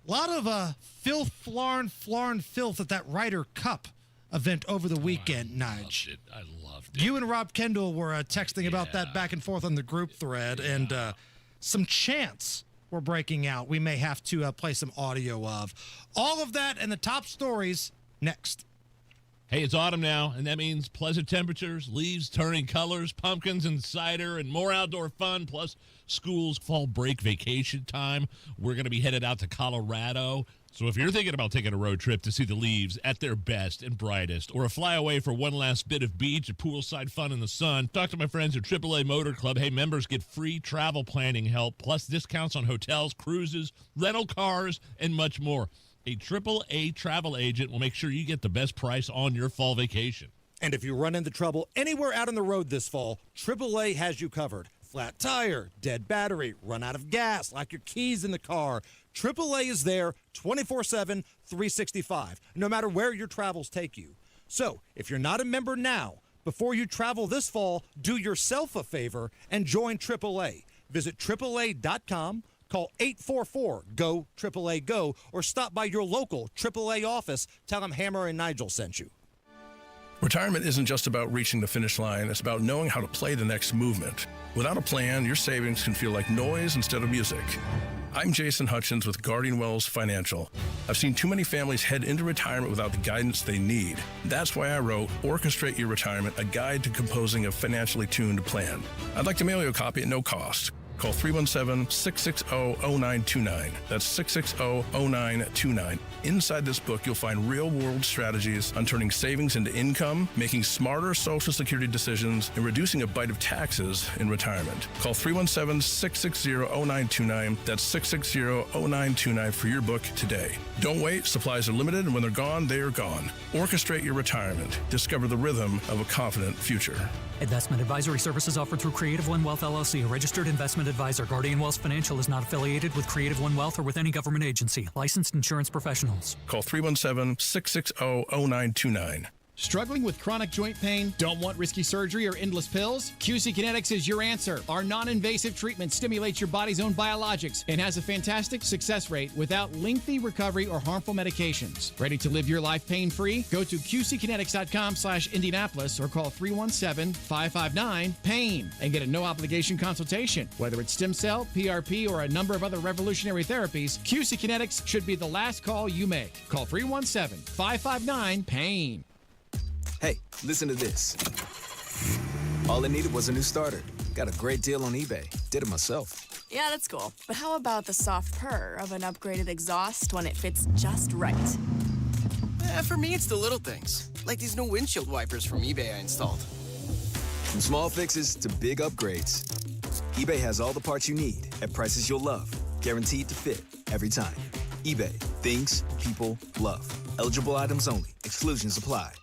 a lot of filth, filth at that Ryder Cup event over the weekend, Nige. I loved it. You and Rob Kendall were texting about that back and forth on the group thread, and some chants were breaking out. We may have to play some audio of. All of that and the top stories next. Hey, it's autumn now, and that means pleasant temperatures, leaves turning colors, pumpkins and cider, and more outdoor fun, plus school's fall break vacation time. We're going to be headed out to Colorado. So if you're thinking about taking a road trip to see the leaves at their best and brightest, or a fly away for one last bit of beach or poolside fun in the sun, talk to my friends at AAA Motor Club. Hey, members get free travel planning help, plus discounts on hotels, cruises, rental cars, and much more. A AAA travel agent will make sure you get the best price on your fall vacation. And if you run into trouble anywhere out on the road this fall, AAA has you covered. Flat tire, dead battery, run out of gas, lock your keys in the car. AAA is there 24/7, 365, no matter where your travels take you. So if you're not a member now, before you travel this fall, do yourself a favor and join AAA. Visit AAA.com. Call 844-GO-AAA-GO or stop by your local AAA office. Tell them Hammer and Nigel sent you. Retirement isn't just about reaching the finish line. It's about knowing how to play the next movement. Without a plan, your savings can feel like noise instead of music. I'm Jason Hutchins with Guardian Wells Financial. I've seen too many families head into retirement without the guidance they need. That's why I wrote Orchestrate Your Retirement, a guide to composing a financially tuned plan. I'd like to mail you a copy at no cost. Call 317-660-0929. That's 660-0929. Inside this book, you'll find real-world strategies on turning savings into income, making smarter Social Security decisions, and reducing a bite of taxes in retirement. Call 317-660-0929. That's 660-0929 for your book today. Don't wait. Supplies are limited, and when they're gone, they are gone. Orchestrate your retirement. Discover the rhythm of a confident future. Investment advisory services offered through Creative One Wealth LLC, a registered investment advisor. Guardian Wealth Financial is not affiliated with Creative One Wealth or with any government agency. Licensed insurance professionals. Call 317-660-0929. Struggling with chronic joint pain? Don't want risky surgery or endless pills? QC Kinetics is your answer. Our non-invasive treatment stimulates your body's own biologics and has a fantastic success rate without lengthy recovery or harmful medications. Ready to live your life pain-free? Go to qckinetics.com/Indianapolis or call 317-559-PAIN and get a no-obligation consultation. Whether it's stem cell, PRP, or a number of other revolutionary therapies, QC Kinetics should be the last call you make. Call 317-559-PAIN. Hey, listen to this. All I needed was a new starter. Got a great deal on eBay. Did it myself. Yeah, that's cool. But how about the soft purr of an upgraded exhaust when it fits just right? For me, it's the little things. Like these new windshield wipers from eBay I installed. From small fixes to big upgrades, eBay has all the parts you need at prices you'll love. Guaranteed to fit every time. eBay. Things people love. Eligible items only. Exclusions apply.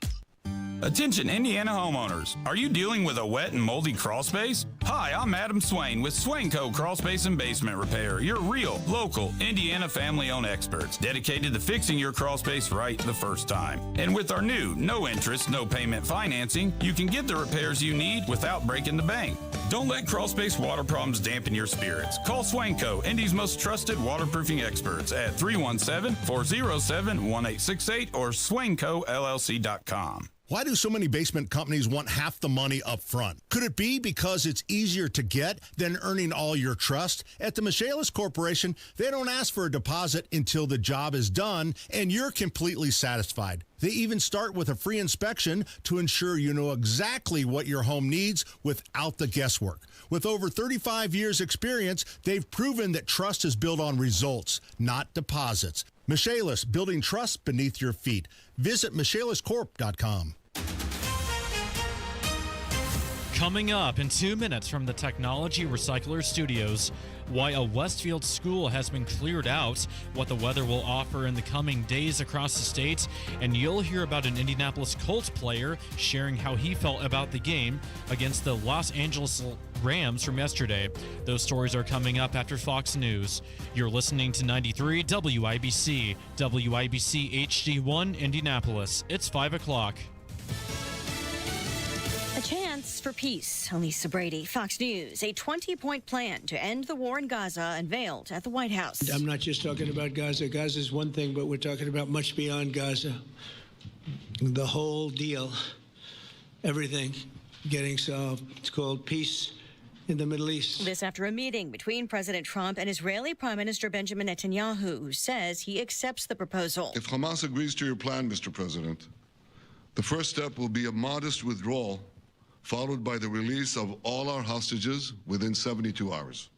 Attention Indiana homeowners, are you dealing with a wet and moldy crawl space? Hi, I'm Adam Swain with Swain Co. Crawl Space and Basement Repair, your real, local, Indiana family-owned experts dedicated to fixing your crawl space right the first time. And with our new no interest, no payment financing, you can get the repairs you need without breaking the bank. Don't let crawl space water problems dampen your spirits. Call Swain Co., Indy's most trusted waterproofing experts at 317-407-1868 or swaincollc.com. Why do so many basement companies want half the money up front? Could it be because it's easier to get than earning all your trust? At the Michaelis Corporation, they don't ask for a deposit until the job is done and you're completely satisfied. They even start with a free inspection to ensure you know exactly what your home needs without the guesswork. With over 35 years' experience, they've proven that trust is built on results, not deposits. Michaelis, building trust beneath your feet. Visit michaeliscorp.com. Coming up in 2 minutes from the Technology Recycler Studios, why a Westfield school has been cleared out, what the weather will offer in the coming days across the state, and you'll hear about an Indianapolis Colts player sharing how he felt about the game against the Los Angeles Rams from yesterday. Those stories are coming up after Fox News. You're listening to 93 WIBC, WIBC HD1 Indianapolis. It's 5 o'clock. A chance for peace. Elisa Brady, Fox News. A 20-point plan to end the war in Gaza unveiled at the White House. I'm not just talking about Gaza. Gaza is one thing, but we're talking about much beyond Gaza. The whole deal, everything getting solved. It's called peace in the Middle East. This after a meeting between President Trump and Israeli Prime Minister Benjamin Netanyahu, who says he accepts the proposal. If Hamas agrees to your plan, Mr. President, the first step will be a modest withdrawal, followed by the release of all our hostages within 72 hours.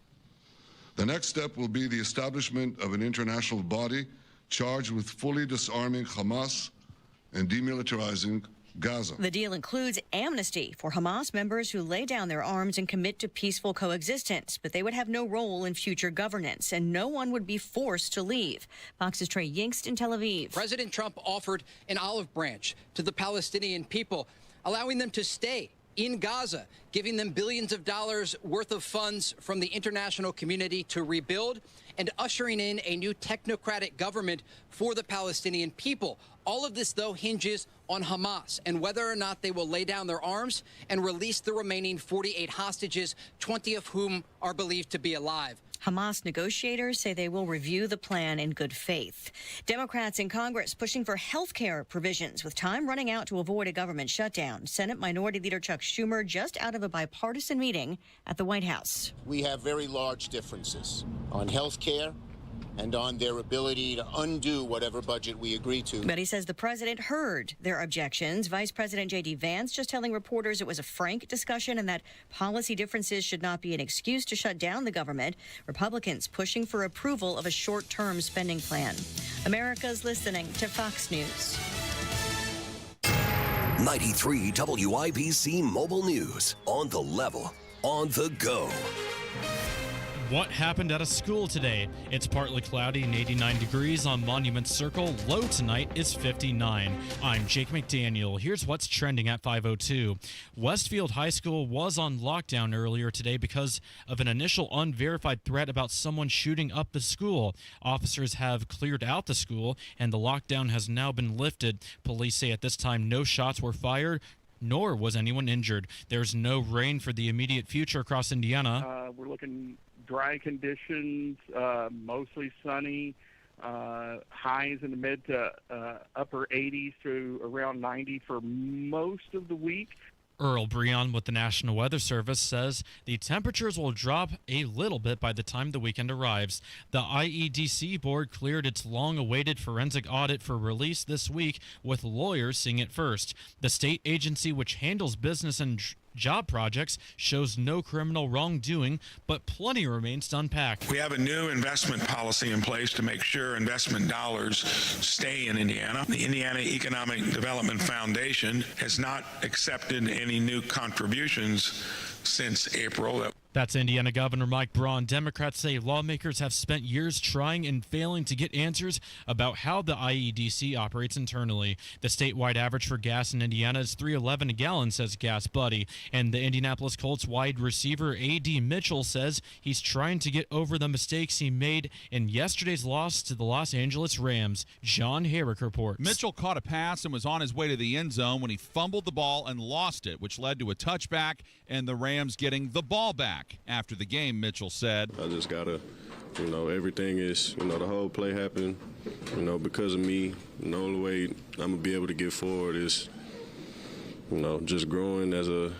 The next step will be the establishment of an international body charged with fully disarming Hamas and demilitarizing Gaza. The deal includes amnesty for Hamas members who lay down their arms and commit to peaceful coexistence, but they would have no role in future governance, and no one would be forced to leave. Fox's Trey Yingst in Tel Aviv. President Trump offered an olive branch to the Palestinian people, allowing them to stay in Gaza, giving them billions of dollars worth of funds from the international community to rebuild, and ushering in a new technocratic government for the Palestinian people. All of this, though, hinges on Hamas and whether or not they will lay down their arms and release the remaining 48 hostages, 20 of whom are believed to be alive. Hamas negotiators say they will review the plan in good faith. Democrats in Congress pushing for health care provisions with time running out to avoid a government shutdown. Senate Minority Leader Chuck Schumer just out of a bipartisan meeting at the White House. We have very large differences on health care and on their ability to undo whatever budget we agree to. But he says the president heard their objections. Vice President J.D. Vance just telling reporters it was a frank discussion and that policy differences should not be an excuse to shut down the government. Republicans pushing for approval of a short-term spending plan. America's listening to Fox News. 93 WIBC Mobile News. On the level, on the go. What happened at a school today? It's partly cloudy and 89 degrees on Monument Circle. Low tonight is 59. I'm Jake McDaniel. Here's what's trending at 5:02. Westfield High School was on lockdown earlier today because of an initial unverified threat about someone shooting up the school. Officers have cleared out the school and the lockdown has now been lifted. Police say at this time no shots were fired, nor was anyone injured. There's no rain for the immediate future across Indiana. We're looking dry conditions, mostly sunny, highs in the mid to upper 80s to around 90 for most of the week. Earl Breon with the National Weather Service says the temperatures will drop a little bit by the time the weekend arrives. The IEDC board cleared its long-awaited forensic audit for release this week, with lawyers seeing it first. The state agency which handles business and job projects shows no criminal wrongdoing, but plenty remains to unpack. We have a new investment policy in place to make sure investment dollars stay in Indiana. The Indiana Economic Development Foundation has not accepted any new contributions since April. That's Indiana Governor Mike Braun. Democrats say lawmakers have spent years trying and failing to get answers about how the IEDC operates internally. The statewide average for gas in Indiana is $3.11 a gallon, says Gas Buddy. And the Indianapolis Colts wide receiver A.D. Mitchell says he's trying to get over the mistakes he made in yesterday's loss to the Los Angeles Rams. John Herrick reports. Mitchell caught a pass and was on his way to the end zone when he fumbled the ball and lost it, which led to a touchback and the Rams getting the ball back. After the game, Mitchell said, I just got to, everything is, the whole play happened, because of me. The only way I'm going to be able to get forward is, just growing as a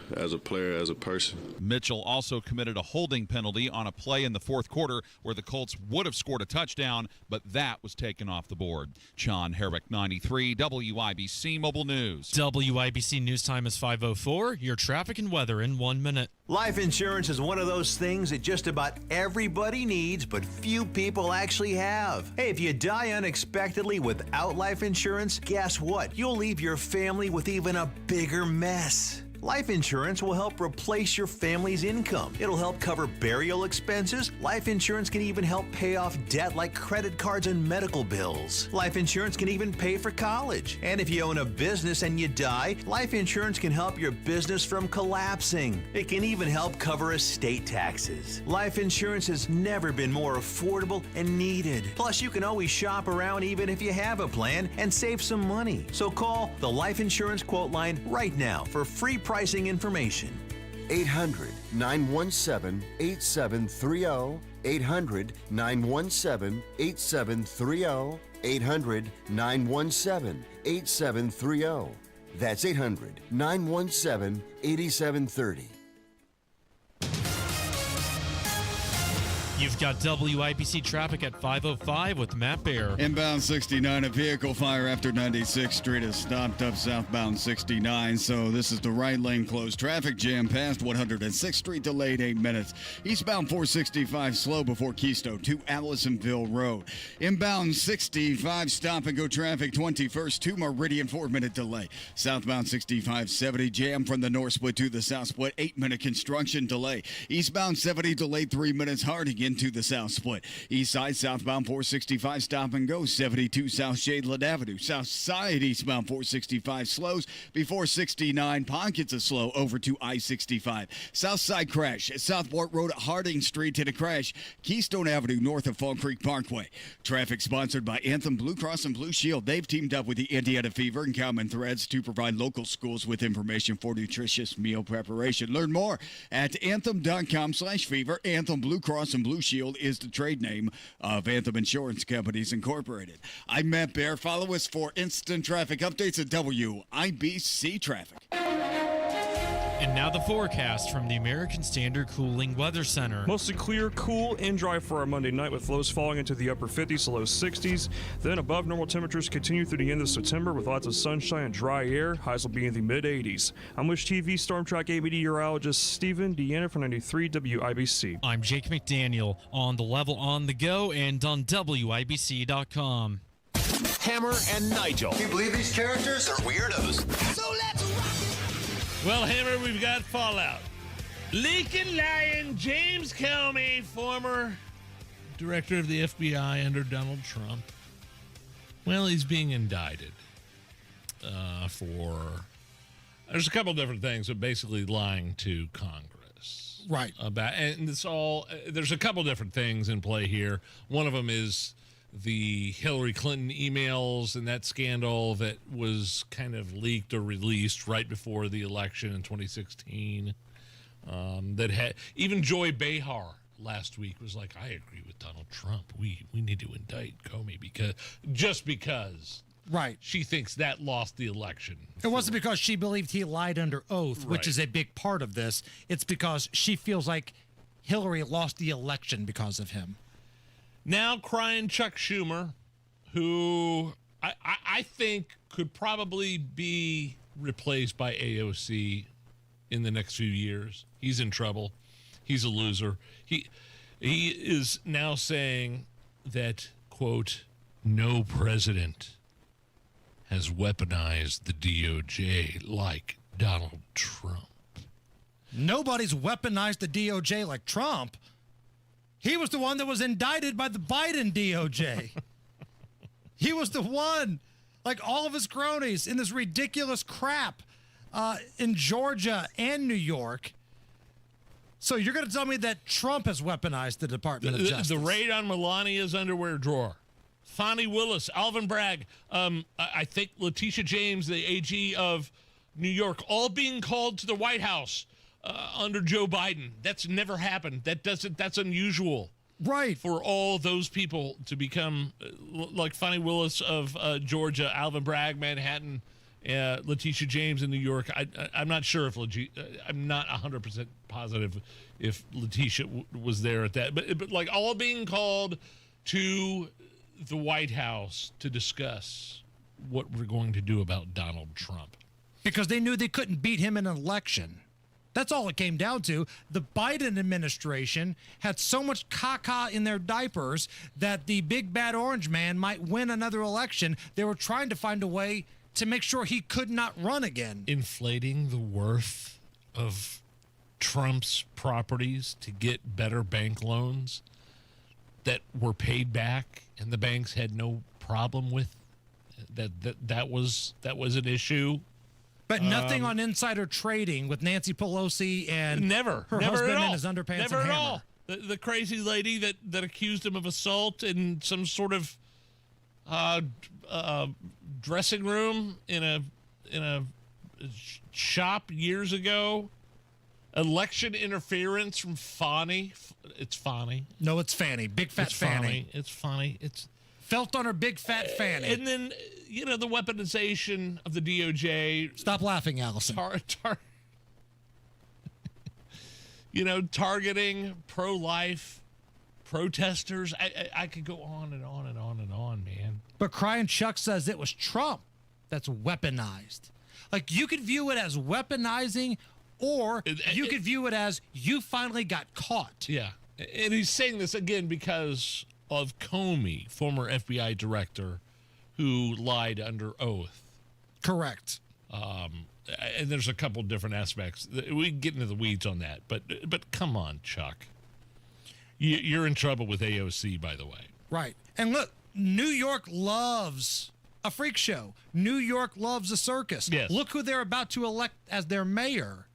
player, as a person. Mitchell also committed a holding penalty on a play in the fourth quarter where the Colts would have scored a touchdown, but that was taken off the board. John Herrick, 93, WIBC Mobile News. WIBC News Time is 5:04. Your traffic and weather in 1 minute. Life insurance is one of those things that just about everybody needs, but few people actually have. Hey, if you die unexpectedly without life insurance, guess what? You'll leave your family with even a bigger mess. Life insurance will help replace your family's income. It'll help cover burial expenses. Life insurance can even help pay off debt like credit cards and medical bills. Life insurance can even pay for college. And if you own a business and you die, life insurance can help your business from collapsing. It can even help cover estate taxes. Life insurance has never been more affordable and needed. Plus, you can always shop around even if you have a plan and save some money. So call the Life Insurance Quote Line right now for free pricing information. 800-917-8730. 800-917-8730. 800-917-8730. That's 800-917-8730. You've got WIBC traffic at 5:05 with Matt Bear. Inbound 69, a vehicle fire after 96th Street has stopped up southbound 69, so this is the right lane closed. Traffic jam past 106th Street, delayed 8 minutes. Eastbound 465 slow before Keystone to Allisonville Road. Inbound 65, stop and go traffic 21st to Meridian, 4-minute delay. Southbound 65 70 jam from the north split to the south split, 8-minute construction delay. Eastbound 70 delayed 3 minutes, Harding into the south split. East side southbound 465 stop and go 72 South Shadeland Avenue. South side eastbound 465 slows before 69 pockets of slow over to I-65. South side crash at Southport Road at Harding Street to the crash Keystone Avenue north of Fall Creek Parkway. Traffic sponsored by Anthem Blue Cross and Blue Shield. They've teamed up with the Indiana Fever and Common Threads to provide local schools with information for nutritious meal preparation. Learn more at anthem.com/fever. Anthem Blue Cross and Blue Shield is the trade name of Anthem Insurance Companies Incorporated. I'm Matt Bear. Follow us for instant traffic updates at WIBC Traffic. And now the forecast from the American Standard Cooling Weather Center. Mostly clear, cool, and dry for our Monday night with lows falling into the upper 50s to low 60s. Then above normal temperatures continue through the end of September with lots of sunshine and dry air. Highs will be in the mid-80s. I'm Wish TV Storm Track A meteorologist Stephen Deanna for 93 WIBC. I'm Jake McDaniel on the level on the go and on WIBC.com. Hammer and Nigel. Can you believe these characters are weirdos? So let's rock it! Well, Hammer, we've got fallout. Leaking lion James Comey, former director of the FBI under Donald Trump. Well, he's being indicted for... There's a couple different things, but basically lying to Congress. Right. And it's all... There's a couple different things in play here. One of them is the Hillary Clinton emails and that scandal that was kind of leaked or released right before the election in 2016. That had even Joy Behar last week was like, I agree with Donald Trump. We need to indict Comey because right. She thinks that lost the election. It wasn't because she believed he lied under oath, Right. which is a big part of this. It's because she feels like Hillary lost the election because of him. Now crying Chuck Schumer, who I think could probably be replaced by AOC in the next few years. He's in trouble. He's a loser. He is now saying that, quote, no president has weaponized the DOJ like Donald Trump. Nobody's weaponized the DOJ like Trump. He was the one that was indicted by the Biden DOJ. He was the one, like all of his cronies, in this ridiculous crap in Georgia and New York. So you're going to tell me that Trump has weaponized the Department of Justice? The raid on Melania's underwear drawer. Fani Willis, Alvin Bragg, I think Letitia James, the AG of New York, all being called to the White House under Joe Biden. That's never happened. That's unusual. Right. For all those people to become like Fani Willis of Georgia, Alvin Bragg, Manhattan, Letitia James in New York. I'm not sure if I'm not 100% positive if Letitia was there at that. But like all being called to the White House to discuss what we're going to do about Donald Trump. Because they knew they couldn't beat him in an election. That's all it came down to. The Biden administration had so much caca in their diapers that the big bad orange man might win another election. They were trying to find a way to make sure he could not run again. Inflating the worth of Trump's properties to get better bank loans that were paid back and the banks had no problem with. That was an issue. But nothing on insider trading with Nancy Pelosi and her husband at all. in his underpants Never and at hammer. all. The crazy lady that accused him of assault in some sort of dressing room in a shop years ago. Election interference from Fani. It's Fani. No, it's Fanny. Big fat Fanny. It's Fani. It's felt on her big fat Fanny. And then, the weaponization of the DOJ. Stop laughing, Allison. Targeting pro-life protesters. I could go on and on and on and on, man. But Crying Chuck says it was Trump that's weaponized. Like, you could view it as weaponizing, or you could view it as you finally got caught. Yeah. And he's saying this again because of Comey, former FBI director, who lied under oath. Correct. And there's a couple different aspects. We can get into the weeds on that. But come on, Chuck. You're in trouble with AOC, by the way. Right. And look, New York loves a freak show. New York loves a circus. Yes. Look who they're about to elect as their mayor.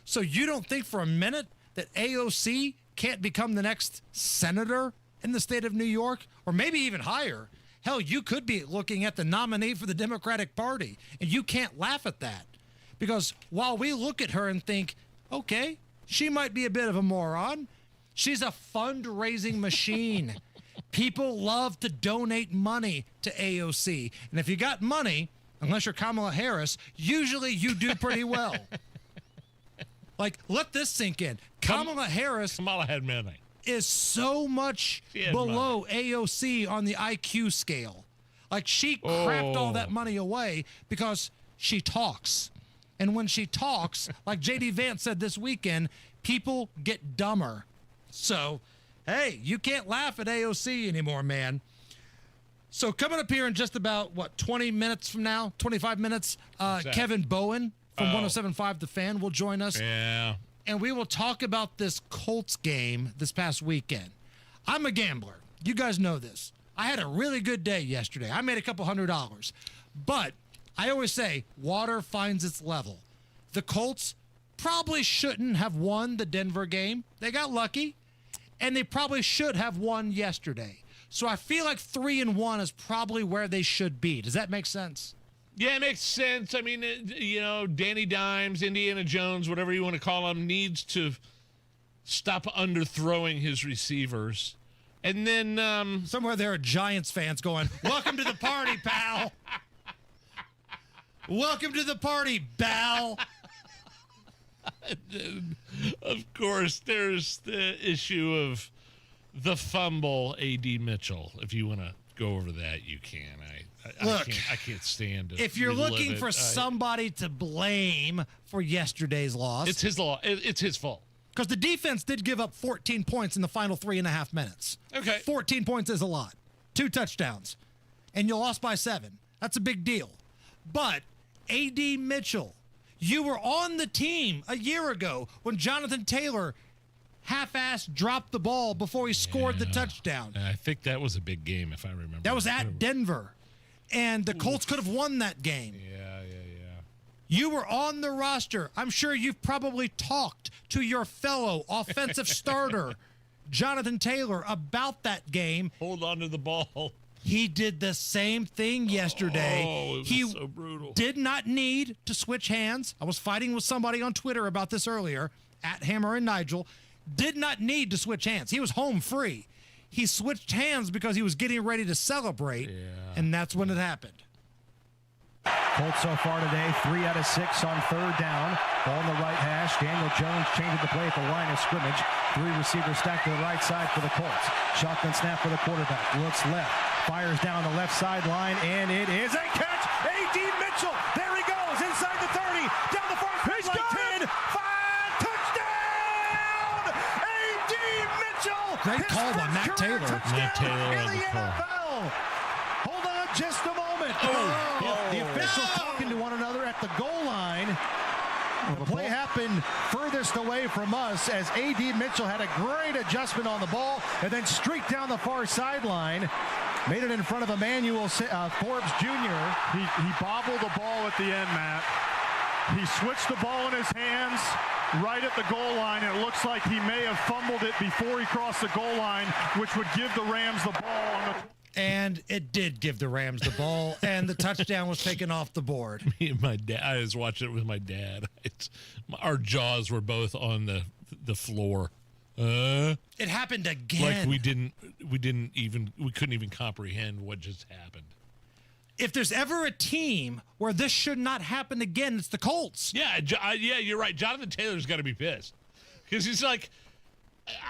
So you don't think for a minute that AOC can't become the next senator in the state of New York? Or maybe even higher. Hell, you could be looking at the nominee for the Democratic Party, and you can't laugh at that. Because while we look at her and think, okay, she might be a bit of a moron, she's a fundraising machine. People love to donate money to AOC. And if you got money, unless you're Kamala Harris, usually you do pretty well. Like, let this sink in. Kamala Harris had money. Is so much below AOC on the IQ scale. Like, she crapped all that money away because she talks. And when she talks, like J.D. Vance said this weekend, people get dumber. So, hey, you can't laugh at AOC anymore, man. So coming up here in just about, 20 minutes from now, 25 minutes, Kevin Bowen from 107.5 The Fan will join us. Yeah. And we will talk about this Colts game this past weekend. I'm a gambler. You guys know this. I had a really good day yesterday. I made a couple $100. But I always say water finds its level. The Colts probably shouldn't have won the Denver game. They got lucky. And they probably should have won yesterday. So I feel like 3-1 is probably where they should be. Does that make sense? Yeah, it makes sense. I mean, Danny Dimes, Indiana Jones, whatever you want to call him, needs to stop underthrowing his receivers. And then somewhere there are Giants fans going, welcome to the party, pal. Welcome to the party, Bal. Of course, there's the issue of the fumble, A.D. Mitchell. If you want to go over that, you can. Look, I can't stand it. If you're looking for somebody to blame for yesterday's loss, it's his law. It's his fault. Because the defense did give up 14 points in the final 3.5 minutes. Okay. 14 points is a lot. 2 touchdowns. And you lost by 7. That's a big deal. But A.D. Mitchell, You were on the team a year ago when Jonathan Taylor half-assed dropped the ball before he scored the touchdown. I think that was a big game, if I remember. That was at Denver. And the Colts could have won that game. Yeah. You were on the roster. I'm sure you've probably talked to your fellow offensive starter, Jonathan Taylor, about that game. Hold on to the ball. He did the same thing yesterday. Oh, it was so brutal. Did not need to switch hands. I was fighting with somebody on Twitter about this earlier, at Hammer and Nigel. Did not need to switch hands. He was home free. He switched hands because he was getting ready to celebrate, and that's when it happened. Colts so far today, 3 out of 6 on third down. Ball on the right hash. Daniel Jones changing the play at the line of scrimmage. 3 receivers stacked to the right side for the Colts. Shotgun snap for the quarterback. Looks left. Fires down the left sideline, and it is a catch. A.D. Mitchell. There he goes. Inside the 30. Down the far sideline. 10. 5. Touchdown. A.D. Mitchell. Great call by Matt Taylor. Matt Taylor on the call. Hold on just a moment. The officials talking to one another at the goal line. The play happened furthest away from us as A.D. Mitchell had a great adjustment on the ball and then streaked down the far sideline. Made it in front of Emmanuel Forbes Jr. He bobbled the ball at the end, Matt. He switched the ball in his hands right at the goal line, and it looks like he may have fumbled it before he crossed the goal line, which would give the Rams the ball on the... And it did give the Rams the ball, and the touchdown was taken off the board. Me and my dad, I was watching it with my dad. Our jaws were both on the floor. It happened again. Like we couldn't even comprehend what just happened. If there's ever a team where this should not happen again, it's the Colts. Yeah, you're right. Jonathan Taylor's got to be pissed because he's like,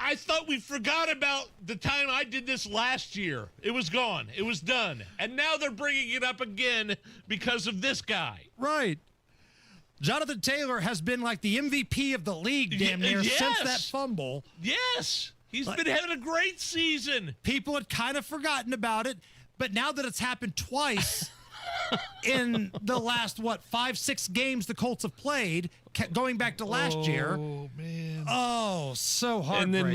I thought we forgot about the time I did this last year. It was gone. It was done. And now they're bringing it up again because of this guy. Right. Jonathan Taylor has been like the MVP of the league damn near since that fumble. Yes. He's been having a great season. People had kind of forgotten about it, but now that it's happened twice in the last, 5-6 games the Colts have played, going back to last year. Oh, man. Oh, so heartbreaking. And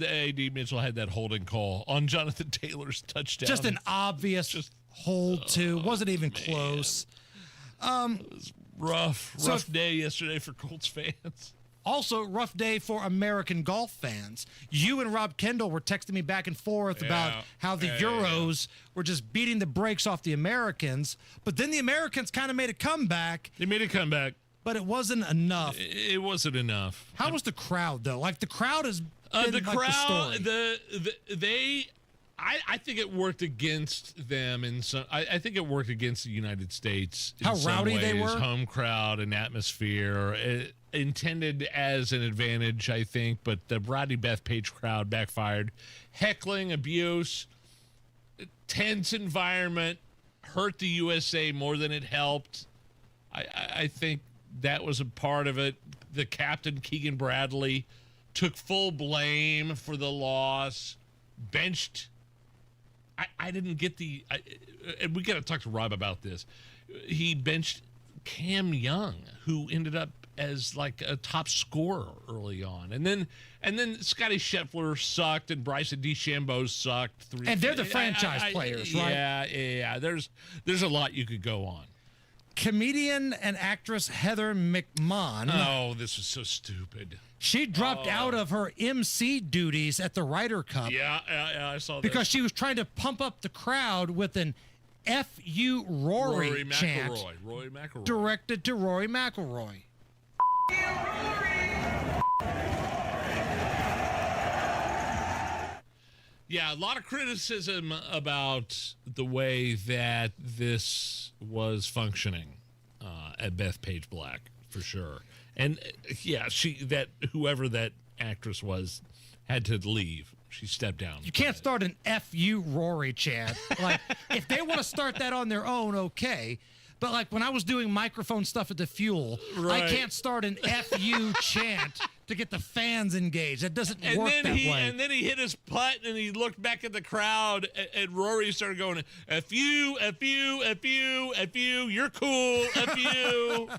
then A.D. Mitchell had that holding call on Jonathan Taylor's touchdown. Just an obvious hold, too. Wasn't even close. It was rough day yesterday for Colts fans. Also, rough day for American golf fans. You and Rob Kendall were texting me back and forth about how the Euros were just beating the brakes off the Americans. But then the Americans kind of made a comeback. They made a comeback. But it wasn't enough. It wasn't enough. How was the crowd, though? Like, the crowd is the crowd, I think it worked against them in some. I think it worked against the United States. How rowdy ways. they were. Home crowd and atmosphere intended as an advantage, I think, but the Rodney Bethpage crowd backfired. Heckling, abuse, tense environment hurt the USA more than it helped. I think that was a part of it. The captain, Keegan Bradley, took full blame for the loss, benched. I didn't get and we got to talk to Rob about this. He benched Cam Young, who ended up as like a top scorer early on. And then Scotty Scheffler sucked and Bryson DeChambeau sucked. And they're the franchise players, right? Yeah. There's a lot you could go on. Comedian and actress Heather McMahon. Oh, this was so stupid. She dropped out of her MC duties at the Ryder Cup. Yeah, I saw that. Because she was trying to pump up the crowd with an F.U. Rory chant Rory McIlroy. directed to Rory McIlroy. Yeah, a lot of criticism about the way that this was functioning at Bethpage Black, for sure. And whoever that actress was had to leave. She stepped down. You can't start an F.U. Rory chant. Like, if they want to start that on their own, okay. But like when I was doing microphone stuff at the Fuel, right. I can't start an F.U. chant to get the fans engaged. That doesn't work that way. And then he hit his putt, and he looked back at the crowd, and Rory started going, F.U., F.U., F.U., F.U., you're cool, F.U.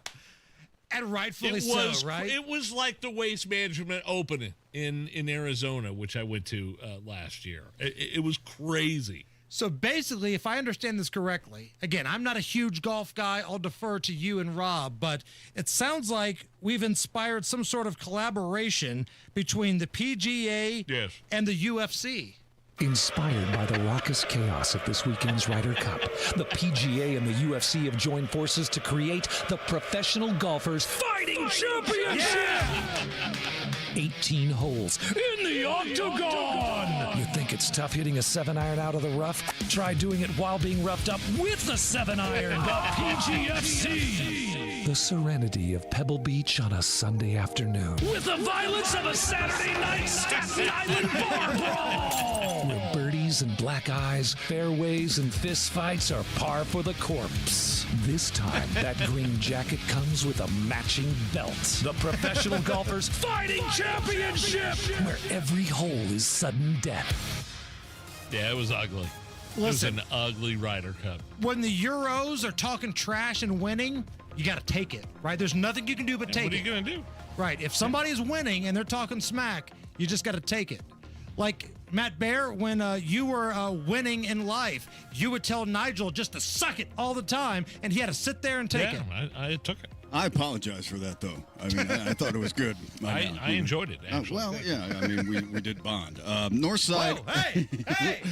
And rightfully so, right? It was like the Waste Management Open in Arizona, which I went to last year. It was crazy. So basically, if I understand this correctly, again, I'm not a huge golf guy. I'll defer to you and Rob, but it sounds like we've inspired some sort of collaboration between the PGA and the UFC. Inspired by the raucous chaos of this weekend's Ryder Cup, the PGA and the UFC have joined forces to create the Professional Golfers Fighting Championship! 18 holes in the octagon! You think it's tough hitting a 7-iron out of the rough? Try doing it while being roughed up with the 7-iron, the PGFC! The serenity of Pebble Beach on a Sunday afternoon. With the violence of a Saturday night Staten Island bar brawl! Where birdies and black eyes, fairways and fist fights are par for the corpse. This time, that green jacket comes with a matching belt. The Professional Golfers Fighting Championship! Where every hole is sudden death. Yeah, it was ugly. Listen, it was an ugly Ryder Cup. When the Euros are talking trash and winning, you got to take it, right? There's nothing you can do but take it. What are you going to do? Right. If somebody's winning and they're talking smack, you just got to take it. Like Matt Bear, when you were winning in life, you would tell Nigel just to suck it all the time, and he had to sit there and take it. I took it. I apologize for that, though. I mean, I thought it was good. I enjoyed it, actually. Well, yeah, I mean, we did bond. North side. Whoa, hey!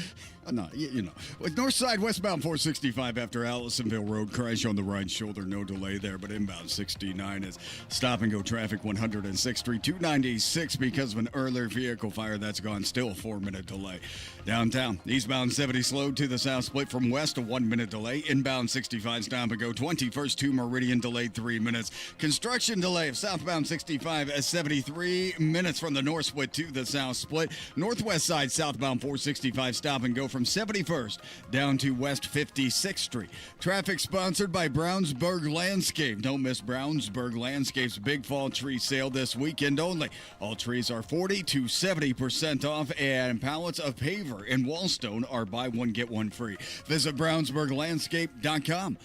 No, you know. With north side, westbound 465 after Allisonville Road crash on the right shoulder. No delay there, but inbound 69 is stop-and-go traffic 106th Street. 296 because of an earlier vehicle fire that's gone. Still a 4-minute delay. Downtown, eastbound 70 slowed to the south split from west, a 1-minute delay. Inbound 65 stop-and-go 21st to Meridian delayed 3 minutes. Construction delay of southbound 65 at 73 minutes from the north split to the south split. Northwest side southbound 465 stop-and-go from 71st down to West 56th Street. Traffic sponsored by Brownsburg Landscape. Don't miss Brownsburg Landscape's Big Fall Tree Sale this weekend only. All trees are 40 to 70% off, and pallets of paver in Wallstone are buy one, get one free. Visit BrownsburgLandscape.com.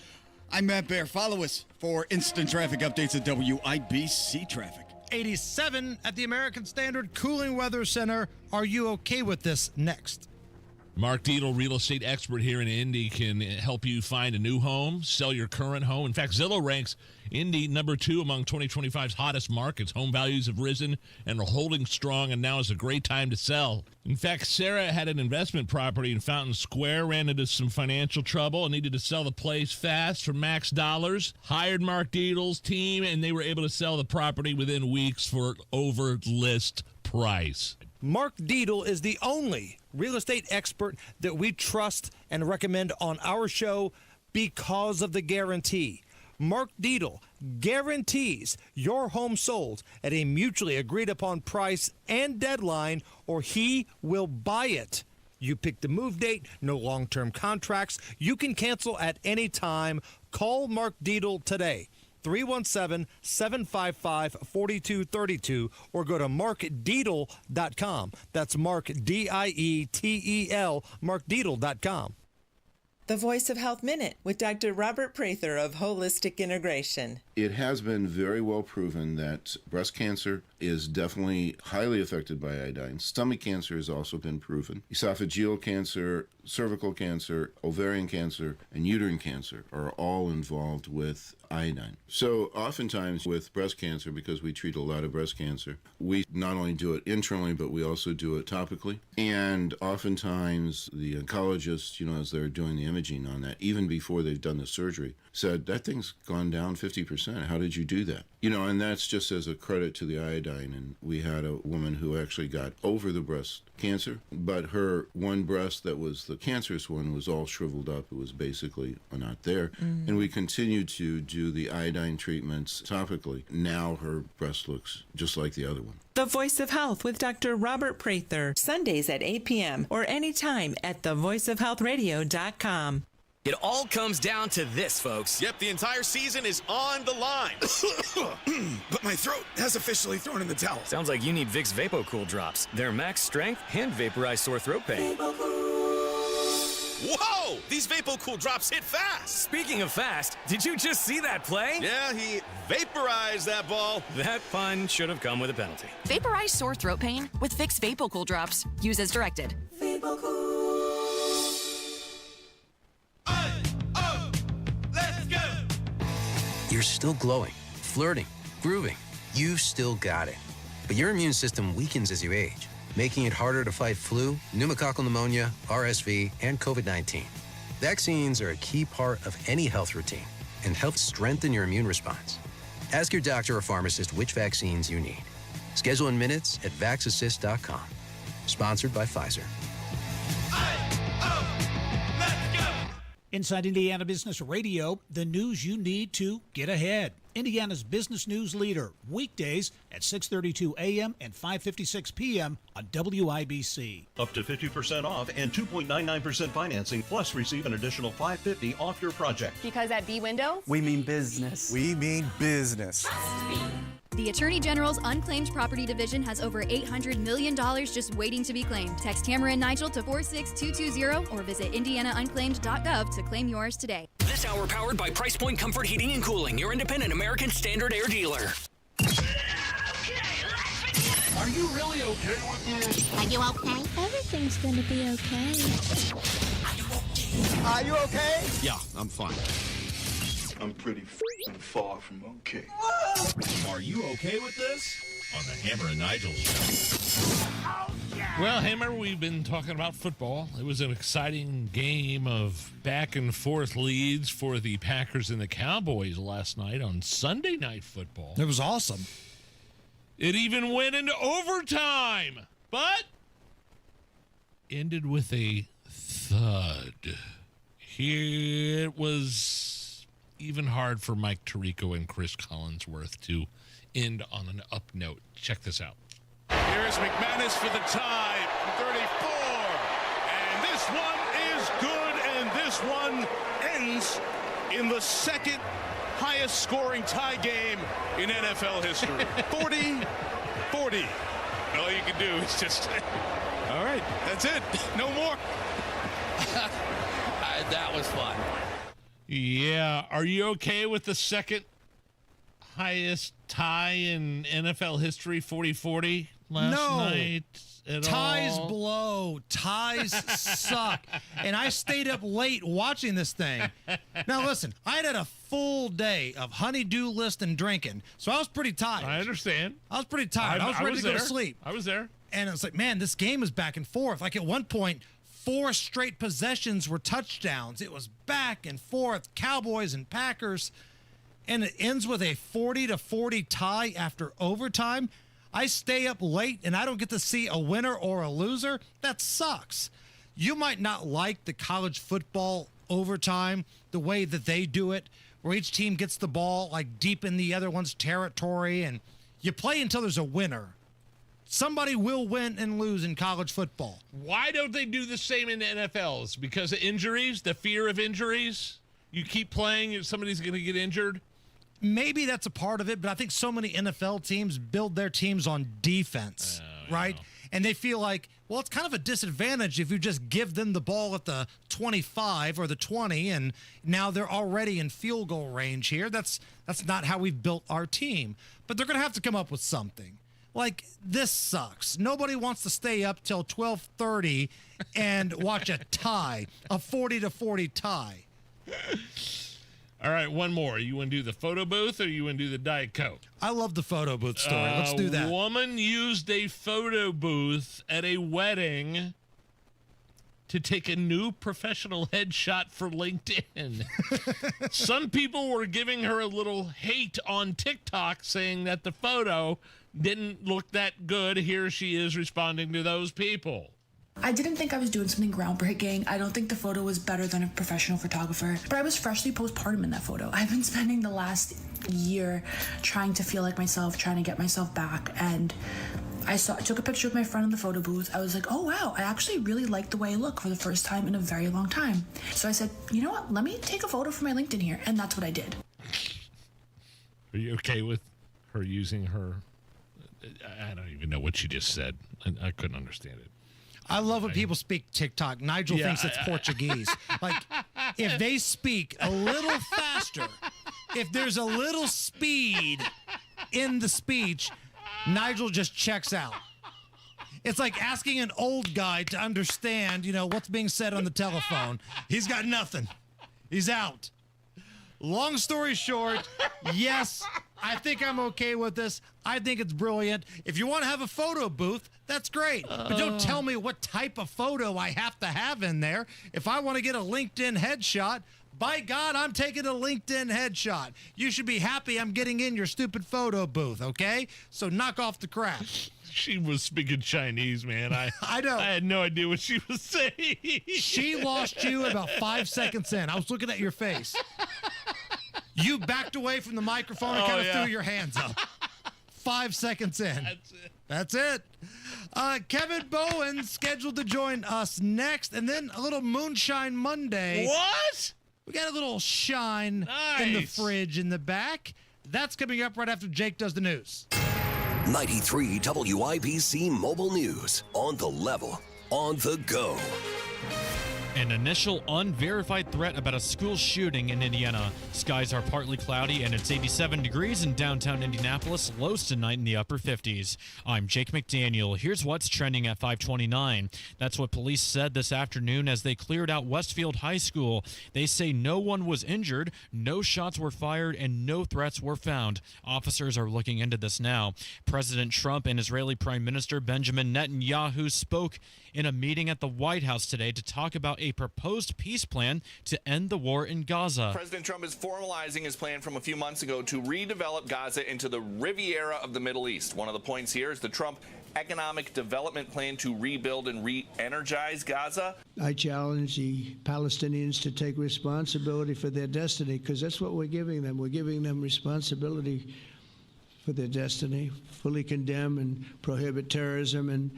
I'm Matt Bear. Follow us for instant traffic updates at WIBC Traffic. 87 at the American Standard Cooling Weather Center. Are you okay with this? Next. Mark Dietel, real estate expert here in Indy, can help you find a new home, sell your current home. In fact, Zillow ranks Indy number 2 among 2025's hottest markets. Home values have risen and are holding strong, and now is a great time to sell. In fact, Sarah had an investment property in Fountain Square, ran into some financial trouble, and needed to sell the place fast for max dollars. Hired Mark Dietel's team, and they were able to sell the property within weeks for over list price. Mark Dietel is the only real estate expert that we trust and recommend on our show because of the guarantee. Mark Dietel guarantees your home sold at a mutually agreed upon price and deadline, or he will buy it. You pick the move date, no long-term contracts. You can cancel at any time. Call Mark Dietel today. 317-755-4232, or go to markdietel.com. That's Mark, D-I-E-T-E-L, markdietel.com. The Voice of Health Minute with Dr. Robert Prather of Holistic Integration. It has been very well proven that breast cancer is definitely highly affected by iodine. Stomach cancer has also been proven. Esophageal cancer, cervical cancer, ovarian cancer, and uterine cancer are all involved with iodine. So oftentimes with breast cancer, because we treat a lot of breast cancer, we not only do it internally, but we also do it topically. And oftentimes the oncologist, as they're doing the imaging on that, even before they've done the surgery, said, that thing's gone down 50%. How did you do that? And that's just as a credit to the iodine. And we had a woman who actually got over the breast cancer, but her one breast that was the cancerous one was all shriveled up. It was basically not there. Mm-hmm. And we continued to do the iodine treatments topically. Now her breast looks just like the other one. The Voice of Health with Dr. Robert Prather, Sundays at 8 p.m. or anytime at thevoiceofhealthradio.com. It all comes down to this, folks. Yep, the entire season is on the line. But my throat has officially thrown in the towel. Sounds like you need Vicks VapoCool drops. They're max strength and vaporize sore throat pain. Whoa! These VapoCool drops hit fast. Speaking of fast, did you just see that play? Yeah, he vaporized that ball. That pun should have come with a penalty. Vaporize sore throat pain with Vicks VapoCool drops. Use as directed. You're still glowing, flirting, grooving. You've still got it. But your immune system weakens as you age, making it harder to fight flu, pneumococcal pneumonia, RSV, and COVID-19. Vaccines are a key part of any health routine and help strengthen your immune response. Ask your doctor or pharmacist which vaccines you need. Schedule in minutes at vaxassist.com. Sponsored by Pfizer. Inside Indiana Business Radio, the news you need to get ahead. Indiana's business news leader, weekdays at 6:32 a.m. and 5:56 p.m. on WIBC. Up to 50% off and 2.99% financing, plus receive an additional $550 off your project. Because at B-Window, we mean business. We mean business. The Attorney General's Unclaimed Property Division has over $800 million just waiting to be claimed. Text Hammer and Nigel to 46220 or visit indianaunclaimed.gov to claim yours today. This hour powered by Price Point Comfort Heating and Cooling, your independent American Standard Air dealer. Are you really okay with this? Are you okay? Everything's gonna be okay. Are you okay? Yeah, I'm fine. I'm pretty far from okay. Are you okay with this? On the Hammer and Nigel show. Well, Hammer, we've been talking about football. It was an exciting game of back and forth leads for the Packers and the Cowboys last night on Sunday Night Football. It was awesome. It even went into overtime, but ended with a thud. Here it was even hard for Mike Tirico and Chris Collinsworth to end on an up note. Check this out. Here is McManus for the tie, 34. And this one is good, and this one ends in the second highest scoring tie game in NFL history. 40-40. All you can do is just, all right, that's it. No more. That was fun. Yeah. Are you okay with the second highest tie in NFL history, 40-40 last night? Ties blow. Ties suck. And I stayed up late watching this thing. Now, listen, I had a full day of honey-do list and drinking, so I was pretty tired. I understand. I was pretty tired. I was ready to go to sleep. I was there. And it was like, man, this game is back and forth. Like at one point, 4 straight possessions were touchdowns. It was back and forth, Cowboys and Packers. And it ends with a 40-40 tie after overtime. I stay up late and I don't get to see a winner or a loser. That sucks. You might not like the college football overtime, the way that they do it, where each team gets the ball like deep in the other one's territory and you play until there's a winner. Somebody will win and lose in college football. Why don't they do the same in the NFL? It's because of injuries, the fear of injuries? You keep playing and somebody's going to get injured? Maybe that's a part of it, but I think so many NFL teams build their teams on defense, right? And they feel like, well, it's kind of a disadvantage if you just give them the ball at the 25 or the 20, and now they're already in field goal range here. That's not how we've built our team. But they're going to have to come up with something. Like, this sucks. Nobody wants to stay up till 12:30 and watch a tie, a 40-40 tie. All right, one more. You want to do the photo booth or you want to do the Diet Coke? I love the photo booth story. Let's do that. A woman used a photo booth at a wedding to take a new professional headshot for LinkedIn. Some people were giving her a little hate on TikTok saying that the photo didn't look that good. Here she is responding to those people. I didn't think I was doing something groundbreaking. I don't think the photo was better than a professional photographer, but I was freshly postpartum in that photo. I've been spending the last year trying to feel like myself, trying to get myself back, and I took a picture of my friend in the photo booth. I was like, oh wow, I actually really like the way I look for the first time in a very long time. So I said, you know what, let me take a photo for my LinkedIn here, and that's what I did. Are you okay with her using her, I don't even know what she just said. I couldn't understand it. I love when people speak TikTok. Nigel thinks it's Portuguese. Like, if they speak a little faster, if there's a little speed in the speech, Nigel just checks out. It's like asking an old guy to understand, what's being said on the telephone. He's got nothing. He's out. Long story short, yes, I think I'm okay with this. I think it's brilliant. If you want to have a photo booth, that's great. But don't tell me what type of photo I have to have in there. If I want to get a LinkedIn headshot, by God, I'm taking a LinkedIn headshot. You should be happy I'm getting in your stupid photo booth, okay? So knock off the crap. She was speaking Chinese, man. I know. I had no idea what she was saying. She lost you about 5 seconds in. I was looking at your face. You backed away from the microphone and kind of threw your hands up. 5 seconds in. That's it. Kevin Bowen's scheduled to join us next, and then a little Moonshine Monday. What? We got a little shine in the fridge in the back. That's coming up right after Jake does the news. 93 WIBC Mobile News. On the level. On the go. An initial unverified threat about a school shooting in Indiana. Skies are partly cloudy and it's 87 degrees in downtown Indianapolis. Lows tonight in the upper 50s. I'm Jake McDaniel. Here's what's trending at 529. That's what police said this afternoon as they cleared out Westfield High School. They say no one was injured, no shots were fired, and no threats were found. Officers are looking into this now. President Trump and Israeli Prime Minister Benjamin Netanyahu spoke in a meeting at the White House today to talk about a proposed peace plan to end the war in Gaza. President Trump is formalizing his plan from a few months ago to redevelop Gaza into the Riviera of the Middle East. One of the points here is the Trump economic development plan to rebuild and re-energize Gaza. I challenge the Palestinians to take responsibility for their destiny, because that's what we're giving them. We're giving them responsibility for their destiny, fully condemn and prohibit terrorism and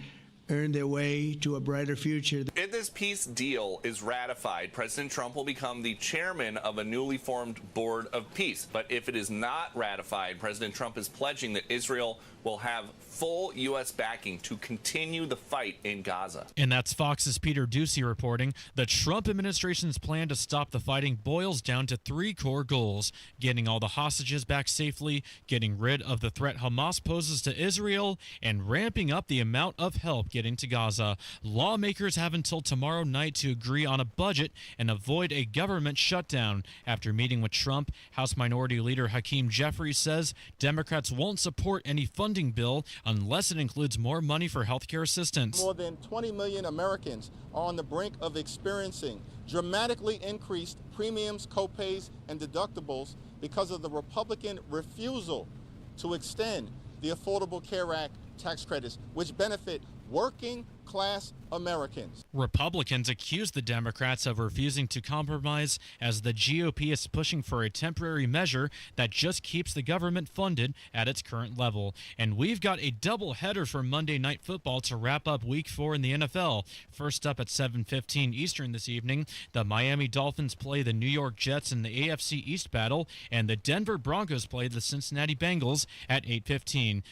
earn their way to a brighter future. If this peace deal is ratified, President Trump will become the chairman of a newly formed board of peace. But if it is not ratified, President Trump is pledging that Israel will have full U.S. backing to continue the fight in Gaza. And that's Fox's Peter Ducey reporting. The Trump administration's plan to stop the fighting boils down to three core goals: getting all the hostages back safely, getting rid of the threat Hamas poses to Israel, and ramping up the amount of help getting to Gaza. Lawmakers have until tomorrow night to agree on a budget and avoid a government shutdown. After meeting with Trump, House Minority Leader Hakeem Jeffries says Democrats won't support any funding bill unless it includes more money for healthcare assistance. More than 20 million Americans are on the brink of experiencing dramatically increased premiums, copays, and deductibles because of the Republican refusal to extend the Affordable Care Act tax credits, which benefit working class Americans. Republicans accuse the Democrats of refusing to compromise as the GOP is pushing for a temporary measure that just keeps the government funded at its current level. And we've got a doubleheader for Monday Night Football to wrap up Week 4 in the NFL. First up at 7:15 Eastern this evening, the Miami Dolphins play the New York Jets in the AFC East battle, and the Denver Broncos play the Cincinnati Bengals at 8:15.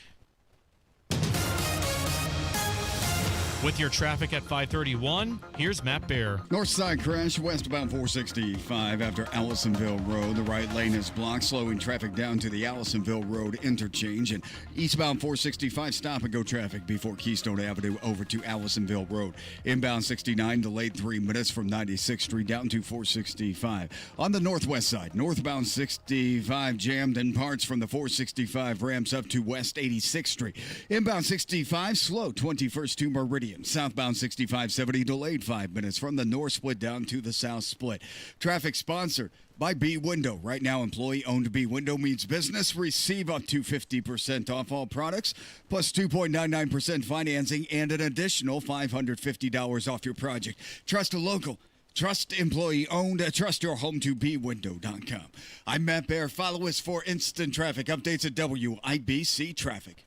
With your traffic at 531, here's Matt Bear. North side crash westbound 465 after Allisonville Road. The right lane is blocked, slowing traffic down to the Allisonville Road interchange. And eastbound 465 stop and go traffic before Keystone Avenue over to Allisonville Road. Inbound 69 delayed 3 minutes from 96th Street down to 465. On the northwest side, northbound 65 jammed in parts from the 465 ramps up to West 86th Street. Inbound 65 slow 21st to Meridian. Southbound 6570 delayed 5 minutes from the north split down to the south split. Traffic sponsored by B Window. Right now, employee-owned B Window means business. Receive up to 50% off all products, plus 2.99% financing and an additional $550 off your project. Trust a local. Trust employee-owned. Trust your home to bwindow.com. I'm Matt Bear. Follow us for instant traffic updates at WIBC Traffic.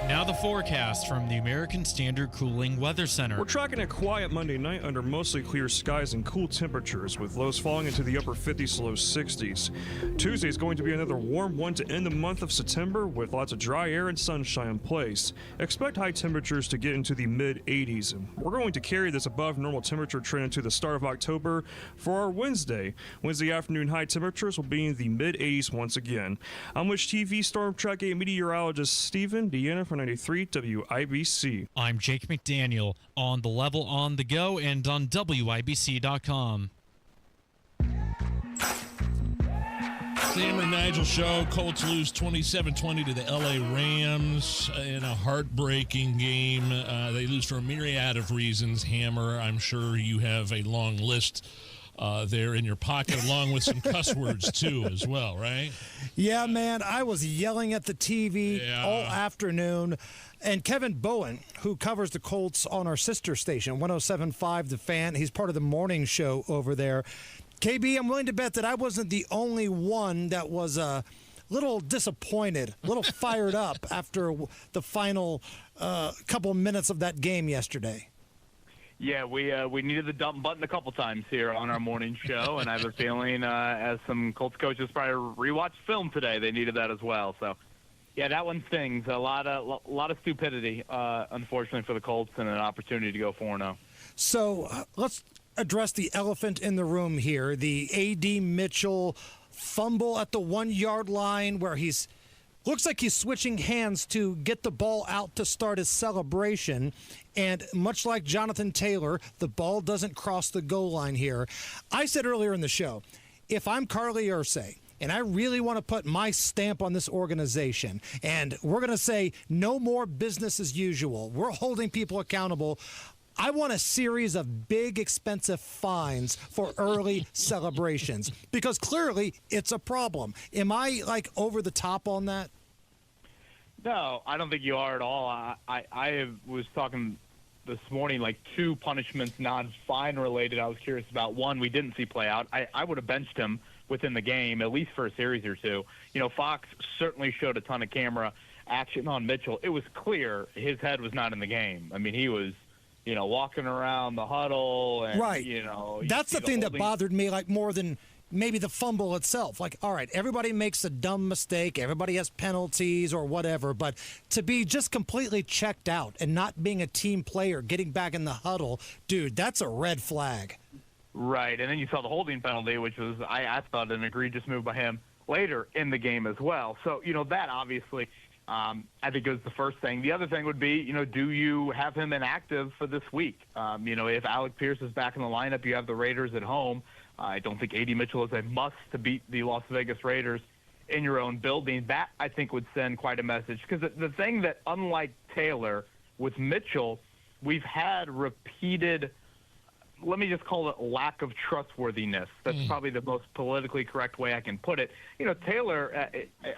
Now the forecast from the American Standard Cooling Weather Center. We're tracking a quiet Monday night under mostly clear skies and cool temperatures, with lows falling into the upper 50s to low 60s. Tuesday is going to be another warm one to end the month of September, with lots of dry air and sunshine in place. Expect high temperatures to get into the mid-80s, and we're going to carry this above normal temperature trend into the start of October for our Wednesday. Wednesday afternoon high temperatures will be in the mid-80s once again. I'm Wish TV Storm Track 8 meteorologist Stephen Deanna for 93 WIBC. I'm Jake McDaniel on the level on the go and on WIBC.com. Sam and Nigel show. Colts lose 27-20 to the LA Rams in a heartbreaking game. They lose for a myriad of reasons. Hammer, I'm sure you have a long list there in your pocket, along with some cuss words too as well, right? Yeah, man, I was yelling at the TV all afternoon. And Kevin Bowen, who covers the Colts on our sister station, 107.5 The Fan, he's part of the morning show over there. KB, I'm willing to bet that I wasn't the only one that was a little disappointed, a little fired up after the final couple minutes of that game yesterday. Yeah, we needed the dump button a couple times here on our morning show, and I have a feeling as some Colts coaches probably rewatched film today, they needed that as well. So, yeah, that one stings. A lot of stupidity, unfortunately, for the Colts, and an opportunity to go 4-0. So let's address the elephant in the room here. The A.D. Mitchell fumble at the 1-yard line where looks like he's switching hands to get the ball out to start his celebration. And much like Jonathan Taylor, the ball doesn't cross the goal line here. I said earlier in the show, if I'm Carly Ursay, and I really want to put my stamp on this organization, and we're going to say no more business as usual, we're holding people accountable, I want a series of big, expensive fines for early celebrations, because clearly it's a problem. Am I, over the top on that? No, I don't think you are at all. I was talking this morning, two punishments, non-fine related, I was curious about. One, we didn't see play out. I would have benched him within the game, at least for a series or two. Fox certainly showed a ton of camera action on Mitchell. It was clear his head was not in the game. I mean, he was walking around the huddle. And, right. That's the thing that bothered me, more than maybe the fumble itself. All right, everybody makes a dumb mistake. Everybody has penalties or whatever. But to be just completely checked out and not being a team player, getting back in the huddle, dude, that's a red flag. Right. And then you saw the holding penalty, which was, I thought, an egregious move by him later in the game as well. So, that obviously – I think it was the first thing. The other thing would be, do you have him inactive for this week? If Alec Pierce is back in the lineup, you have the Raiders at home. I don't think A.D. Mitchell is a must to beat the Las Vegas Raiders in your own building. That, I think, would send quite a message. Because the thing that, unlike Taylor, with Mitchell, we've had repeated, let me just call it lack of trustworthiness. That's probably the most politically correct way I can put it. Taylor,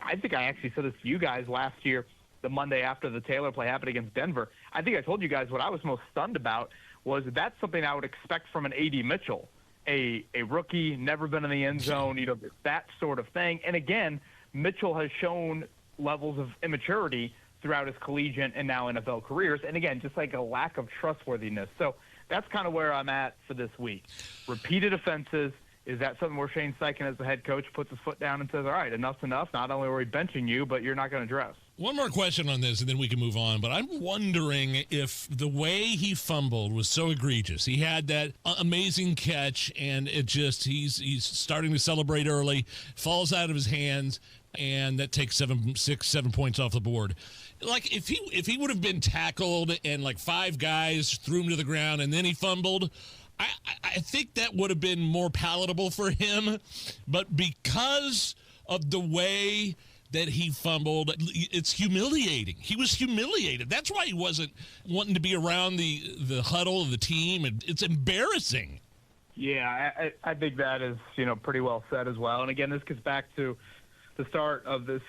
I think I actually said this to you guys last year, the Monday after the Taylor play happened against Denver. I think I told you guys what I was most stunned about was that's something I would expect from an A.D. Mitchell, a rookie, never been in the end zone, that sort of thing. And again, Mitchell has shown levels of immaturity throughout his collegiate and now NFL careers. And again, just a lack of trustworthiness. So that's kind of where I'm at for this week. Repeated offenses. Is that something where Shane Steichen as the head coach puts his foot down and says, all right, enough's enough. Not only are we benching you, but you're not going to dress. One more question on this, and then we can move on. But I'm wondering if the way he fumbled was so egregious. He had that amazing catch, and he's starting to celebrate early, falls out of his hands, and that takes 7 points off the board. If he would have been tackled and 5 guys threw him to the ground and then he fumbled, I think that would have been more palatable for him. But because of the way that he fumbled, it's humiliating. He was humiliated. That's why he wasn't wanting to be around the huddle of the team. And it's embarrassing. Yeah, I think that is, pretty well said as well. And again, this gets back to the start of this,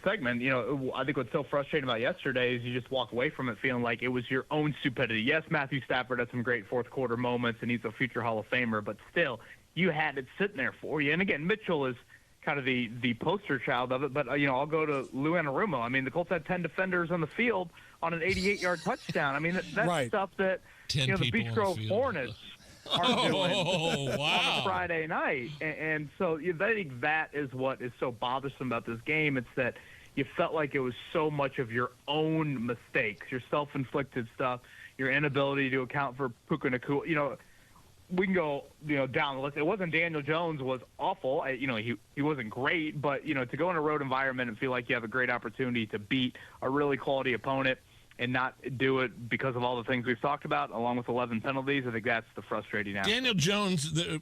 segment. I think what's so frustrating about yesterday is you just walk away from it feeling like it was your own stupidity. Yes, Matthew Stafford had some great fourth quarter moments and he's a future Hall of Famer, but still, you had it sitting there for you. And again, Mitchell is, kind of the poster child of it. But, I'll go to Lou Anarumo. I mean, the Colts had 10 defenders on the field on an 88-yard touchdown. I mean, that's Right. stuff that, 10 the Beach Grove Hornets are doing on a Friday night. And so I think that is what is so bothersome about this game. It's that you felt like it was so much of your own mistakes, your self-inflicted stuff, your inability to account for Puka Nacua. We can go, down the list. It wasn't Daniel Jones was awful. He wasn't great, but, to go in a road environment and feel like you have a great opportunity to beat a really quality opponent and not do it because of all the things we've talked about, along with 11 penalties, I think that's the frustrating aspect. Daniel Jones, the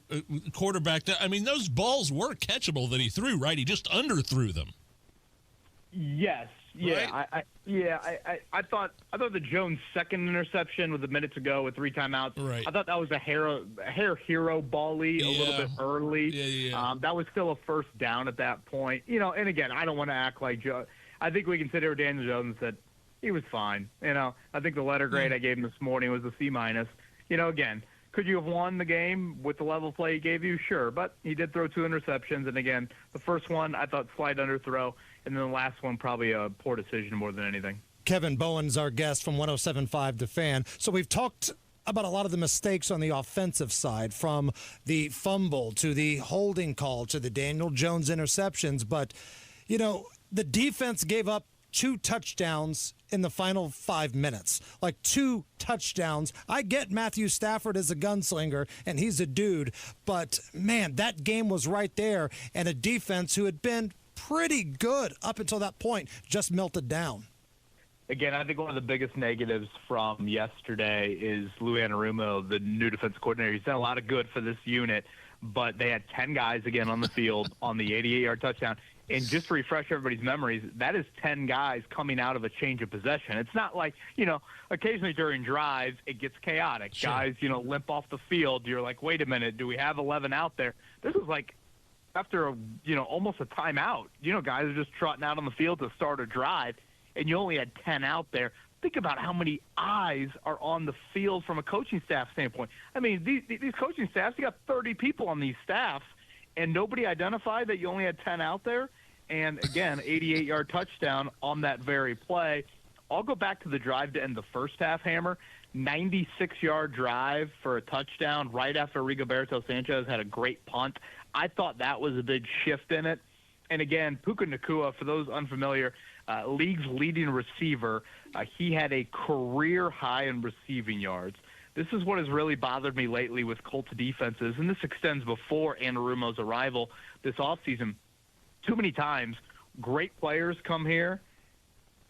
quarterback, those balls were catchable that he threw, right? He just underthrew them. Yes. Yeah. Right? I thought the Jones second interception with a minute to go with 3 timeouts. Right. I thought that was a hair hero ball-y a little bit early. Yeah. That was still a first down at that point. And again, I don't want to act like Joe. I think we can sit here with Daniel Jones and said he was fine. I think the letter grade I gave him this morning was a C-. Again, could you have won the game with the level play he gave you? Sure, but he did throw 2 interceptions. And again, the first one I thought slight underthrow, and then the last one probably a poor decision more than anything. Kevin Bowen's our guest from 107.5 The Fan. So we've talked about a lot of the mistakes on the offensive side, from the fumble to the holding call to the Daniel Jones interceptions. But, the defense gave up 2 touchdowns in the final 5 minutes. Like 2 touchdowns. I get Matthew Stafford as a gunslinger, and he's a dude. But, man, that game was right there. And a defense who had been pretty good up until that point just melted down. Again, I think one of the biggest negatives from yesterday is Lou Anarumo, the new defense coordinator. He's done a lot of good for this unit, but they had 10 guys again on the field on the 88-yard touchdown. And just to refresh everybody's memories, that is 10 guys coming out of a change of possession. It's not like, occasionally during drives, it gets chaotic. Sure. Guys, limp off the field. You're like, wait a minute, do we have 11 out there? This was like after, almost a timeout. Guys are just trotting out on the field to start a drive, and you only had 10 out there. Think about how many eyes are on the field from a coaching staff standpoint. I mean, these coaching staffs, you got 30 people on these staffs, and nobody identified that you only had 10 out there. And, again, 88-yard touchdown on that very play. I'll go back to the drive to end the first half, Hammer. 96-yard drive for a touchdown right after Rigoberto Sanchez had a great punt. I thought that was a big shift in it. And, again, Puka Nacua, for those unfamiliar, league's leading receiver. He had a career high in receiving yards. This is what has really bothered me lately with Colts defenses, and this extends before Anarumo's arrival this offseason. Too many times, great players come here,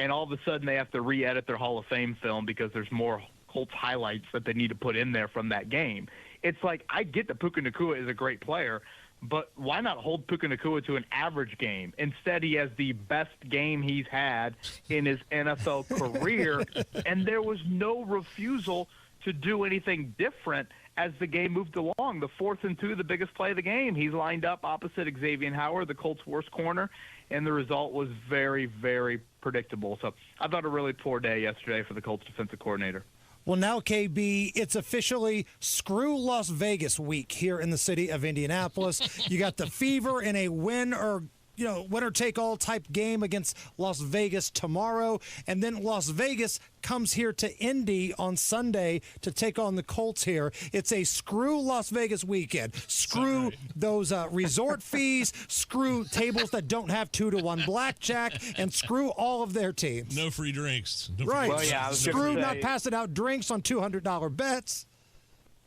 and all of a sudden they have to re-edit their Hall of Fame film because there's more Colts highlights that they need to put in there from that game. It's like, I get that Puka Nacua is a great player, but why not hold Puka Nacua to an average game? Instead, he has the best game he's had in his NFL career, and there was no refusal to do anything different as the game moved along. The 4th and 2, the biggest play of the game, he's lined up opposite Xavier Howard, the Colts' worst corner, and the result was very, very predictable. So I thought a really poor day yesterday for the Colts defensive coordinator. Well, now, KB, it's officially Screw Las Vegas week here in the city of Indianapolis. You got the Fever in a winner-take-all type game against Las Vegas tomorrow. And then Las Vegas comes here to Indy on Sunday to take on the Colts here. It's a screw Las Vegas weekend. Screw those resort fees, screw tables that don't have 2-to-1 blackjack, and screw all of their teams. No free drinks. Right. Well, yeah, screw not passing out drinks on $200 bets.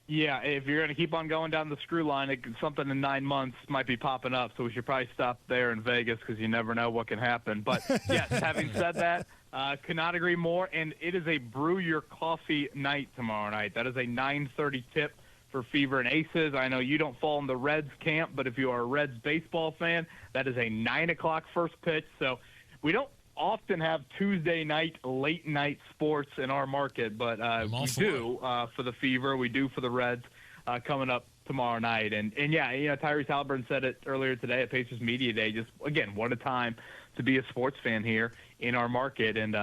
Yeah, if you're going to keep on going down the screw line, something in 9 months might be popping up, so we should probably stop there in Vegas because you never know what can happen. But, yes, having said that, could not agree more, and it is a brew your coffee night tomorrow night. That is a 9:30 tip for Fever and Aces. I know you don't fall in the Reds camp, but if you are a Reds baseball fan, that is a 9 o'clock first pitch. So we don't often have Tuesday night, late night sports in our market, but we do for the Fever. We do for the Reds coming up tomorrow night. And yeah, Tyrese Halliburton said it earlier today at Pacers Media Day. Just, again, what a time to be a sports fan here in our market. And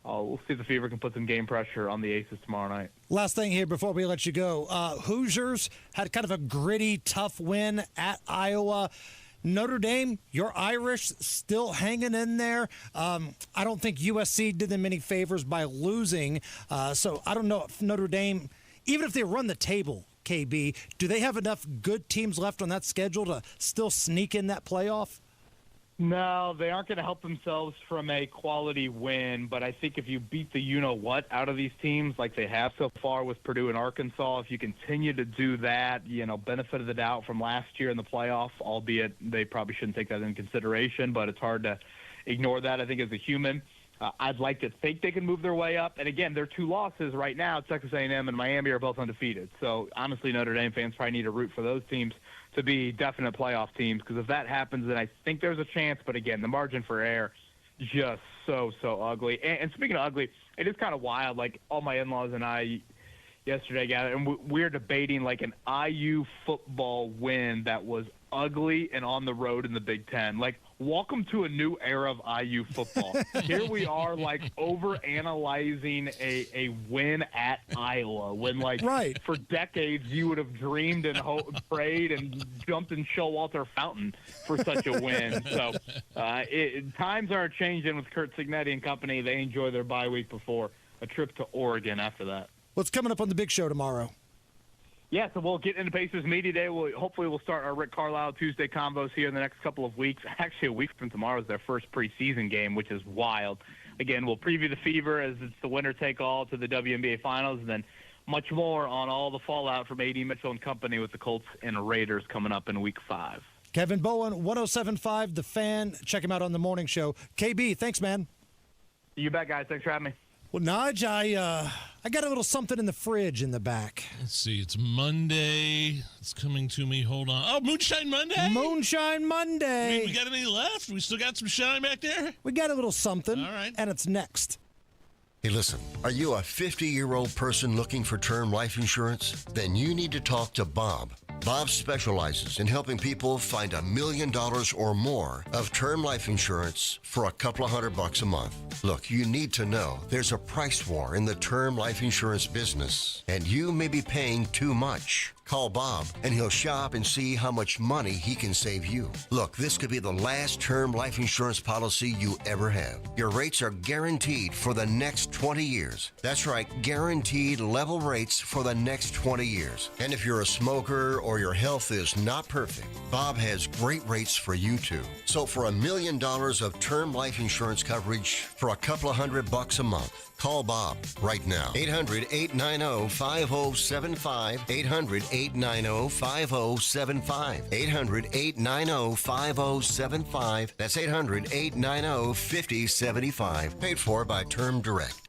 we'll see if the Fever can put some game pressure on the Aces tomorrow night. Last thing here before we let you go. Hoosiers had kind of a gritty, tough win at Iowa. Notre Dame, you're Irish, still hanging in there. I don't think USC did them any favors by losing. So I don't know if Notre Dame, even if they run the table, KB, do they have enough good teams left on that schedule to still sneak in that playoff? No, they aren't going to help themselves from a quality win, but I think if you beat the you-know-what out of these teams like they have so far with Purdue and Arkansas, if you continue to do that, benefit of the doubt from last year in the playoff, albeit they probably shouldn't take that into consideration, but it's hard to ignore that, I think, as a human. I'd like to think they can move their way up. And, again, their 2 losses right now, Texas A&M and Miami, are both undefeated. So, honestly, Notre Dame fans probably need to root for those teams to be definite playoff teams, because if that happens, then I think there's a chance. But, again, the margin for error just so ugly. And speaking of ugly, it is kind of wild. Like, all my in-laws and I yesterday gathered, and we're debating, like, an IU football win that was ugly and on the road in the Big Ten. Like, welcome to a new era of IU football. Here we are, like, over-analyzing a win at Iowa when, like, right. for decades you would have dreamed and prayed and jumped in Showalter Fountain for such a win. So times are changing with Kurt Signetti and company. They enjoy their bye week before a trip to Oregon after that. What's coming up on the big show tomorrow? Yeah, so we'll get into Pacers Media Day. Hopefully we'll start our Rick Carlisle Tuesday combos here in the next couple of weeks. Actually, a week from tomorrow is their first preseason game, which is wild. Again, we'll preview the Fever as it's the winner-take-all to the WNBA Finals, and then much more on all the fallout from A.D. Mitchell and company with the Colts and Raiders coming up in Week 5. Kevin Bowen, 107.5 The Fan. Check him out on the morning show. KB, thanks, man. You bet, guys. Thanks for having me. Well, Nige, I got a little something in the fridge in the back. Let's see. It's Monday. It's coming to me. Hold on. Oh, Moonshine Monday? Moonshine Monday. We got any left? We still got some shine back there? We got a little something. All right. And it's next. Hey, listen, are you a 50-year-old person looking for term life insurance? Then you need to talk to Bob. Bob specializes in helping people find $1 million or more of term life insurance for a couple of $100 a month. Look, you need to know there's a price war in the term life insurance business, and you may be paying too much. Call Bob, and he'll shop and see how much money he can save you. Look, this could be the last term life insurance policy you ever have. Your rates are guaranteed for the next 20 years. That's right, guaranteed level rates for the next 20 years. And if you're a smoker or your health is not perfect, Bob has great rates for you too. So for $1 million of term life insurance coverage for a couple of $100 a month, call Bob right now. 800-890-5075. 800-890-5075. 800-890-5075. That's 800-890-5075. Paid for by Term Direct.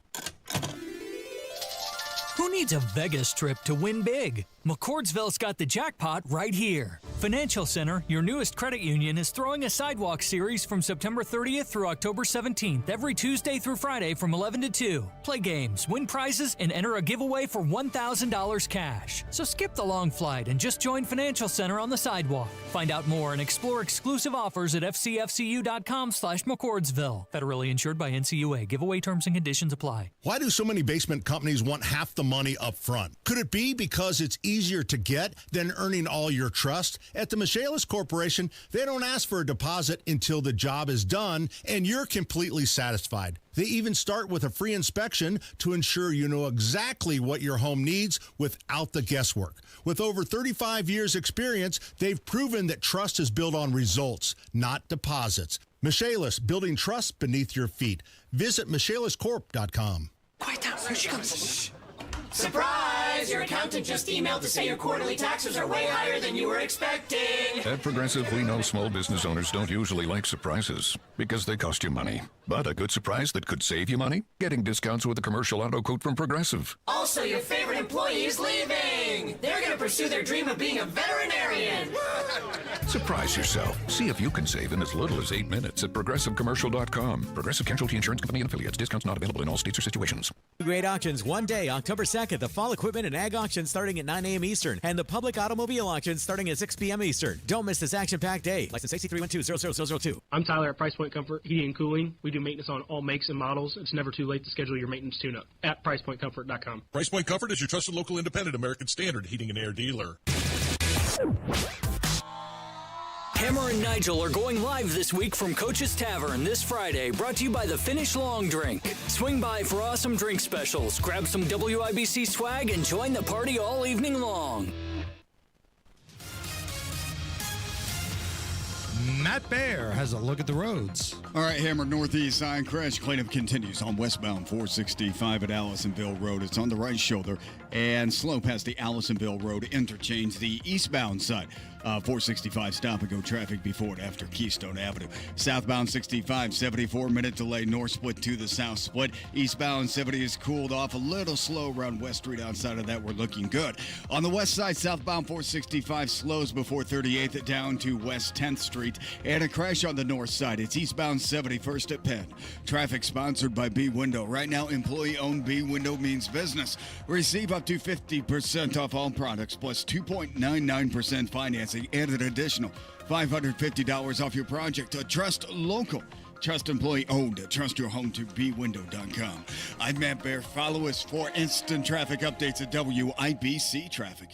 Who needs a Vegas trip to win big? McCordsville's got the jackpot right here. Financial Center, your newest credit union, is throwing a sidewalk series from September 30th through October 17th, every Tuesday through Friday from 11 to 2. Play games, win prizes, and enter a giveaway for $1,000 cash. So skip the long flight and just join Financial Center on the sidewalk. Find out more and explore exclusive offers at fcfcu.com/McCordsville. Federally insured by NCUA. Giveaway terms and conditions apply. Why do so many basement companies want half the money up front? Could it be because it's easier to get than earning all your trust? At the Michaelis Corporation, they don't ask for a deposit until the job is done and you're completely satisfied. They even start with a free inspection to ensure you know exactly what your home needs without the guesswork. With over 35 years experience, they've proven that trust is built on results, not deposits. Michaelis, building trust beneath your feet. Visit michaeliscorp.com. Quiet down. Here she comes. Surprise! Your accountant just emailed to say your quarterly taxes are way higher than you were expecting. At Progressive, we know small business owners don't usually like surprises because they cost you money. But a good surprise that could save you money? Getting discounts with a commercial auto quote from Progressive. Also, your favorite employee is leaving. They're going to pursue their dream of being a veterinarian. Surprise yourself. See if you can save in as little as 8 minutes at ProgressiveCommercial.com. Progressive Casualty Insurance Company and Affiliates. Discounts not available in all states or situations. Great auctions one day, October 2nd. The Fall Equipment and Ag Auction starting at 9 a.m. Eastern. And the Public Automobile Auction starting at 6 p.m. Eastern. Don't miss this action-packed day. License AC312-00002. I'm Tyler at Price Point Comfort Heating and Cooling. We do maintenance on all makes and models. It's never too late to schedule your maintenance tune-up at PricePointComfort.com. Price Point Comfort is your trusted local independent American Standard heating and air dealer. Hammer and Nigel are going live this week from Coach's Tavern this Friday, brought to you by the Finnish Long Drink. Swing by for awesome drink specials, grab some WIBC swag, and join the party all evening long. Matt Bear has a look at the roads. All right, Hammer northeast side crash cleanup continues on westbound 465 at Allisonville Road. It's on the right shoulder and slow past the Allisonville Road interchange. The eastbound side, 465 stop and go traffic before and after Keystone Avenue. Southbound 65, 74-minute delay north split to the south split. Eastbound 70 is cooled off a little slow around West Street. Outside of that, we're looking good. On the west side, southbound 465 slows before 38th down to West 10th Street. And a crash on the north side. It's eastbound 71st at Penn. Traffic sponsored by B Window. Right now, employee-owned B Window means business. Receive up to 50% off all products plus 2.99% financing and an additional $550 off your project. Trust local. Trust employee owned. Trust your home to bwindow.com. I'm Matt Bear. Follow us for instant traffic updates at WIBC Traffic.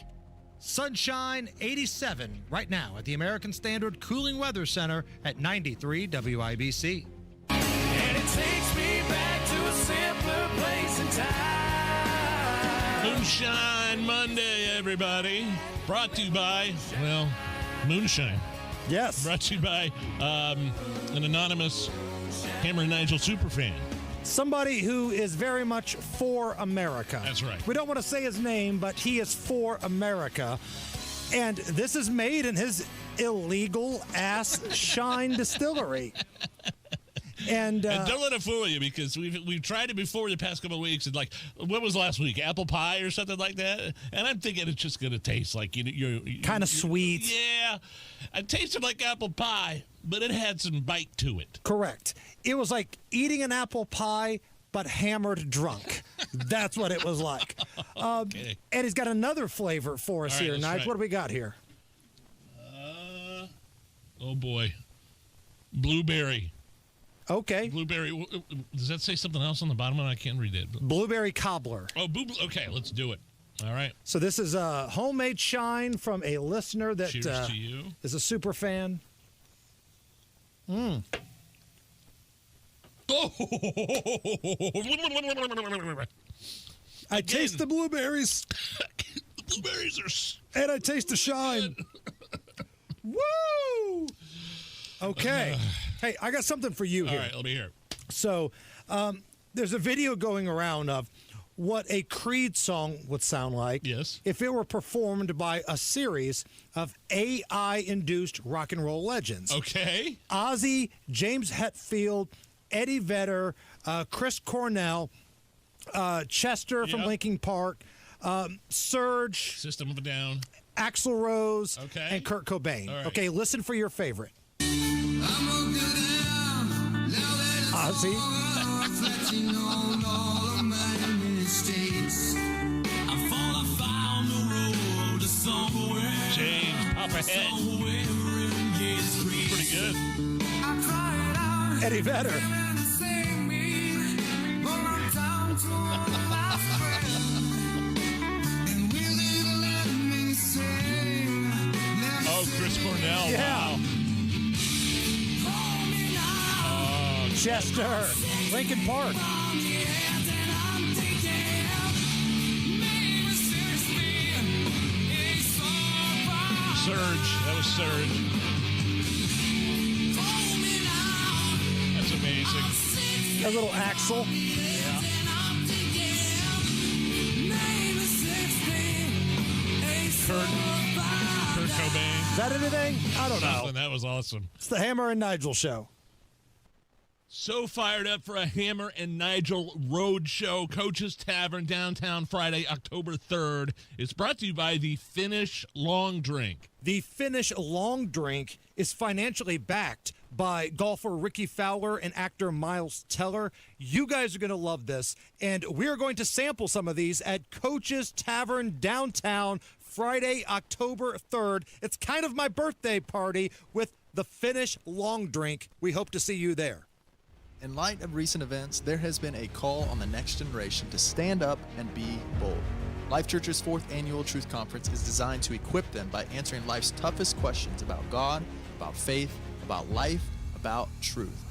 Sunshine 87 right now at the American Standard Cooling Weather Center at 93 WIBC. And it takes me back to a simpler place and time. Moonshine Monday, everybody. Brought to you by, well, Moonshine. Yes. Brought to you by an anonymous Hammer and Nigel superfan. Somebody who is very much for America. That's right. We don't want to say his name, but he is for America. And this is made in his illegal ass Shine distillery. And don't let it fool you, because we've tried it before the past couple of weeks. And like, what was last week? Apple pie or something like that. And I'm thinking it's just going to taste like you're kind of sweet. Yeah, it tasted like apple pie, but it had some bite to it. Correct. It was like eating an apple pie, but hammered drunk. That's what it was like. Okay. And he's got another flavor for us All right, here, let's Nigel. try it. What do we got here? Oh boy, blueberry. Okay. Blueberry. Does that say something else on the bottom? I can't read it. Blueberry cobbler. Oh, okay. Let's do it. All right. So this is a homemade shine from a listener that Cheers to you. is a super fan. Oh. I taste the blueberries. The blueberries are... And I taste the shine. Woo! Okay. Hey, I got something for you here. All right, let me hear it. So there's a video going around of what a Creed song would sound like if it were performed by a series of AI-induced rock and roll legends. Okay. Ozzy, James Hetfield, Eddie Vedder, Chris Cornell, Chester from Linkin Park, Surge, System of a Down, Axl Rose, and Kurt Cobain. All right. Okay, listen for your favorite. Ozzy. James, pop ahead. Pretty good. Eddie Vedder. Oh, Chris Cornell. Yeah. Wow. Oh, Chester. Linkin Park. Surge. That was Surge. That's amazing. A little Axl. Kurt Cobain. Is that anything? I don't know. That was awesome. It's the Hammer and Nigel show. So fired up for a Hammer and Nigel road show. Coach's Tavern, downtown, Friday, October 3rd. It's brought to you by the Finnish Long Drink. The Finnish Long Drink is financially backed by golfer Ricky Fowler and actor Miles Teller. You guys are going to love this, and we're going to sample some of these at Coach's Tavern, downtown, Friday, October 3rd. It's kind of my birthday party with the Finnish Long Drink. We hope to see you there. In light of recent events, there has been a call on the next generation to stand up and be bold. Life Church's 4th annual Truth Conference is designed to equip them by answering life's toughest questions about God about faith, about life, about truth.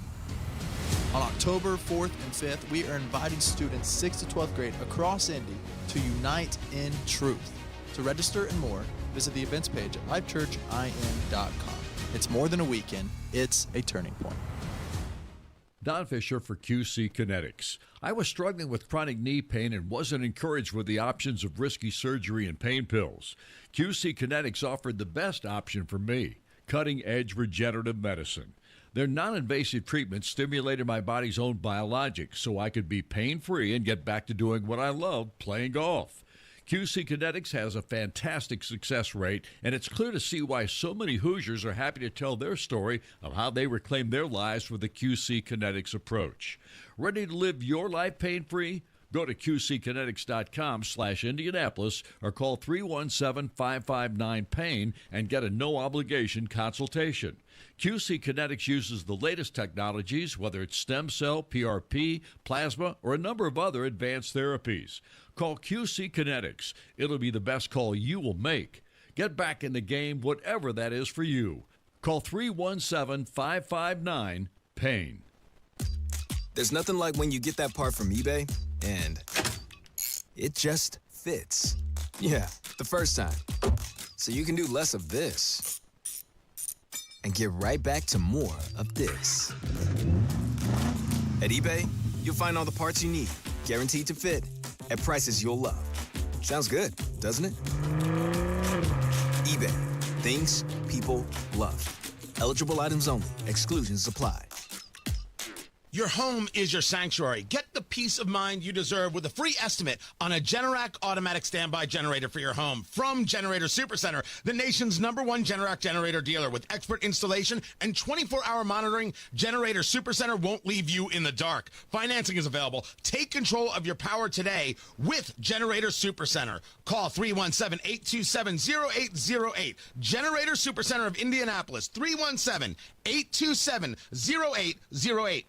On October 4th and 5th, we are inviting students 6th to 12th grade across Indy to unite in truth. To register and more, visit the events page at lifechurchin.com. It's more than a weekend, it's a turning point. Don Fisher for QC Kinetics. I was struggling with chronic knee pain and wasn't encouraged with the options of risky surgery and pain pills. QC Kinetics offered the best option for me, cutting-edge regenerative medicine. Their non-invasive treatment stimulated my body's own biologics so I could be pain-free and get back to doing what I love, playing golf. QC Kinetics has a fantastic success rate, and it's clear to see why so many Hoosiers are happy to tell their story of how they reclaim their lives with the QC Kinetics approach. Ready to live your life pain-free? Go to qckinetics.com/Indianapolis or call 317-559-PAIN and get a no-obligation consultation. QC Kinetics uses the latest technologies, whether it's stem cell, PRP, plasma, or a number of other advanced therapies. Call QC Kinetics. It'll be the best call you will make. Get back in the game, whatever that is for you. Call 317-559-PAIN. There's nothing like when you get that part from eBay and it just fits. Yeah, the first time. So you can do less of this and get right back to more of this. At eBay, you'll find all the parts you need, guaranteed to fit, at prices you'll love. Sounds good, doesn't it? eBay, things people love. Eligible items only. Exclusions apply. Your home is your sanctuary. Get the peace of mind you deserve with a free estimate on a Generac automatic standby generator for your home from Generator Supercenter, the nation's #1 Generac generator dealer. With expert installation and 24-hour monitoring, Generator Supercenter won't leave you in the dark. Financing is available. Take control of your power today with Generator Supercenter. Call 317-827-0808. Generator Supercenter of Indianapolis, 317-827-0808.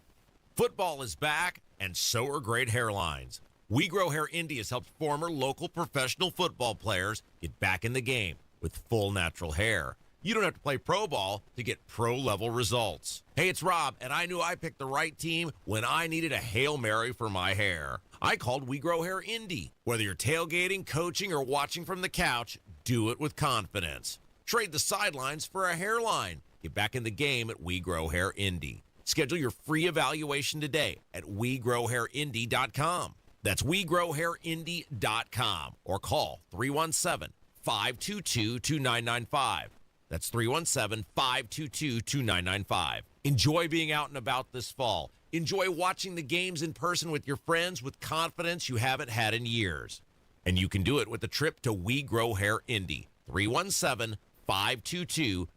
Football is back, and so are great hairlines. We Grow Hair Indy has helped former local professional football players get back in the game with full natural hair. You don't have to play pro ball to get pro-level results. Hey, it's Rob, and I knew I picked the right team when I needed a Hail Mary for my hair. I called We Grow Hair Indy. Whether you're tailgating, coaching, or watching from the couch, do it with confidence. Trade the sidelines for a hairline. Get back in the game at We Grow Hair Indy. Schedule your free evaluation today at WeGrowHairIndy.com. That's WeGrowHairIndy.com or call 317-522-2995. That's 317-522-2995. Enjoy being out and about this fall. Enjoy watching the games in person with your friends with confidence you haven't had in years. And you can do it with a trip to We Grow Hair Indy. 317-522-2995.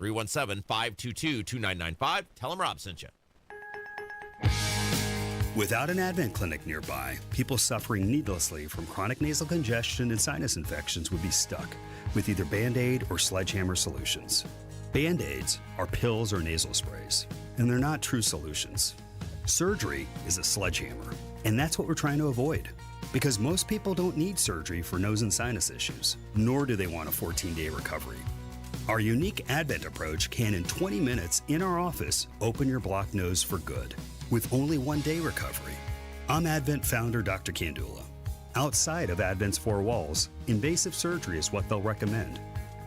317-522-2995. Tell them Rob sent you. Without an Advent clinic nearby, people suffering needlessly from chronic nasal congestion and sinus infections would be stuck with either Band-Aid or sledgehammer solutions. Band-Aids are pills or nasal sprays, and they're not true solutions. Surgery is a sledgehammer, and that's what we're trying to avoid. Because most people don't need surgery for nose and sinus issues, nor do they want a 14-day recovery. Our unique Advent approach can, in 20 minutes in our office, open your blocked nose for good, with only 1-day recovery. I'm Advent founder Dr. Kandula. Outside of Advent's four walls, invasive surgery is what they'll recommend.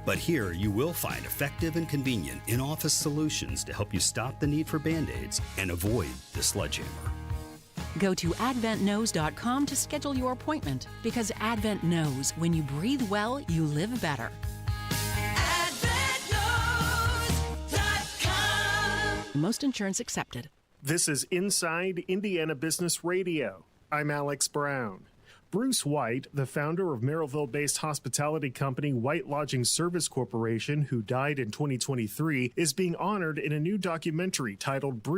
But here, you will find effective and convenient in-office solutions to help you stop the need for Band-Aids and avoid the sledgehammer. Go to adventknows.com to schedule your appointment, because Advent knows when you breathe well, you live better. Most insurance accepted. This is Inside Indiana Business Radio. I'm Alex Brown. Bruce White, the founder of Merrillville-based hospitality company White Lodging Service Corporation, who died in 2023, is being honored in a new documentary titled Bruce.